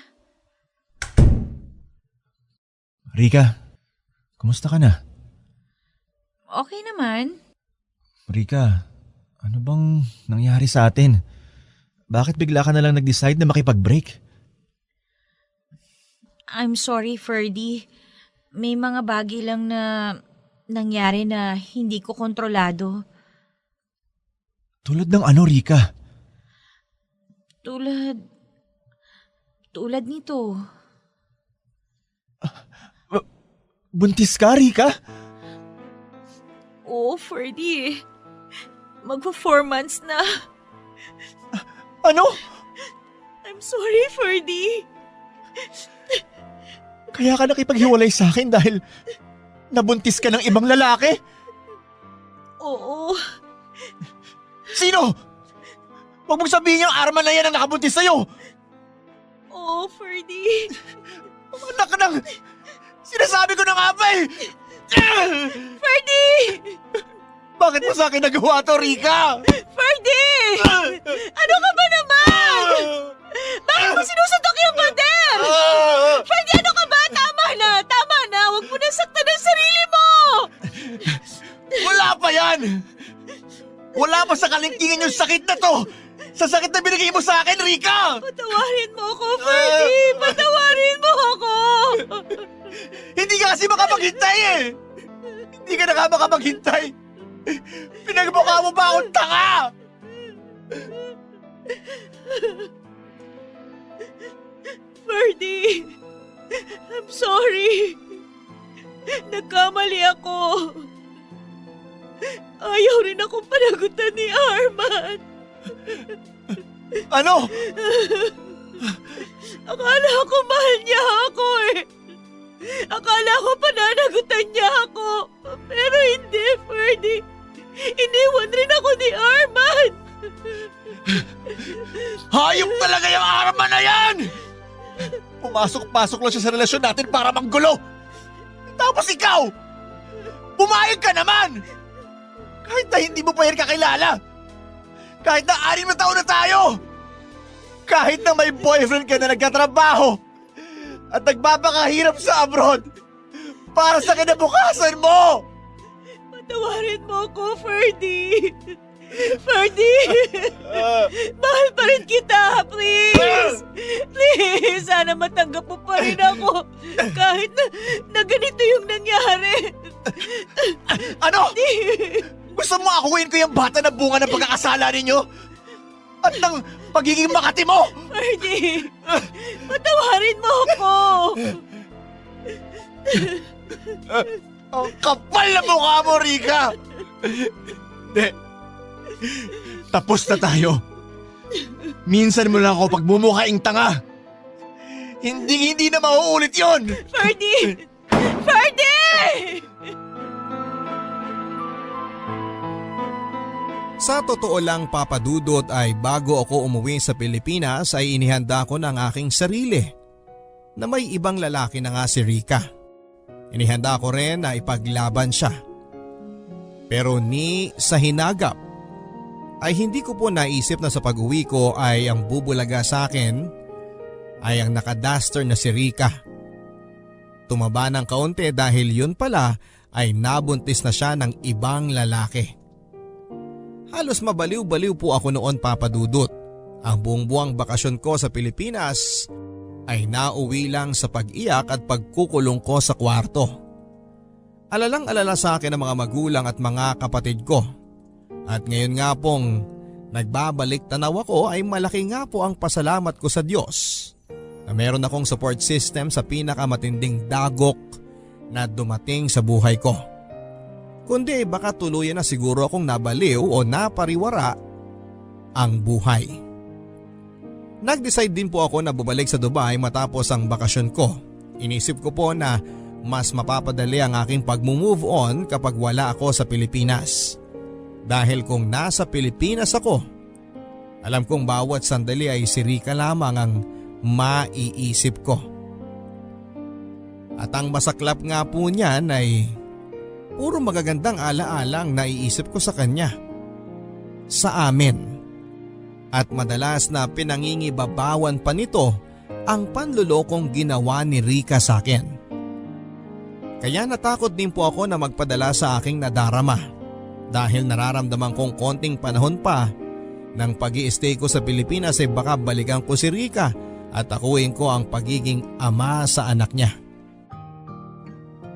[SPEAKER 10] Rika, kumusta ka na?
[SPEAKER 9] Okay naman.
[SPEAKER 10] Rika, ano bang nangyari sa atin? Bakit bigla ka na lang nag-decide na makipag-break?
[SPEAKER 9] I'm sorry, Ferdy. May mga bagay lang na nangyari na hindi ko kontrolado.
[SPEAKER 10] Tulad ng ano, Rika?
[SPEAKER 9] Tulad nito.
[SPEAKER 10] Buntis ka, Rika?
[SPEAKER 9] Oo, Ferdy. Magpo-4 months na.
[SPEAKER 10] Ano?
[SPEAKER 9] I'm sorry, Ferdy.
[SPEAKER 10] Kaya ka nakipaghiwalay sa akin dahil nabuntis ka ng ibang lalaki?
[SPEAKER 9] Oo.
[SPEAKER 10] Sino? Huwag mong sabihin yung Arman na yan ang nakabuntis sa'yo!
[SPEAKER 9] Oo, Ferdy.
[SPEAKER 10] Anak ng... Sinasabi ko na nga ba eh!
[SPEAKER 9] Ferdy!
[SPEAKER 10] Bakit mo sa akin nagawa to, Rika?
[SPEAKER 9] Ferdy! Ano ka ba naman? Bakit mo sinusuntok
[SPEAKER 6] pa sa kalingkingan yung sakit na to! Sa sakit na binigay mo sa akin, Rika!
[SPEAKER 9] Patawarin mo ako, Ferdy! Patawarin mo ako!
[SPEAKER 6] Hindi ka kasi makapaghintay eh! Hindi ka na nga makapaghintay! Pinagmukha mo pa akong tanga!
[SPEAKER 9] Ferdy! I'm sorry! Nagkamali ako! Ayaw rin akong panagutan ni Arman!
[SPEAKER 6] Ano?
[SPEAKER 9] Akala ko mahal niya ako eh! Akala ko pananagutan niya ako! Pero hindi, Ferdy! Iniwan rin ako ni Arman!
[SPEAKER 6] Hayop talaga yung Arman na yan! Pumasok-pasok lang siya sa relasyon natin para manggulo! Tapos ikaw! Pumayag ka naman! Kahit na hindi mo pa yan kakilala! Kahit na 6 na taon na tayo! Kahit na may boyfriend ka na nagkatrabaho at nagpapakahirap sa abroad para sa kinabukasan mo!
[SPEAKER 9] Patawarin mo ako, Ferdy! Ferdy! Mahal pa rin kita, please! Please, sana matanggap mo pa rin ako kahit na ganito yung nangyari.
[SPEAKER 6] Ano? Gusto mo akuin ko yung bata na bunga ng pagkakasala ninyo? At ng pagiging makati mo?
[SPEAKER 9] Ferdy! Patawarin mo ako!
[SPEAKER 6] Ang kapal na mukha mo, Rika! Hindi. Tapos na tayo. Minsan mo lang ako pagmumukhaing tanga. Hindi na mauulit yon.
[SPEAKER 9] Ferdy! Ferdy!
[SPEAKER 8] Sa totoo lang, Papa Dudut, ay bago ako umuwi sa Pilipinas ay inihanda ko ng aking sarili na may ibang lalaki na nga si Rika. Inihanda ko rin na ipaglaban siya. Pero ni sa hinagap ay hindi ko po naisip na sa pag-uwi ko ay ang bubulaga sa akin ay ang nakaduster na si Rika. Tumaba ng kaunti dahil yun pala ay nabuntis na siya ng ibang lalaki. Halos mabaliw-baliw po ako noon, Papa Dudut. Ang buong-buwang bakasyon ko sa Pilipinas ay nauwi lang sa pag-iyak at pagkukulong ko sa kwarto. Alalang-alala sa akin ang mga magulang at mga kapatid ko. At ngayon nga pong nagbabalik tanaw ako ay malaki nga po ang pasalamat ko sa Diyos na meron akong support system sa pinakamatinding dagok na dumating sa buhay ko. Kundi baka tuluyan na siguro akong nabaliw o napariwara ang buhay. Nag-decide din po ako na bumalik sa Dubai matapos ang bakasyon ko. Inisip ko po na mas mapapadali ang aking pag-move on kapag wala ako sa Pilipinas. Dahil kung nasa Pilipinas ako, alam kong bawat sandali ay si Rika lamang ang maiisip ko. At ang masaklap nga po niyan ay puro magagandang alaalang naiisip ko sa kanya. Sa amin. At madalas na pinangingibabawan pa nito ang panlulokong ginawa ni Rika sa akin. Kaya natakot din po ako na magpadala sa aking nadarama dahil nararamdaman kong konting panahon pa ng pag-i-stay ko sa Pilipinas ay baka balikan ko si Rika at akuin ko ang pagiging ama sa anak niya.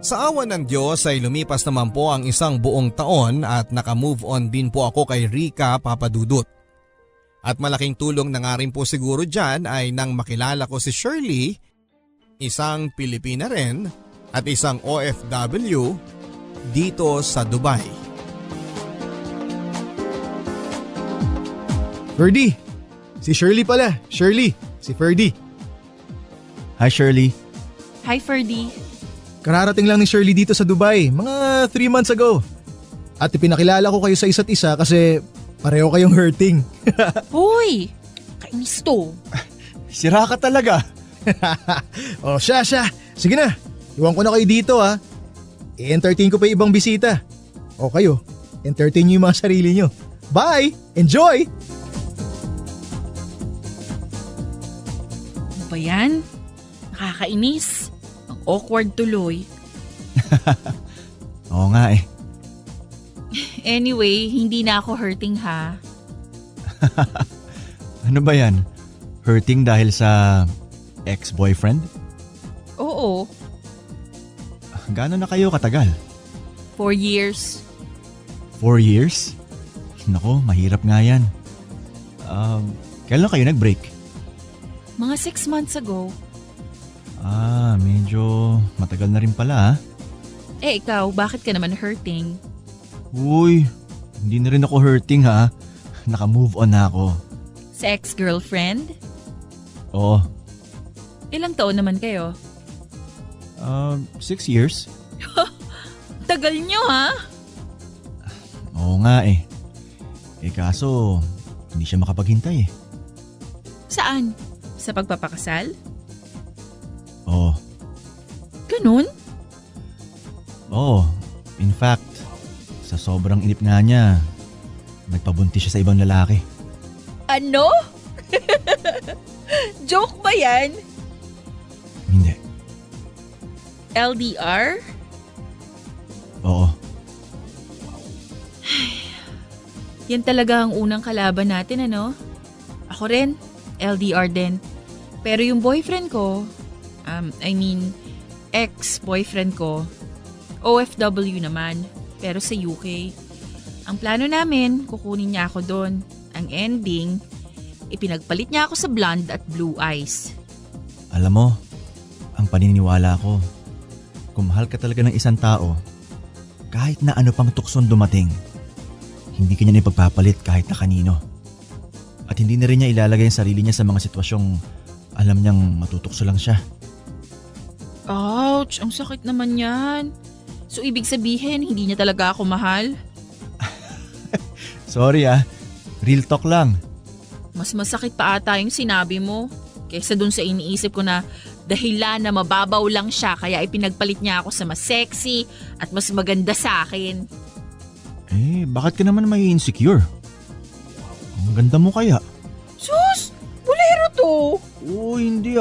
[SPEAKER 8] Sa awa ng Diyos ay lumipas naman po ang isang buong taon at naka-move on din po ako kay Rika, Papa Dudut. At malaking tulong na nga rin po siguro dyan ay nang makilala ko si Shirley, isang Pilipina rin at isang OFW dito sa Dubai.
[SPEAKER 10] Ferdy! Si Shirley pala. Shirley, si Ferdy. Hi Shirley.
[SPEAKER 5] Hi, Ferdy.
[SPEAKER 10] Kararating lang ni Shirley dito sa Dubai, mga 3 months ago. At ipinakilala ko kayo sa isa't isa kasi pareho kayong hurting.
[SPEAKER 5] Hoy! Kainis to.
[SPEAKER 10] Sira ka talaga. O siya. Sige na, iwan ko na kayo dito ha. I-entertain ko pa yung ibang bisita. O kayo, entertain nyo yung mga sarili nyo. Bye! Enjoy!
[SPEAKER 5] Ano ba yan? Nakakainis. Ang awkward tuloy.
[SPEAKER 10] Oo nga eh.
[SPEAKER 9] Anyway, hindi na ako hurting ha.
[SPEAKER 10] Ano ba yan? Hurting dahil sa ex-boyfriend?
[SPEAKER 9] Oo,
[SPEAKER 10] Gaano na kayo katagal?
[SPEAKER 9] 4 years.
[SPEAKER 10] 4 years? Nako, mahirap nga yan. Kailan kayo nag-break?
[SPEAKER 9] Mga 6 months ago.
[SPEAKER 10] Medyo matagal na rin pala ha.
[SPEAKER 9] Ikaw, bakit ka naman hurting?
[SPEAKER 10] Uy, hindi na rin ako hurting ha. Naka-move on na ako.
[SPEAKER 9] Sa ex-girlfriend?
[SPEAKER 10] Oo,
[SPEAKER 9] Ilang taon naman kayo?
[SPEAKER 10] 6 years?
[SPEAKER 9] Tagal nyo ha?
[SPEAKER 10] Oo nga eh. Kaso, hindi siya makapaghintay eh.
[SPEAKER 9] Saan? Sa pagpapakasal?
[SPEAKER 10] Oo.
[SPEAKER 9] Ganun?
[SPEAKER 10] Oo. In fact, sa sobrang inip nga niya, nagpabuntis siya sa ibang lalaki.
[SPEAKER 9] Ano? Joke ba yan?
[SPEAKER 10] Hindi.
[SPEAKER 9] LDR?
[SPEAKER 10] Oo.
[SPEAKER 9] Yan talaga ang unang kalaban natin, ano? Ako rin, LDR din. Pero yung boyfriend ko, ex-boyfriend ko, OFW naman, pero sa UK. Ang plano namin, kukunin niya ako doon. Ang ending, ipinagpalit niya ako sa blonde at blue eyes.
[SPEAKER 10] Alam mo, ang paniniwala ko, kung mahal ka talaga ng isang tao, kahit na ano pang tukson dumating, hindi kanya na ipagpapalit kahit na kanino. At hindi na rin niya ilalagay ang sarili niya sa mga sitwasyong alam niyang matutukso lang siya.
[SPEAKER 9] Ouch! Ang sakit naman yan. So ibig sabihin, hindi niya talaga ako mahal?
[SPEAKER 10] Sorry real talk lang.
[SPEAKER 9] Mas masakit pa ata yung sinabi mo kaysa dun sa iniisip ko na dahilan na mababaw lang siya kaya ipinagpalit niya ako sa mas sexy at mas maganda sa akin.
[SPEAKER 10] Bakit ka naman may insecure? Ang ganda mo kaya.
[SPEAKER 9] Sus! Bolero to!
[SPEAKER 10] Hindi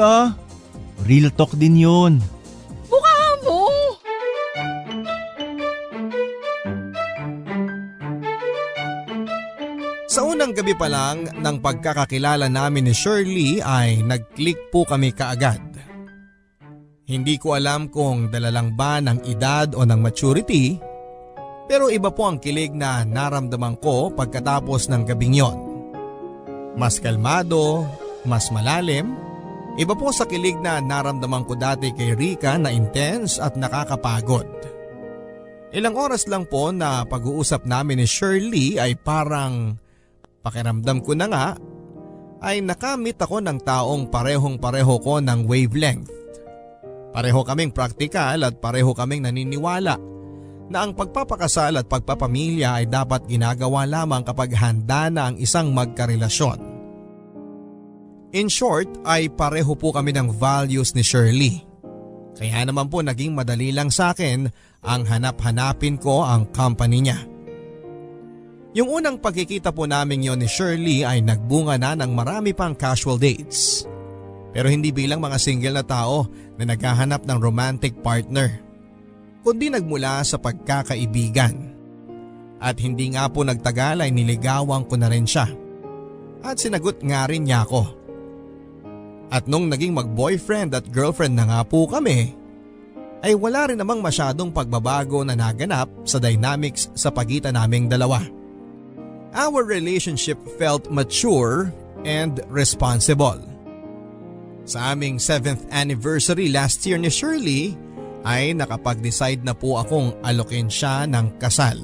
[SPEAKER 10] Real talk din yun.
[SPEAKER 9] Mukha mo!
[SPEAKER 8] Sa unang gabi pa lang ng pagkakakilala namin ni Shirley ay nag-click po kami kaagad. Hindi ko alam kung dala lang ba ng edad o ng maturity, pero iba po ang kilig na naramdaman ko pagkatapos ng gabing yon. Mas kalmado, mas malalim, iba po sa kilig na naramdaman ko dati kay Rika na intense at nakakapagod. Ilang oras lang po na pag-uusap namin ni Shirley ay parang pakiramdam ko na nga ay nakamit ako ng taong parehong-pareho ko ng wavelength. Pareho kaming praktikal at pareho kaming naniniwala na ang pagpapakasal at pagpapamilya ay dapat ginagawa lamang kapag handa na ang isang magkarelasyon. In short ay pareho po kami ng values ni Shirley. Kaya naman po naging madali lang sa akin ang hanap-hanapin ko ang company niya. Yung unang pagkikita po namin yon ni Shirley ay nagbunga na ng marami pang casual dates. Pero hindi bilang mga single na tao na naghahanap ng romantic partner, kundi nagmula sa pagkakaibigan. At hindi nga po nagtagal ay niligawan ko na rin siya. At sinagot nga rin niya ako. At nung naging mag-boyfriend at girlfriend na nga po kami, ay wala rin namang masyadong pagbabago na naganap sa dynamics sa pagitan naming dalawa. Our relationship felt mature and responsible. Sa aming 7th anniversary last year ni Shirley ay nakapag-decide na po akong alokin siya ng kasal.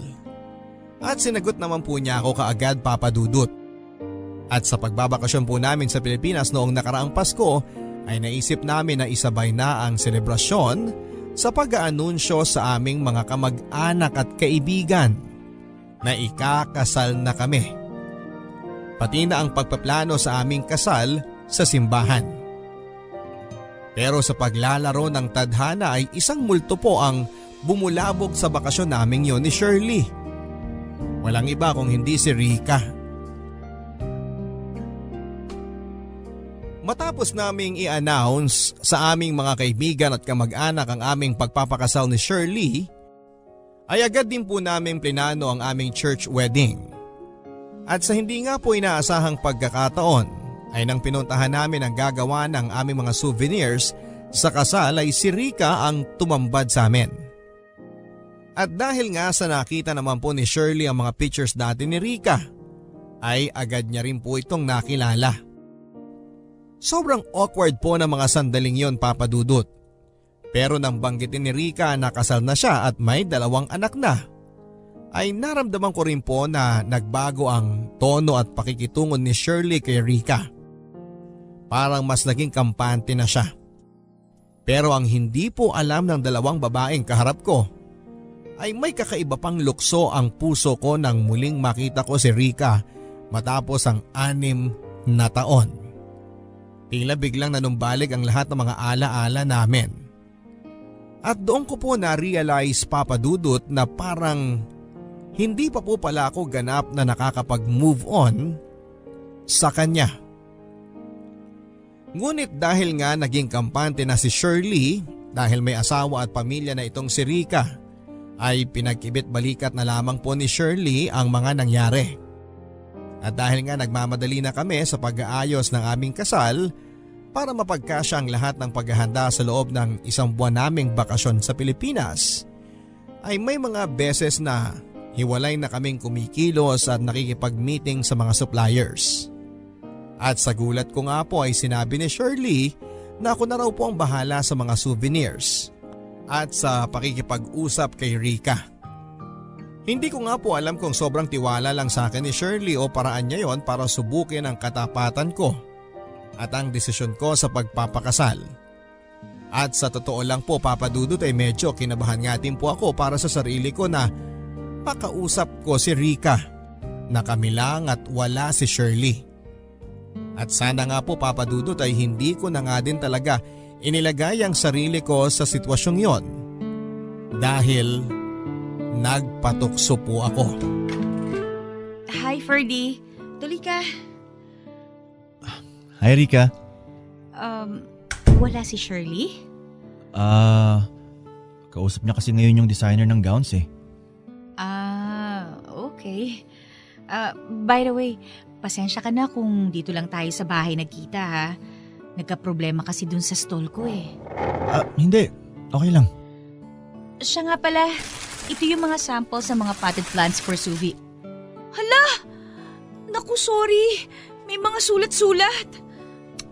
[SPEAKER 8] At sinagot naman po niya ako kaagad, Papa Dudut. At sa pagbabakasyon po namin sa Pilipinas noong nakaraang Pasko ay naisip namin na isabay na ang selebrasyon sa pag-aanunsyo sa aming mga kamag-anak at kaibigan na ikakasal na kami. Pati na ang pagpaplano sa aming kasal sa simbahan. Pero sa paglalaro ng tadhana ay isang multo po ang bumulabog sa bakasyon naming yon ni Shirley. Walang iba kung hindi si Rika. Matapos naming i-announce sa aming mga kaibigan at kamag-anak ang aming pagpapakasal ni Shirley, ay agad din po namin plinano ang aming church wedding. At sa hindi nga po inaasahang pagkakataon ay nang pinuntahan namin ang gagawa ng aming mga souvenirs sa kasal ay si Rica ang tumambad sa amin. At dahil nga sa nakita naman po ni Shirley ang mga pictures dati ni Rica, ay agad niya rin po itong nakilala. Sobrang awkward po ng mga sandaling yon, Papa Dudut. Pero nang banggitin ni Rica na kasal na siya at may 2 anak na, ay naramdaman ko rin po na nagbago ang tono at pakikitungo ni Shirley kay Rica. Parang mas naging kampante na siya. Pero ang hindi po alam ng 2 babaeng kaharap ko ay may kakaiba pang lukso ang puso ko nang muling makita ko si Rica matapos ang 6 na taon. Tila biglang nanumbalik ang lahat ng mga alaala namin. At doon ko po na-realize, Papa Dudut, na parang hindi pa po pala ako ganap na nakakapag-move on sa kanya. Ngunit dahil nga naging kampante na si Shirley dahil may asawa at pamilya na itong si Rica, ay pinag-ibit balikat na lamang po ni Shirley ang mga nangyari. At dahil nga nagmamadali na kami sa pag-aayos ng aming kasal para mapagkasya ang lahat ng paghahanda sa loob ng 1 buwan naming bakasyon sa Pilipinas, ay may mga beses na hiwalay na kaming kumikilos at nakikipag-meeting sa mga suppliers. At sa gulat ko nga po ay sinabi ni Shirley na ako na raw po ang bahala sa mga souvenirs at sa pakikipag-usap kay Rica. Hindi ko nga po alam kung sobrang tiwala lang sa akin ni Shirley o paraan niya yon para subukin ang katapatan ko at ang desisyon ko sa pagpapakasal. At sa totoo lang po, Papa Dudut, ay medyo kinabahan nga din po ako para sa sarili ko na makausap ko si Rica na kami lang at wala si Shirley. At sana nga po, Papa Dudut, ay hindi ko na nga din talaga inilagay ang sarili ko sa sitwasyong yon dahil nagpatukso po ako.
[SPEAKER 9] Hi, Ferdy. Tuloy ka.
[SPEAKER 10] Hi, Rica.
[SPEAKER 9] Wala si Shirley?
[SPEAKER 10] Kausap niya kasi ngayon yung designer ng gowns eh.
[SPEAKER 9] Okay. By the way, pasensya ka na kung dito lang tayo sa bahay nagkita ha. Nagka-problema kasi dun sa stall ko eh.
[SPEAKER 10] Hindi. Okay lang.
[SPEAKER 9] Siya nga pala, ito yung mga samples sa mga potted plants for Suvi. Hala! Naku, sorry. May mga sulat-sulat.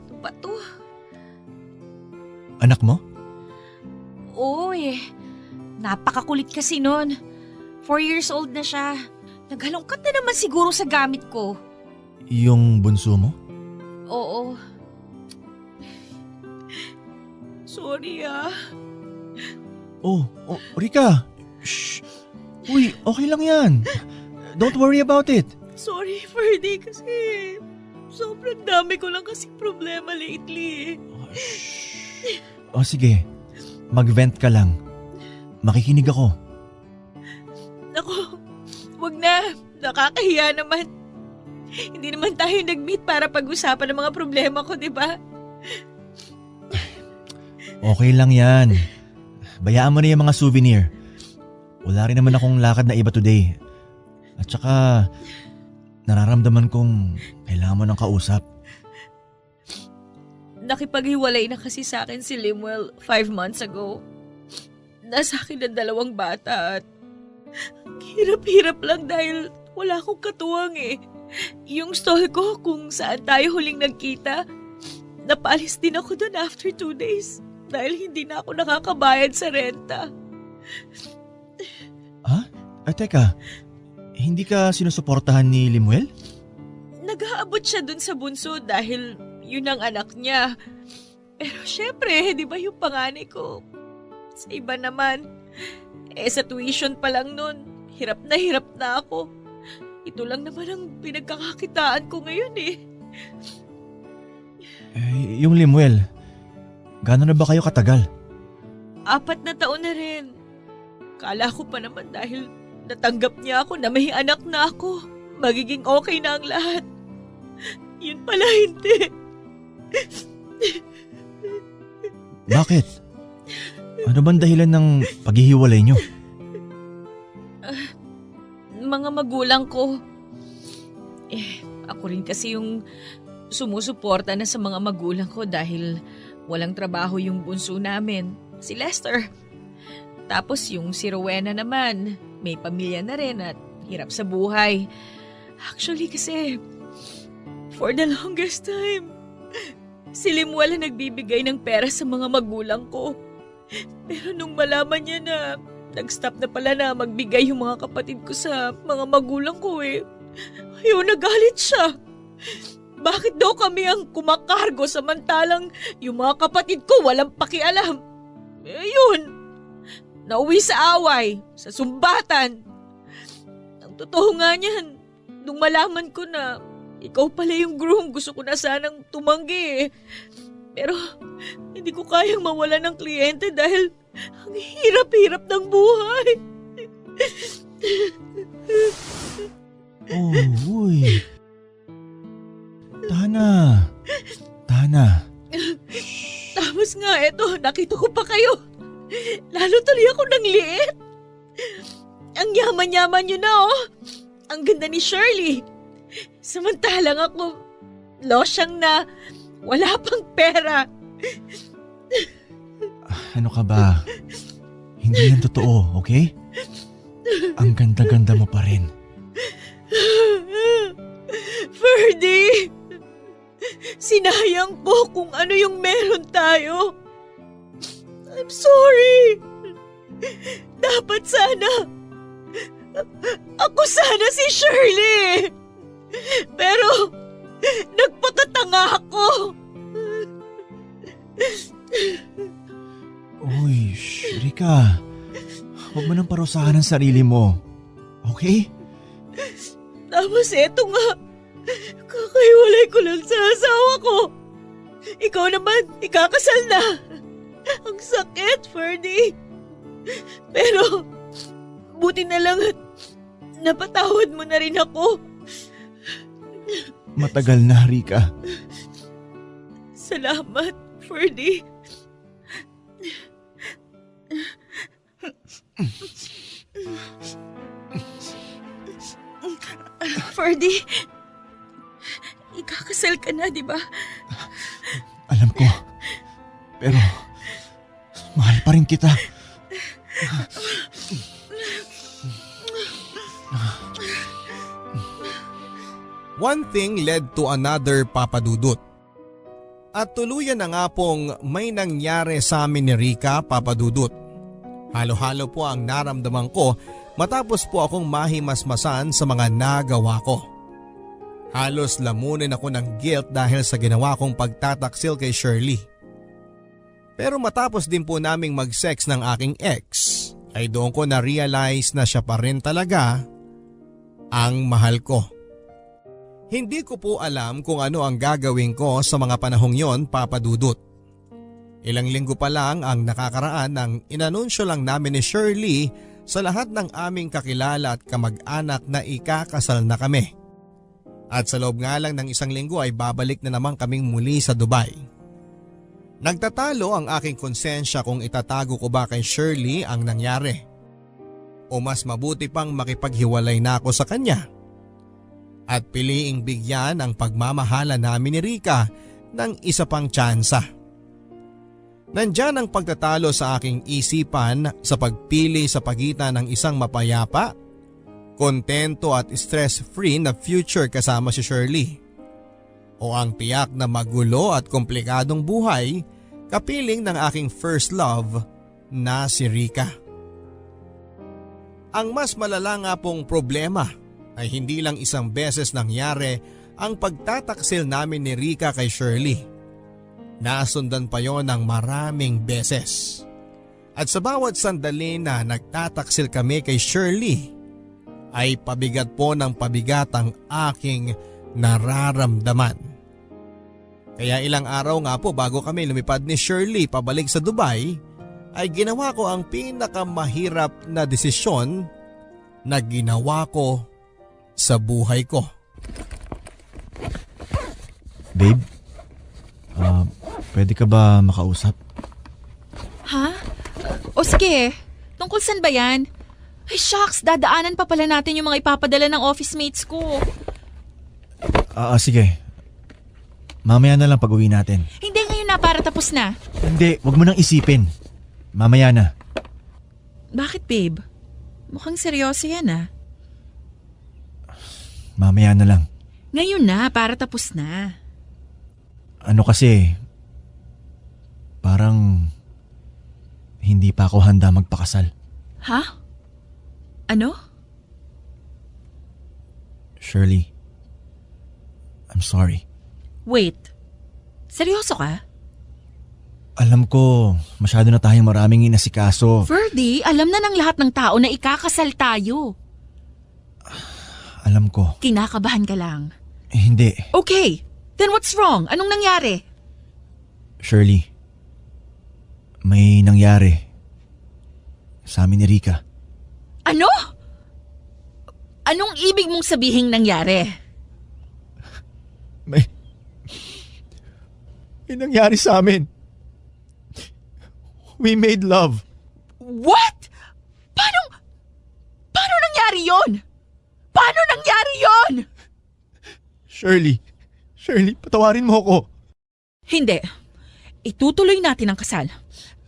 [SPEAKER 9] Ito pa to.
[SPEAKER 10] Anak mo?
[SPEAKER 9] Oo eh. Napakakulit kasi nun. 4 years old na siya. Naghalongkat na naman siguro sa gamit ko.
[SPEAKER 10] Yung bunso mo?
[SPEAKER 9] Oo. Sorry
[SPEAKER 10] Oh, Rica. Shh. Uy, okay lang yan. Don't worry about it.
[SPEAKER 5] Sorry, Ferdy, kasi sobrang dami ko lang kasi problema lately.
[SPEAKER 10] Sige. Mag-vent ka lang. Makikinig ako.
[SPEAKER 5] Naku, wag na. Nakakahiya naman. Hindi naman tayo nag-meet para pag-usapan ng mga problema ko, di ba?
[SPEAKER 10] Okay lang yan. Bayaan mo na yung mga souvenir. Wala rin naman akong lakad na iba today. At saka, nararamdaman kong kailangan mo ng kausap.
[SPEAKER 5] Nakipaghiwalay na kasi sa akin si Limuel 5 months ago. Nasa akin ang 2 bata at hirap-hirap lang dahil wala akong katuwang eh. Yung stall ko kung saan tayo huling nagkita, napalis din ako doon after 2 days dahil hindi na ako nakakabayad sa renta.
[SPEAKER 10] Teka, hindi ka sinusuportahan ni Limuel?
[SPEAKER 5] Nag-aabot siya dun sa bunso dahil yun ang anak niya. Pero syempre, di ba yung panganay ko? Sa iba naman, sa tuition pa lang nun, hirap na ako. Ito lang naman ang pinagkakakitaan ko ngayon eh.
[SPEAKER 10] Yung Limuel, gano'n na ba kayo katagal?
[SPEAKER 5] 4 na taon na rin. Kala ko pa naman dahil natanggap niya ako na may anak na ako. Magiging okay na ang lahat. Yun pala hindi.
[SPEAKER 10] Bakit? Ano bang dahilan ng paghihiwalay nyo?
[SPEAKER 9] mga magulang ko. Ako rin kasi yung sumusuporta na sa mga magulang ko dahil walang trabaho yung bunso namin, si Lester. Tapos yung si Rowena naman, may pamilya na rin at hirap sa buhay. Actually kasi, for the longest time, si Lim wala nagbibigay ng pera sa mga magulang ko. Pero nung malaman niya na nag-stop na pala na magbigay yung mga kapatid ko sa mga magulang ko ayun, nagalit siya. Bakit daw kami ang kumakargo samantalang yung mga kapatid ko walang pakialam? Ayun, nauwi sa away, sa sumbatan. Ang totoo nga niyan, nung malaman ko na ikaw pala yung groom, gusto ko na sanang tumanggi. Pero hindi ko kayang mawala ng kliyente dahil ang hirap-hirap ng buhay.
[SPEAKER 10] Oh, uy. Tana.
[SPEAKER 9] Tapos nga, eto, nakita ko pa kayo. Lalo tuloy ako ng liit. Ang yaman-yaman nyo na, oh. Ang ganda ni Shirley. Samantalang ako, losyang na wala pang pera.
[SPEAKER 10] Ano ka ba? Hindi yan totoo, okay? Ang ganda-ganda mo pa rin.
[SPEAKER 9] Ferdy! Sinayang ko kung ano yung meron tayo. I'm sorry. Dapat sana. Ako sana si Shirley. Pero nagpakatanga ako.
[SPEAKER 10] Uy, Rika. Huwag mo nang parusahan ang sarili mo. Okay?
[SPEAKER 9] Tapos eto nga. Kakahiwalay ko lang sa asawa ko. Ikaw naman, ikakasal na. Ang sakit, Ferdy. Pero, buti na lang at napatawad mo na rin ako.
[SPEAKER 10] Matagal na, Rika.
[SPEAKER 9] Salamat, Ferdy. Ferdy, ikakasal ka na, di ba?
[SPEAKER 10] Alam ko. Pero, mahal pa rin kita.
[SPEAKER 8] One thing led to another, Papa Dudut. At tuluyan na nga pong may nangyari sa amin ni Rika, Papa Dudut. Halo-halo po ang naramdaman ko matapos po akong mahimasmasan sa mga nagawa ko. Halos lamunin ako ng guilt dahil sa ginawa kong pagtataksil kay Shirley. Pero matapos din po naming mag-sex ng aking ex, ay doon ko na-realize na siya pa rin talaga ang mahal ko. Hindi ko po alam kung ano ang gagawin ko sa mga panahong yon, Papa Dudut. Ilang linggo pa lang ang nakakaraan nang inanunsyo lang namin ni Shirley sa lahat ng aming kakilala at kamag-anak na ikakasal na kami. At sa loob nga lang ng isang linggo ay babalik na naman kaming muli sa Dubai. Nagtatalo ang aking konsensya kung itatago ko ba kay Shirley ang nangyari. O mas mabuti pang makipaghiwalay na ako sa kanya. At piliing bigyan ang pagmamahala namin ni Rika ng isa pang tsansa. Nandyan ang pagtatalo sa aking isipan sa pagpili sa pagitan ng isang mapayapa, kontento at stress-free na future kasama si Shirley. O ang tiyak na magulo at komplikadong buhay kapiling ng aking first love na si Rika. Ang mas malala nga pong problema ay hindi lang isang beses nangyari ang pagtataksil namin ni Rika kay Shirley. Nasundan pa yon ng maraming beses. At sa bawat sandali na nagtataksil kami kay Shirley, ay pabigat po ng pabigat ang aking nararamdaman. Kaya ilang araw nga po bago kami lumipad ni Shirley pabalik sa Dubai, ay ginawa ko ang pinakamahirap na desisyon na ginawa ko sa buhay ko.
[SPEAKER 10] Babe, pwede ka ba makausap?
[SPEAKER 12] Ha? O sige, tungkol saan ba yan?
[SPEAKER 9] Ay shucks, dadaanan pa pala natin yung mga ipapadala ng office mates ko.
[SPEAKER 10] Sige. Mamaya na lang pag-uwi natin.
[SPEAKER 9] Hindi ngayon na, para tapos na.
[SPEAKER 10] Hindi, wag mo nang isipin. Mamaya na.
[SPEAKER 9] Bakit babe? Mukhang seryoso yan ah.
[SPEAKER 10] Mamaya na lang.
[SPEAKER 9] Ngayon na, para tapos na.
[SPEAKER 10] Ano kasi, parang hindi pa ako handa magpakasal.
[SPEAKER 9] Ha? Ano?
[SPEAKER 10] Shirley, I'm sorry.
[SPEAKER 9] Wait, seryoso ka?
[SPEAKER 10] Alam ko, masyado na tayong maraming inasikaso.
[SPEAKER 9] Ferdy, alam na ng lahat ng tao na ikakasal tayo.
[SPEAKER 10] Alam ko.
[SPEAKER 9] Kinakabahan ka lang.
[SPEAKER 10] Hindi.
[SPEAKER 9] Okay, then what's wrong? Anong nangyari?
[SPEAKER 10] Shirley, may nangyari sa amin ni Rika.
[SPEAKER 9] Ano? Anong ibig mong sabihing nangyari?
[SPEAKER 10] May nangyari sa amin. We made love.
[SPEAKER 9] What? Paano nangyari yon? Paano nangyari yon?
[SPEAKER 10] Shirley, patawarin mo ako.
[SPEAKER 9] Hindi. Itutuloy natin ang kasal.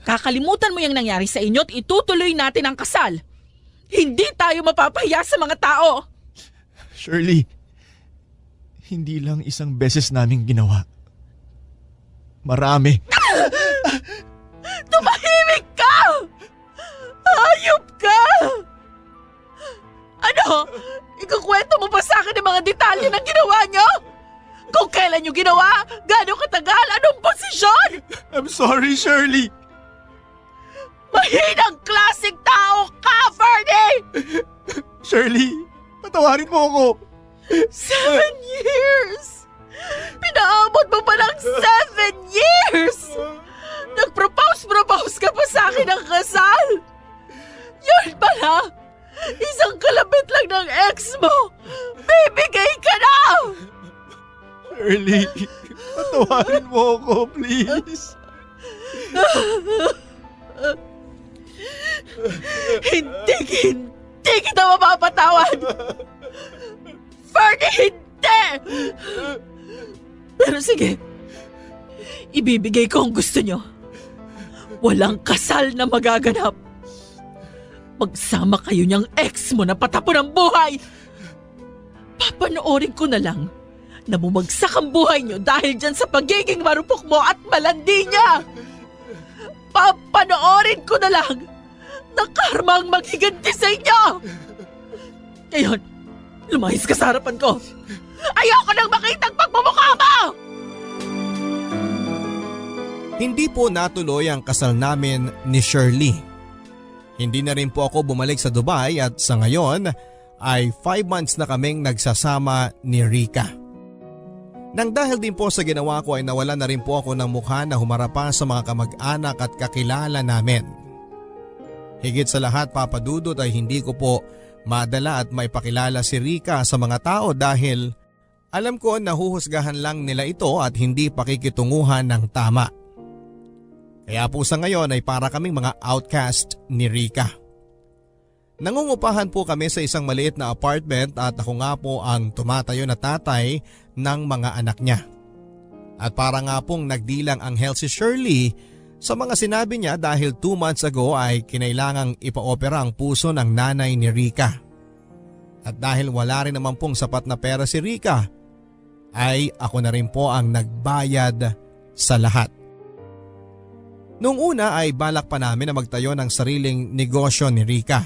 [SPEAKER 9] Kakalimutan mo yung nangyari sa inyo at itutuloy natin ang kasal. Hindi tayo mapapahiya sa mga tao.
[SPEAKER 10] Shirley, hindi lang isang beses naming ginawa. Marami.
[SPEAKER 9] Tumahimik ka! Hayop ka! Ano? Ikukwento mo pa sa akin ang mga detalye ng ginawa nyo? Kung kailan nyo ginawa? Gano'ng katagal? Anong posisyon?
[SPEAKER 10] I'm sorry, Shirley.
[SPEAKER 9] Mahinang klaseng tao ka, Ferdy!
[SPEAKER 10] Shirley, patawarin mo ako.
[SPEAKER 9] 7 years! Pinaabot mo pa ng 7 years! Nag-propose ka pa sa akin ng kasal! Yun pala! Isang kalapit lang ng ex mo! Bibigay ka na!
[SPEAKER 10] Shirley, patawarin mo ako, please.
[SPEAKER 9] Hindi kita mapapatawad! Ferdy, hindi! Pero sige, ibibigay ko ang gusto nyo. Walang kasal na magaganap. Magsama kayo niyang ex mo na patapon ng buhay. Papanoorin ko na lang na bumagsak ang buhay niyo dahil dyan sa pagiging marupok mo at malandi niya. Papanoorin ko na lang na karma ang maghiganti sa inyo. Ngayon, lumahis ka sa harapan ko. Ayoko nang makita ang pagmumukha mo!
[SPEAKER 8] Hindi po natuloy ang kasal namin ni Shirley. Hindi na rin po ako bumalik sa Dubai at sa ngayon ay 5 months na kaming nagsasama ni Rika. Nang dahil din po sa ginawa ko ay nawala na rin po ako ng mukha na humarap pa sa mga kamag-anak at kakilala namin. Higit sa lahat, Papa Dudut, ay hindi ko po madala at maipakilala si Rika sa mga tao dahil alam ko na huhusgahan lang nila ito at hindi pakikitunguhan ng tama. Kaya po sa ngayon ay para kaming mga outcast ni Rika. Nangungupahan po kami sa isang maliit na apartment at ako nga po ang tumatayo na tatay ng mga anak niya. At para nga pong nagdilang anghel si Shirley sa mga sinabi niya dahil 2 months ago ay kinailangang ipa-opera ang puso ng nanay ni Rika. At dahil wala rin naman pong sapat na pera si Rika, ay ako na rin po ang nagbayad sa lahat. Noong una ay balak pa namin na magtayo ng sariling negosyo ni Rika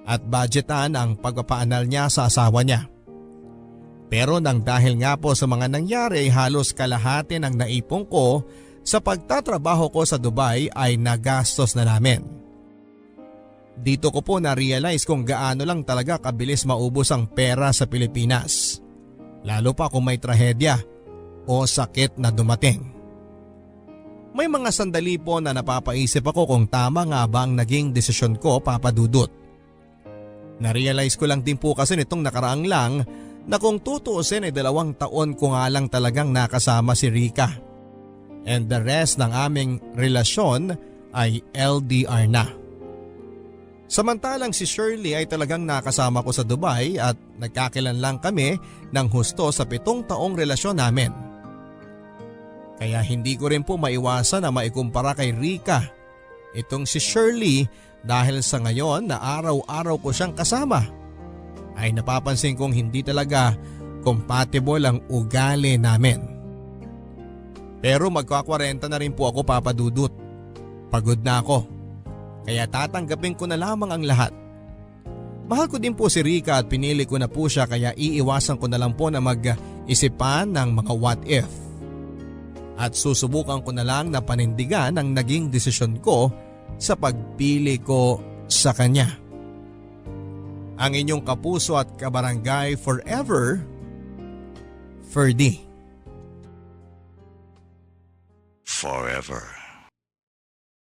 [SPEAKER 8] at budgetan ang pagpapaanal niya sa asawa niya. Pero nang dahil nga po sa mga nangyari ay halos kalahati ng naipon ko sa pagtatrabaho ko sa Dubai ay nagastos na namin. Dito ko po na-realize kung gaano lang talaga kabilis maubos ang pera sa Pilipinas. Lalo pa kung may trahedya o sakit na dumating. May mga sandali po na napapaisip ako kung tama nga ba ang naging desisyon ko, Papa Dudut. Na-realize ko lang din po kasi nitong nakaraang lang na kung tutuusin ay 2 taon ko nga lang talagang nakasama si Rika. And the rest ng aming relasyon ay LDR na. Samantalang si Shirley ay talagang nakasama ko sa Dubai at nagkakilanlang kami ng husto sa 7 taong relasyon namin. Kaya hindi ko rin po maiwasan na maikumpara kay Rika itong si Shirley dahil sa ngayon na araw-araw ko siyang kasama ay napapansin kong hindi talaga compatible ang ugali namin. Pero magkakwarenta na rin po ako, Papa Dudut. Pagod na ako. Kaya tatanggapin ko na lamang ang lahat. Mahal ko din po si Rika at pinili ko na po siya kaya iiwasan ko na lang po na mag-isipan ng mga what if. At susubukan ko na lang na panindigan ang naging desisyon ko sa pagpili ko sa kanya. Ang inyong kapuso at kabarangay forever, Ferdy.
[SPEAKER 2] Forever.